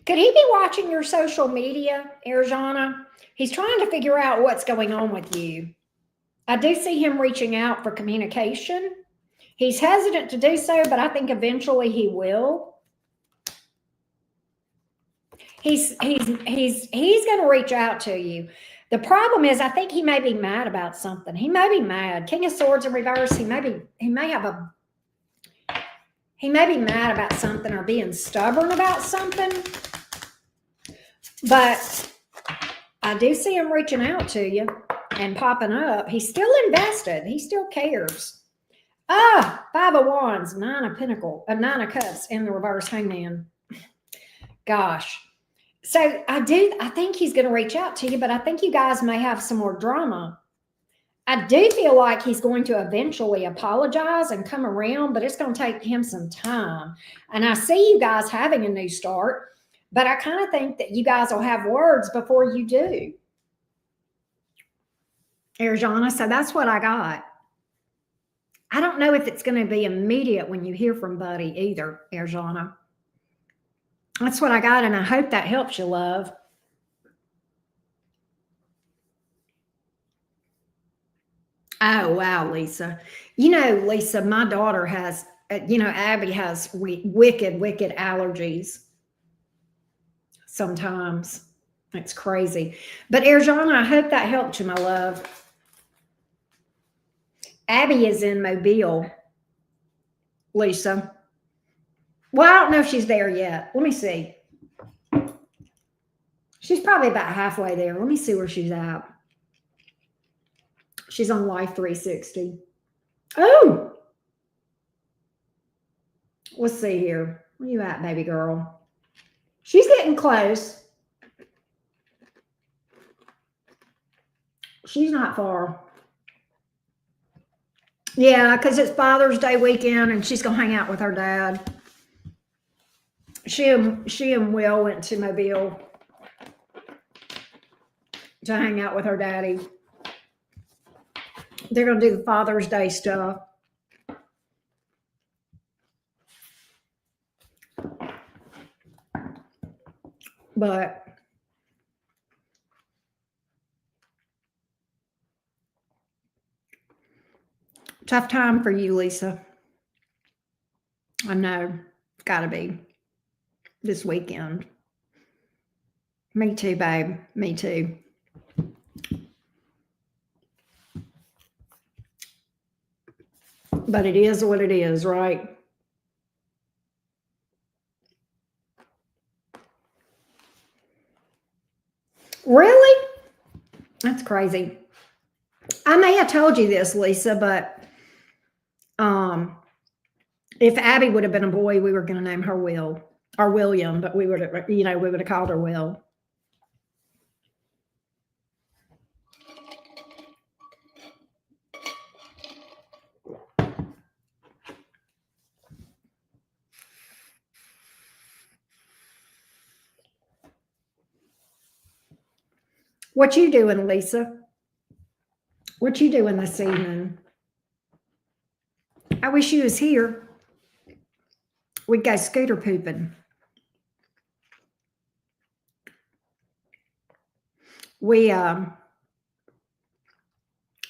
Could he be watching your social media, Arizona? He's trying to figure out what's going on with you. I do see him reaching out for communication. He's hesitant to do so, but I think eventually he will. He's going to reach out to you. The problem is, I think he may be mad about something. He may be mad. King of Swords in reverse. He may be mad about something or being stubborn about something. But I do see him reaching out to you and popping up. He's still invested. He still cares. Five of Wands, Nine of Pentacles, Nine of Cups in the reverse, Hangman. Gosh. So I think he's going to reach out to you, but I think you guys may have some more drama. I do feel like he's going to eventually apologize and come around, but it's going to take him some time. And I see you guys having a new start, but I kind of think that you guys will have words before you do. Arizona, so that's what I got. I don't know if it's going to be immediate when you hear from Buddy either, Arizona. That's what I got, and I hope that helps you, love. Oh, wow, Lisa. Lisa, my daughter has, Abby has wicked, wicked allergies sometimes. It's crazy. But Arizona, I hope that helped you, my love. Abby is in Mobile, Lisa. Well, I don't know if she's there yet. Let me see. She's probably about halfway there. Let me see where she's at. She's on Life 360. Oh! Let's see here. Where you at, baby girl? She's getting close. She's not far. Yeah, because it's Father's Day weekend, and she's going to hang out with her dad. She and Will went to Mobile to hang out with her daddy. They're going to do the Father's Day stuff. But tough time for you, Lisa. I know. Gotta be. This weekend. Me too, babe. Me too. But it is what it is, right? Really? That's crazy. I may have told you this, Lisa, but if Abby would have been a boy, we were going to name her Will or William, but we would have called her Will. What you doing, Lisa? What you doing this evening? I wish you was here. We'd go scooter pooping.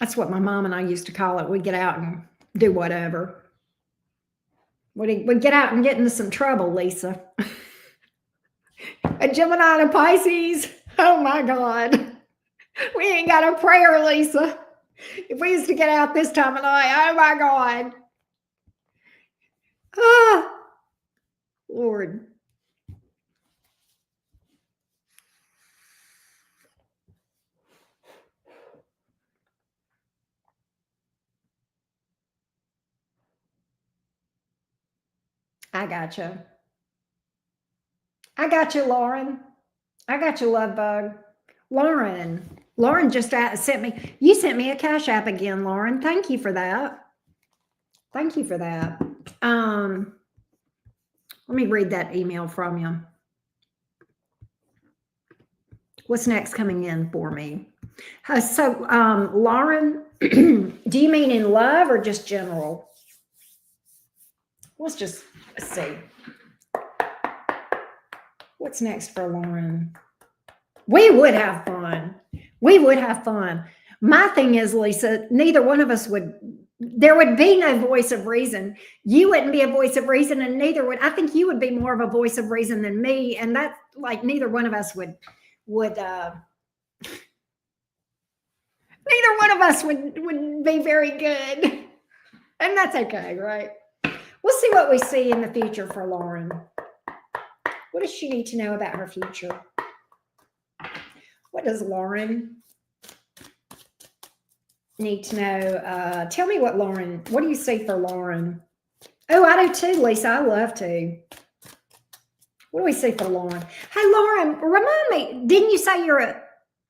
That's what my mom and I used to call it. We'd get out and do whatever. We get out and get into some trouble, Lisa. A Gemini and a Pisces. Oh my God. We ain't got a prayer, Lisa. If we used to get out this time of night, oh my God. Ah, Lord. I got you. I got you, Lauren. I got you, love bug. Lauren just sent me, you sent me a Cash App again, Lauren. Thank you for that. Thank you for that. Let me read that email from you. What's next coming in for me? So, Lauren, do you mean in love or just general? Let's see. What's next for Lauren? We would have fun. We would have fun. My thing is, Lisa, neither one of us there would be no voice of reason. You wouldn't be a voice of reason, and neither would, I think you would be more of a voice of reason than me. And that's like, neither one of us would neither one of us would be very good. And that's okay, right? We'll see what we see in the future for Lauren. What does she need to know about her future? What does Lauren need to know? Tell me what do you see for Lauren? Oh, I do too, Lisa. I love to. What do we see for Lauren? Hey, Lauren, remind me, didn't you say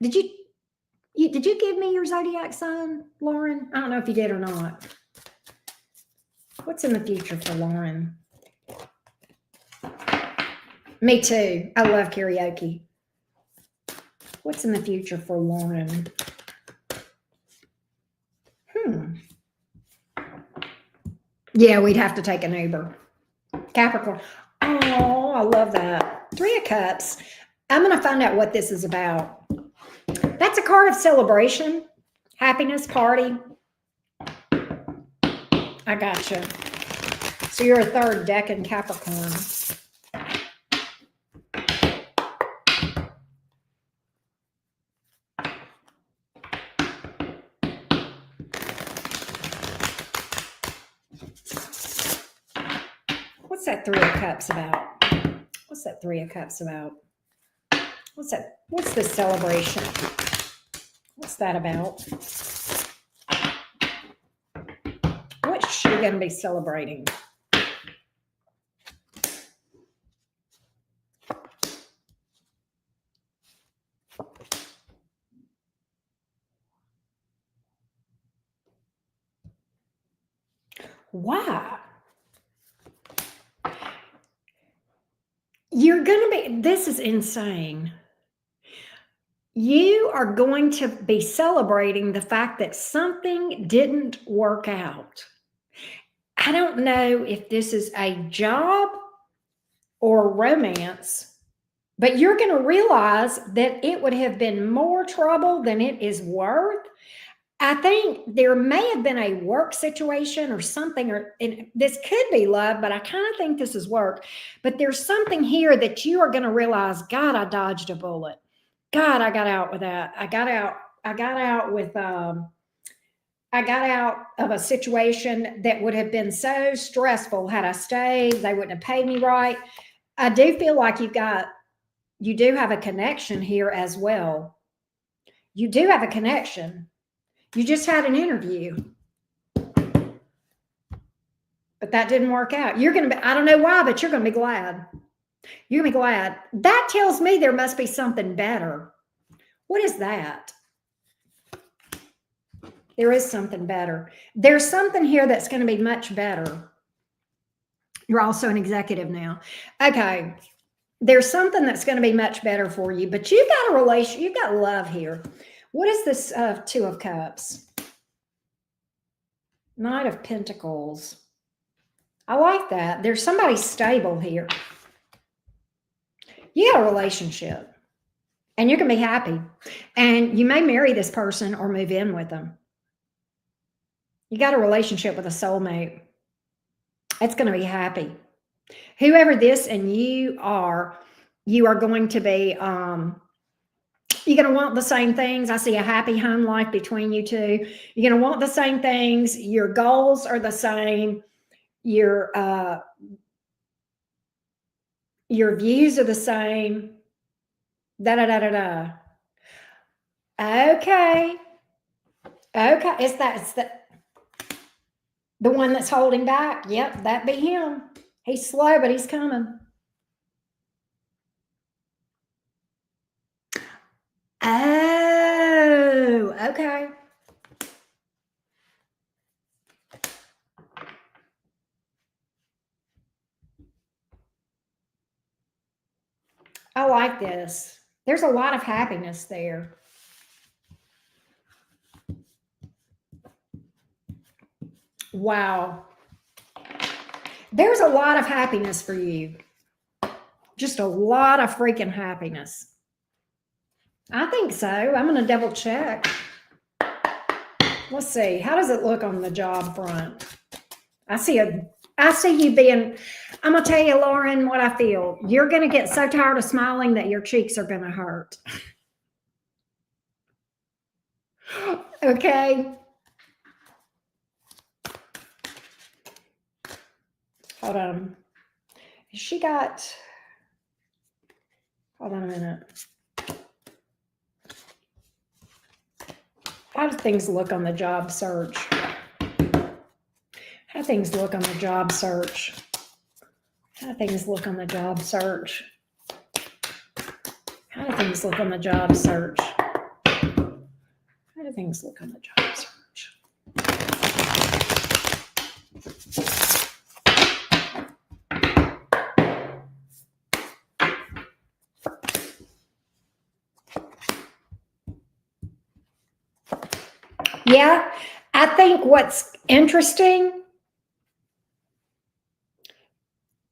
did you give me your zodiac sign, Lauren? I don't know if you did or not. What's in the future for Lauren? Me too. I love karaoke. What's in the future for Lauren? Yeah, we'd have to take an Uber. Capricorn. Oh, I love that. 3 of Cups. I'm going to find out what this is about. That's a card of celebration, happiness, party. I gotcha. So you're a 3rd decan Capricorn. What's that 3 of Cups about? What's that 3 of Cups about? What's that? What's the celebration? What's that about? What's she going to be celebrating? Why? You're going to be, this is insane. You are going to be celebrating the fact that something didn't work out. I don't know if this is a job or romance, but you're going to realize that it would have been more trouble than it is worth. I think there may have been a work situation or something, and this could be love, but I kind of think this is work. But there's something here that you are going to realize, God, I dodged a bullet. God, I got out with that. I got out of a situation that would have been so stressful had I stayed. They wouldn't have paid me right. I do feel like you do have a connection here as well. You do have a connection. You just had an interview, but that didn't work out. You're going to be, I don't know why, but you're going to be glad. You're going to be glad. That tells me there must be something better. What is that? There is something better. There's something here that's going to be much better. You're also an executive now. Okay. There's something that's going to be much better for you, but you've got a relation. You've got love here. What is this 2 of Cups? Knight of Pentacles. I like that. There's somebody stable here. You got a relationship and you're going to be happy. And you may marry this person or move in with them. You got a relationship with a soulmate. It's going to be happy. Whoever this and you are going to be, you're going to want the same things. I see a happy home life between you two. You're going to want the same things. Your goals are the same. Your views are the same. Da da da da da. Okay. Okay. The one that's holding back. Yep, that be him. He's slow, but he's coming. Oh, okay. I like this. There's a lot of happiness there. Wow. There's a lot of happiness for you. Just a lot of freaking happiness. I think so. I'm going to double check. Let's see. How does it look on the job front? I see you being, I'm going to tell you, Lauren, what I feel. You're going to get so tired of smiling that your cheeks are going to hurt. Okay. Hold on. Hold on a minute. How do things look on the job search? How do things look on the job search? How do things look on the job search? How do things look on the job search? How do things look on the job search? Yeah, I think what's interesting,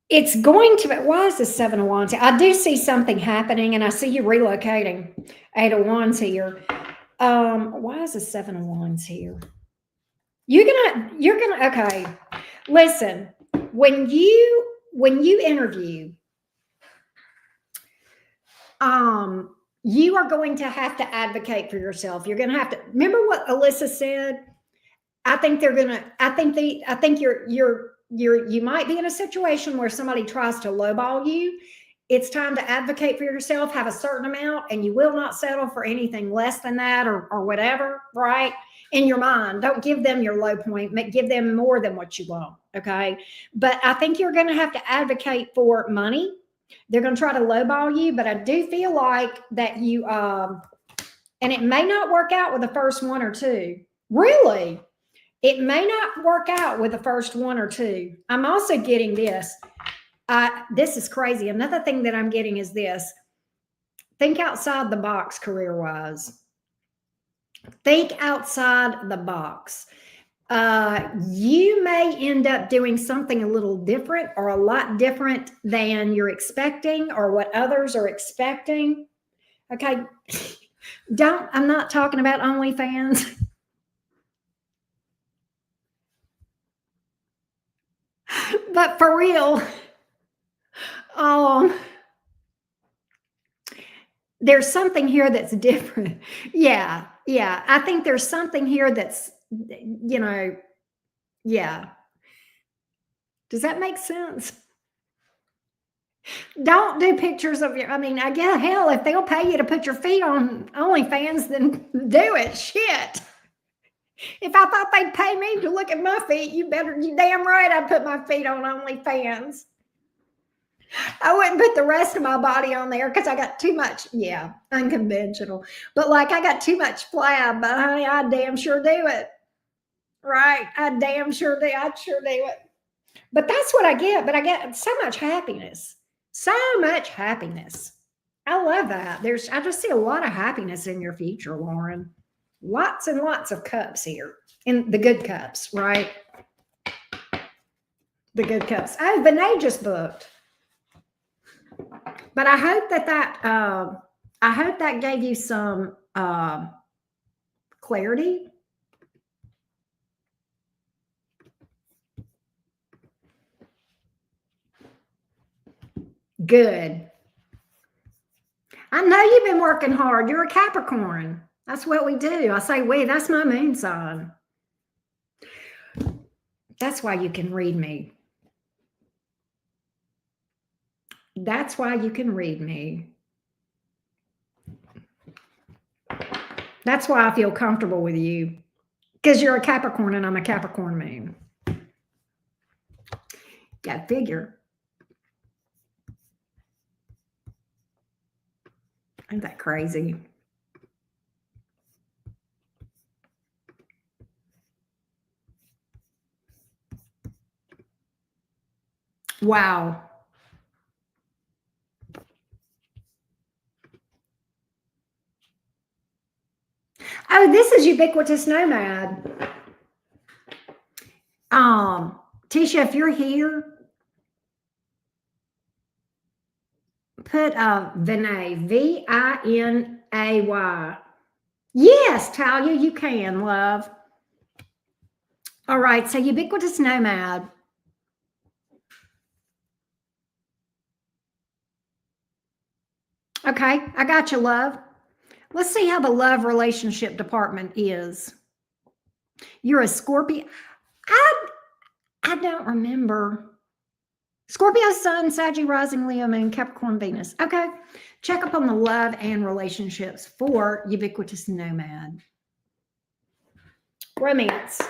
it's going to be, why is this 7 of Wands? I do see something happening and I see you relocating. 8 of Wands here. Why is the 7 of Wands here? You're gonna, okay. Listen, when you interview, you are going to have to advocate for yourself. You're going to have to remember what Alyssa said. I think you might be in a situation where somebody tries to lowball you. It's time to advocate for yourself, have a certain amount, and you will not settle for anything less than that or whatever, right? In your mind, don't give them your low point, give them more than what you want, okay? But I think you're going to have to advocate for money. They're going to try to lowball you, but I do feel like that you, and it may not work out with the first one or two. Really? It may not work out with the first one or two. I'm also getting this. This is crazy. Another thing that I'm getting is this. Think outside the box career-wise. Think outside the box. You may end up doing something a little different or a lot different than you're expecting or what others are expecting. Okay. I'm not talking about OnlyFans. But for real, there's something here that's different. Yeah. I think there's something here that's, yeah. Does that make sense? Don't do pictures of I guess, hell, if they'll pay you to put your feet on OnlyFans, then do it. Shit. If I thought they'd pay me to look at my feet, you damn right I'd put my feet on OnlyFans. I wouldn't put the rest of my body on there because I got too much, unconventional. But like I got too much flab, but honey, I damn sure do it. Right? I damn sure do. I'd sure do it. But that's what I get. But I get so much happiness. So much happiness. I love that. I just see a lot of happiness in your future, Lauren. Lots and lots of cups here. In the good cups, right? The good cups. Oh, Vinay just booked. But I hope that gave you some clarity. Good. I know you've been working hard. You're a Capricorn. That's what we do. I say we, that's my moon sign. That's why you can read me. That's why you can read me. That's why I feel comfortable with you. Because you're a Capricorn and I'm a Capricorn moon. Got figure. Ain't that crazy? Wow. Oh, this is ubiquitous nomad. Tisha, if you're here, put Vinay, Vinay. Yes, Talia, you can, love. All right, so ubiquitous nomad. Okay, I got you, love. Let's see how the love relationship department is. You're a Scorpio. I don't remember. Scorpio Sun, Sagittarius Rising, Leo Moon, Capricorn Venus. Okay, check up on the love and relationships for ubiquitous nomad. Romance.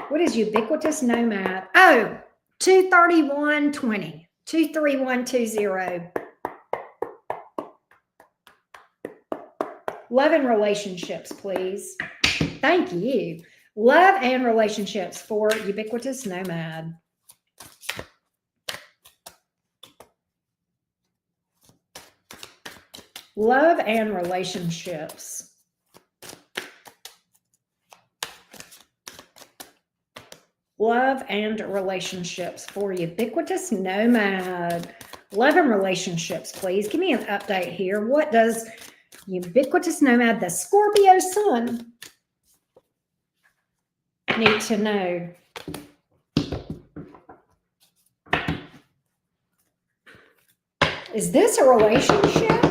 What is ubiquitous nomad? Oh, 23120. 23120. Love and relationships, please. Thank you. Love and relationships for ubiquitous nomad. Love and relationships. Love and relationships for ubiquitous nomad. Love and relationships, please. Give me an update here. What does ubiquitous nomad, the Scorpio Sun, need to know? Is this a relationship?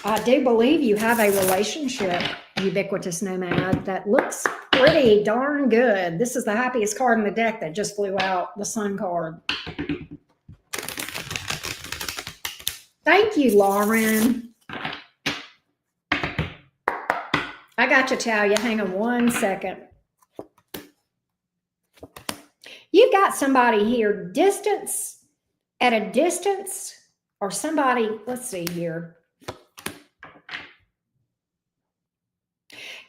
I do believe you have a relationship, ubiquitous nomad, that looks pretty darn good. This is the happiest card in the deck that just flew out, the Sun card. Thank you, Lauren. I got you, Talia. Hang on one second. You've got somebody here, at a distance, or somebody, let's see here.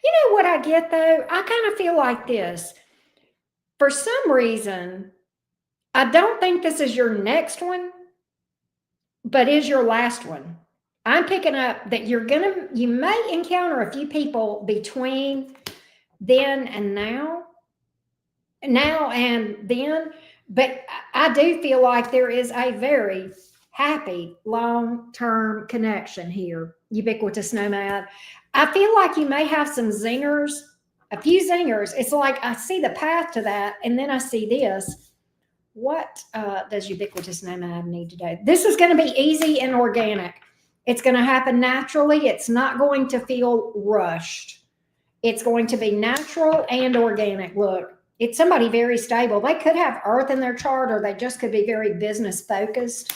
You know what I get, though? I kind of feel like this. For some reason, I don't think this is your next one, but is your last one. I'm picking up that you may encounter a few people between then and now and then, but I do feel like there is a very happy long-term connection here, ubiquitous nomad. I feel like you may have some zingers, a few zingers. It's like I see the path to that, and then I see this. What does ubiquitous nomad need to do? This is going to be easy and organic. It's going to happen naturally. It's not going to feel rushed. It's going to be natural and organic. Look, it's somebody very stable. They could have Earth in their chart, or they just could be very business focused.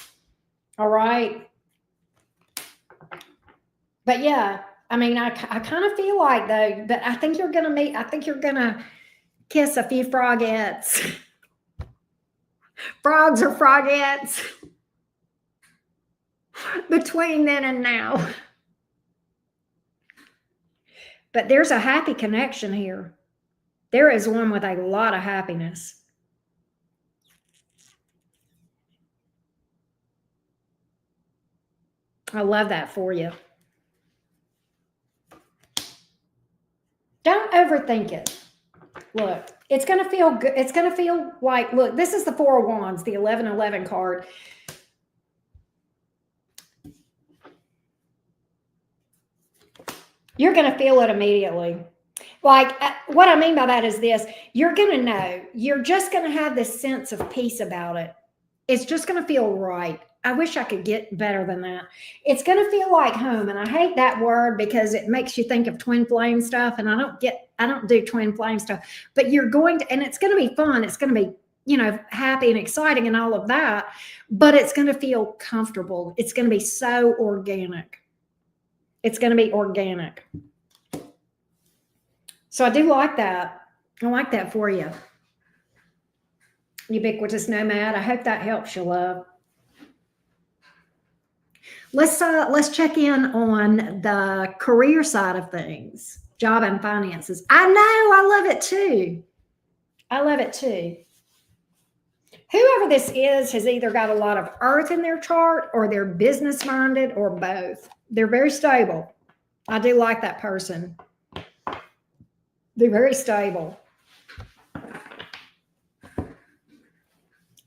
All right. But yeah, I mean, I kind of feel like, though, but I think you're going to kiss a few frogettes. Frogs or frogettes between then and now. But there's a happy connection here. There is one with a lot of happiness. I love that for you. Don't overthink it. Look, it's going to feel good. It's going to feel like, look, this is the Four of Wands, the 1111 card. You're going to feel it immediately. Like, what I mean by that is this. You're going to know. You're just going to have this sense of peace about it. It's just going to feel right. I wish I could get better than that. It's going to feel like home. And I hate that word because it makes you think of twin flame stuff. And I don't do twin flame stuff, but you're going to, and it's going to be fun. It's going to be, happy and exciting and all of that, but it's going to feel comfortable. It's going to be so organic. It's going to be organic. So I do like that. I like that for you. Ubiquitous nomad. I hope that helps you, love. Let's check in on the career side of things, job and finances. I know, I love it too. I love it too. Whoever this is has either got a lot of earth in their chart or they're business minded or both. They're very stable. I do like that person. They're very stable.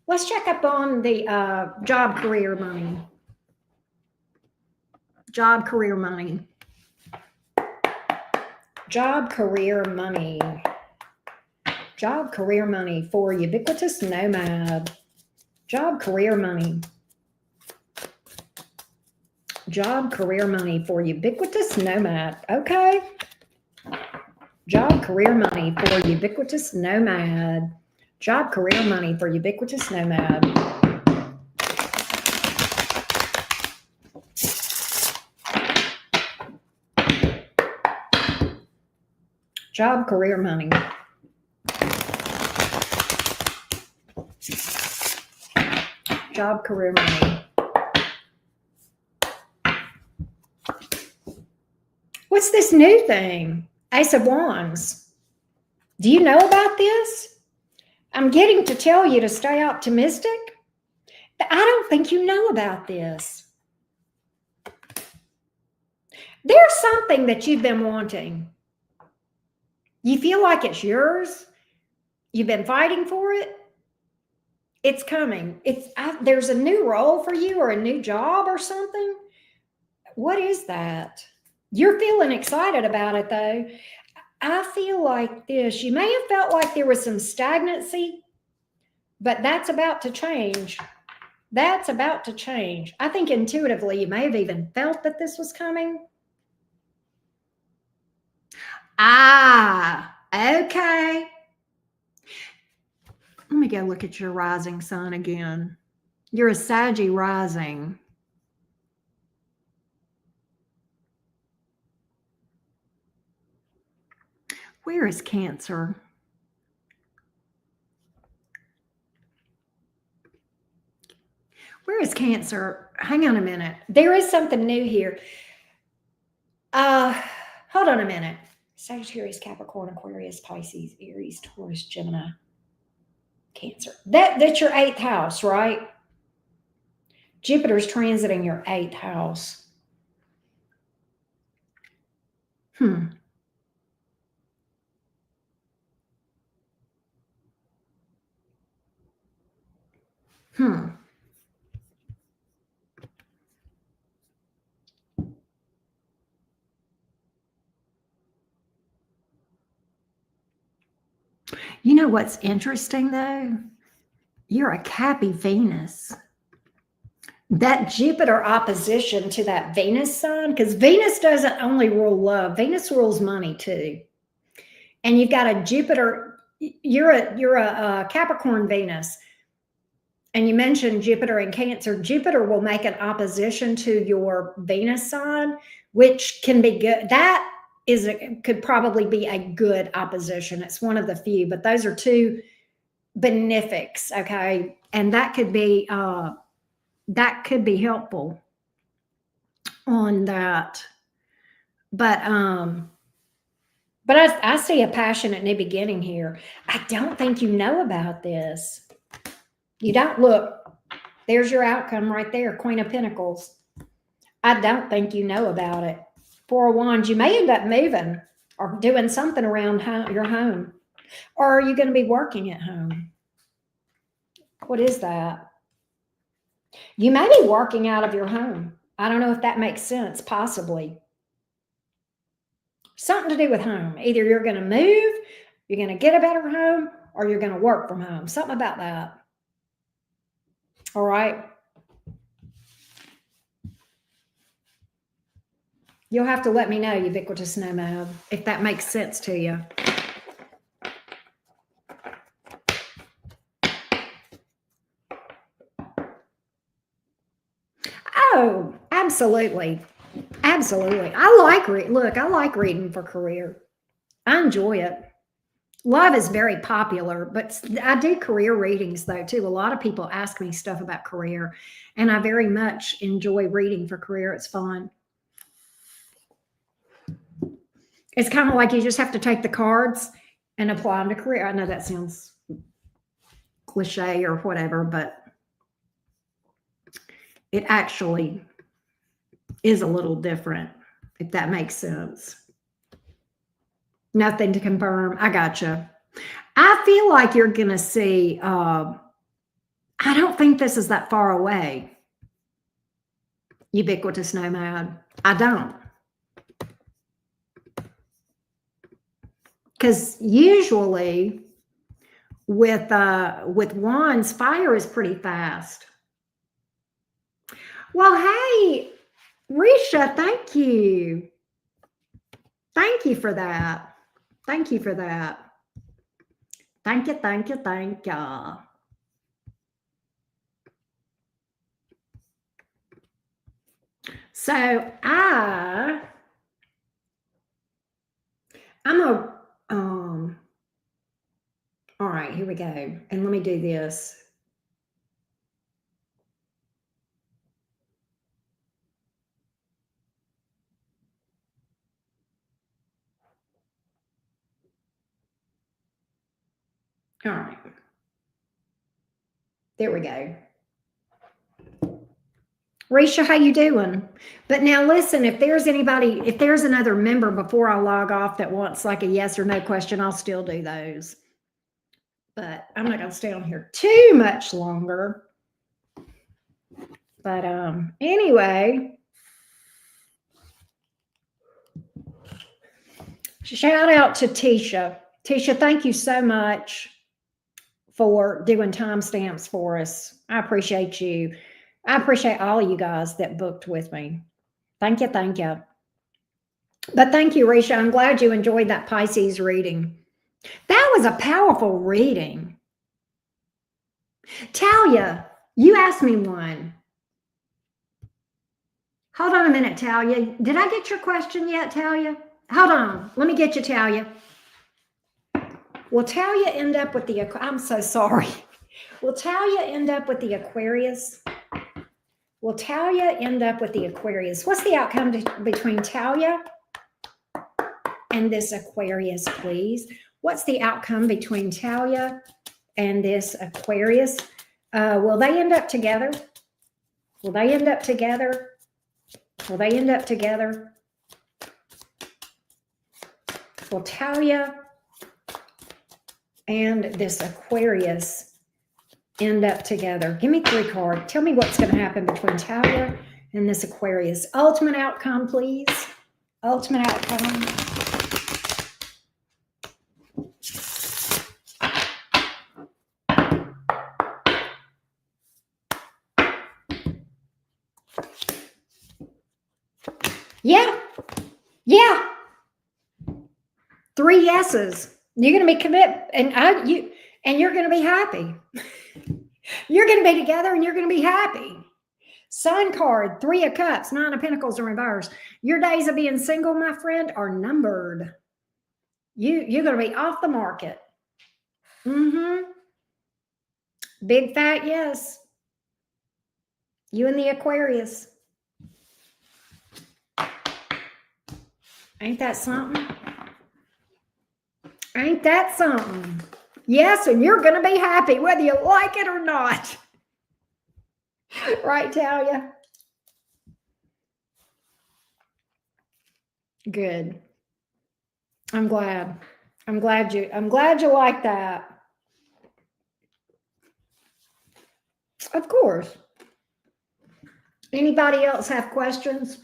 Let's check up on the job, career, money. Job, career, money. Job, career, money. Job, career, money for ubiquitous nomad. Job, career, money. Job, career, money for ubiquitous nomad. Okay. Job, career, money for ubiquitous nomad. Job, career, money for ubiquitous nomad. Job, career, money. Job, career, money. What's this new thing? Ace of Wands. Do you know about this? I'm getting to tell you to stay optimistic. I don't think you know about this. There's something that you've been wanting. You feel like it's yours. You've been fighting for it. It's coming. There's a new role for you or a new job or something. What is that? You're feeling excited about it though. I feel like this. You may have felt like there was some stagnancy, but that's about to change. That's about to change. I think intuitively you may have even felt that this was coming. Ah, okay. Let me go look at your rising sun again. You're a Saggy rising. Where is Cancer? Where is Cancer? Hang on a minute. There is something new here. Hold on a minute. Sagittarius, Capricorn, Aquarius, Pisces, Aries, Taurus, Gemini, Cancer. That's your 8th house, right? Jupiter's transiting your 8th house. You know what's interesting though? You're a Cappy Venus. That Jupiter opposition to that Venus sign, because Venus doesn't only rule love, Venus rules money too. And you've got a Jupiter, you're a Capricorn Venus. And you mentioned Jupiter and Cancer. Jupiter will make an opposition to your Venus sign, which can be good. That could probably be a good opposition. It's one of the few, but those are two benefics, okay? And that could be helpful on that. But I see a passionate new beginning here. I don't think you know about this. You don't. Look, there's your outcome right there, Queen of Pentacles. I don't think you know about it. 4 of Wands, you may end up moving or doing something around your home. Or are you going to be working at home? What is that? You may be working out of your home. I don't know if that makes sense, possibly. Something to do with home. Either you're going to move, you're going to get a better home, or you're going to work from home. Something about that. All right. You'll have to let me know, ubiquitous nomad, if that makes sense to you. Oh, absolutely. Absolutely. I like look, I like reading for career. I enjoy it. Love is very popular, but I do career readings though too. A lot of people ask me stuff about career, and I very much enjoy reading for career. It's fun. It's kind of like you just have to take the cards and apply them to career. I know that sounds cliche or whatever, but it actually is a little different, if that makes sense. Nothing to confirm. I gotcha. I feel like you're going to see, I don't think this is that far away, ubiquitous nomad. I don't. Because usually with wands, fire is pretty fast. Well, hey, Risha, thank you. Thank you for that. Thank you for that. Thank you, thank you, thank you. So I'm a all right, here we go. And let me do this. All right. There we go. Risha, how you doing? But now listen, if there's another member before I log off that wants like a yes or no question, I'll still do those. But I'm not going to stay on here too much longer. But anyway, shout out to Tisha. Tisha, thank you so much for doing timestamps for us. I appreciate you. I appreciate all of you guys that booked with me. Thank you. Thank you. But thank you, Risha. I'm glad you enjoyed that Pisces reading. That was a powerful reading. Talia, you asked me one. Hold on a minute, Talia. Did I get your question yet, Talia? Hold on. Let me get you, Talia. Will Talia end up with the... I'm so sorry. Will Talia end up with the Aquarius? Will Talia end up with the Aquarius? What's the outcome between Talia and this Aquarius, please? What's the outcome between Talia and this Aquarius? Will they end up together? Will they end up together? Will they end up together? Will Talia and this Aquarius end up together? Give me 3 cards. Tell me what's going to happen between Talia and this Aquarius. Ultimate outcome, please. Ultimate outcome. Yeah. Yeah. 3 yeses. You're going to be committed, and you're going to be happy. You're going to be together and you're going to be happy. Sun card, 3 of Cups, 9 of Pentacles in reverse. Your days of being single, my friend, are numbered. You're going to be off the market. Big fat yes. You and the Aquarius. Ain't that something? Ain't that something? Yes, and you're going to be happy whether you like it or not. Right, Talia? Good. I'm glad. I'm glad you like that. Of course. Anybody else have questions?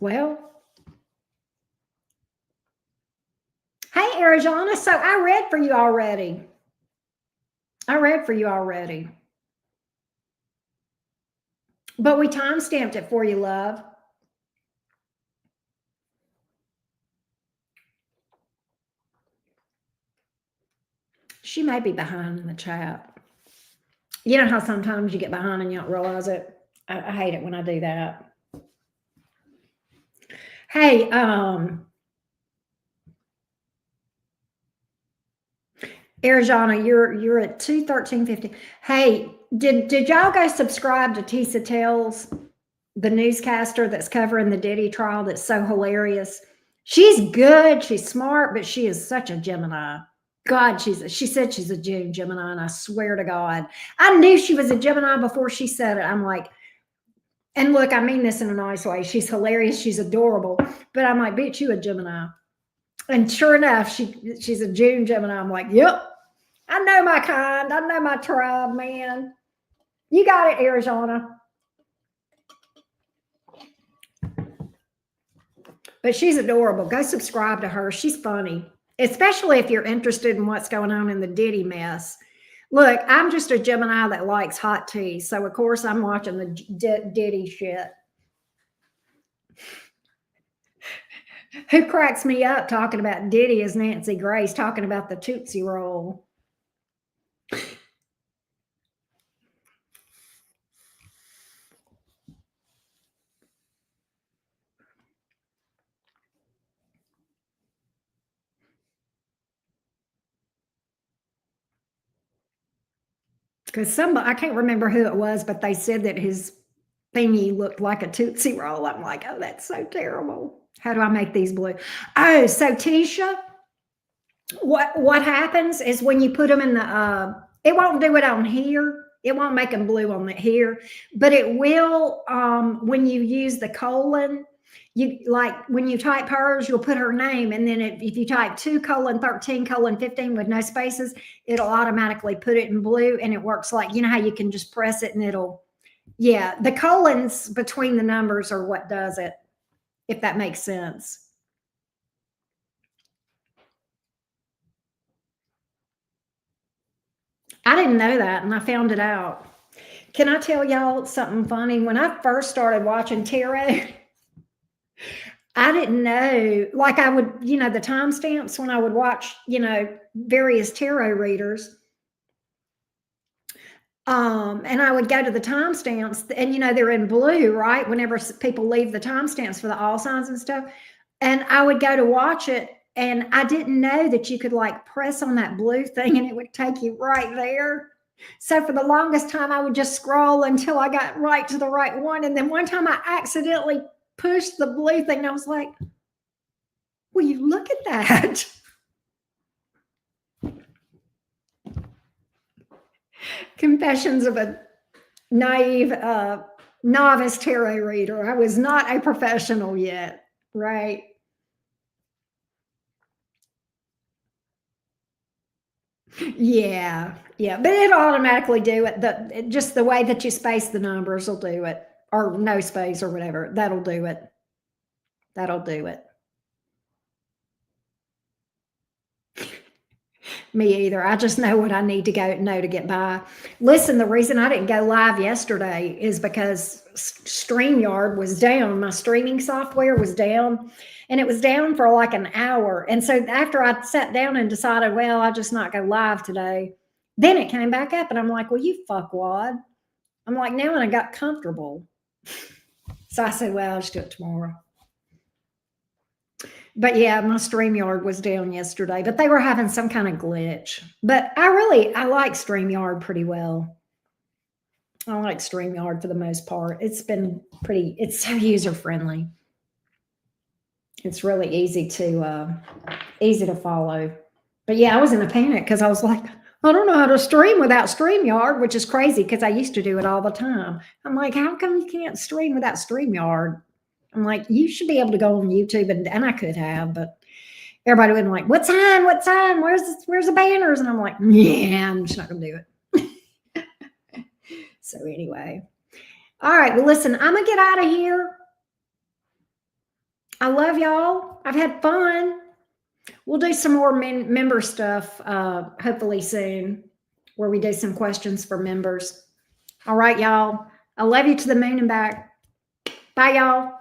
Well, hey, Arizona. So I read for you already. I read for you already. But we time stamped it for you, love. She may be behind in the chat. You know how sometimes you get behind and you don't realize it? I hate it when I do that. Hey, Arizona, you're at 2:13:50. Hey, did y'all go subscribe to Tisa Tells, the newscaster that's covering the Diddy trial that's so hilarious? She's good, she's smart, but she is such a Gemini. God, she said she's a June Gemini, and I swear to God, I knew she was a Gemini before she said it. I'm like, and look, I mean this in a nice way. She's hilarious, she's adorable, but I'm like, bitch, you a Gemini. And sure enough, she's a June Gemini. I'm like, yep, I know my kind. I know my tribe, man. You got it, Arizona. But she's adorable. Go subscribe to her. She's funny, especially if you're interested in what's going on in the Diddy mess. Look, I'm just a Gemini that likes hot tea. So, of course, I'm watching the Diddy shit. Who cracks me up talking about Diddy is Nancy Grace talking about the Tootsie Roll. Because I can't remember who it was, but they said that his thingy looked like a Tootsie Roll. I'm like, oh, that's so terrible. How do I make these blue? Oh, so Tisha, what happens is when you put them in the, it won't do it on here. It won't make them blue on the here, but it will when you use the colon. You like when you type hers, you'll put her name, and then if you type 2:13:15 with no spaces, it'll automatically put it in blue, and it works like, you know how you can just press it and it'll, yeah, the colons between the numbers are what does it, if that makes sense. I didn't know that, and I found it out. Can I tell y'all something funny? When I first started watching tarot, I didn't know, like I would, the timestamps when I would watch, various tarot readers. And I would go to the timestamps, and they're in blue, right? Whenever people leave the timestamps for the all signs and stuff. And I would go to watch it, and I didn't know that you could like press on that blue thing and it would take you right there. So for the longest time, I would just scroll until I got right to the right one. And then one time I accidentally pushed the blue thing, and I was like, will you look at that? Confessions of a naive novice tarot reader. I was not a professional yet, right? Yeah, but it automatically do it. Just the way that you space the numbers will do it, or no space or whatever. That'll do it. That'll do it. Me either. I just know what I need to know to get by. Listen, the reason I didn't go live yesterday is because StreamYard was down. My streaming software was down, and it was down for like an hour. And so after I sat down and decided, well, I'll just not go live today, then it came back up, and I'm like, well, you fuckwad. I'm like, now when I got comfortable. So I said, well, I'll just do it tomorrow. But yeah, my StreamYard was down yesterday, but they were having some kind of glitch. But I like StreamYard pretty well. I like StreamYard for the most part. It's so user friendly. It's really easy to follow. But yeah, I was in a panic because I was like, I don't know how to stream without StreamYard, which is crazy because I used to do it all the time. I'm like, how come you can't stream without StreamYard? I'm like, you should be able to go on YouTube, and I could have, but everybody would be like, what sign? Where's the banners? And I'm like, yeah, I'm just not gonna do it. So anyway. All right, well, listen, I'm gonna get out of here. I love y'all. I've had fun. We'll do some more member stuff hopefully soon, where we do some questions for members. All right, y'all. I love you to the moon and back. Bye, y'all.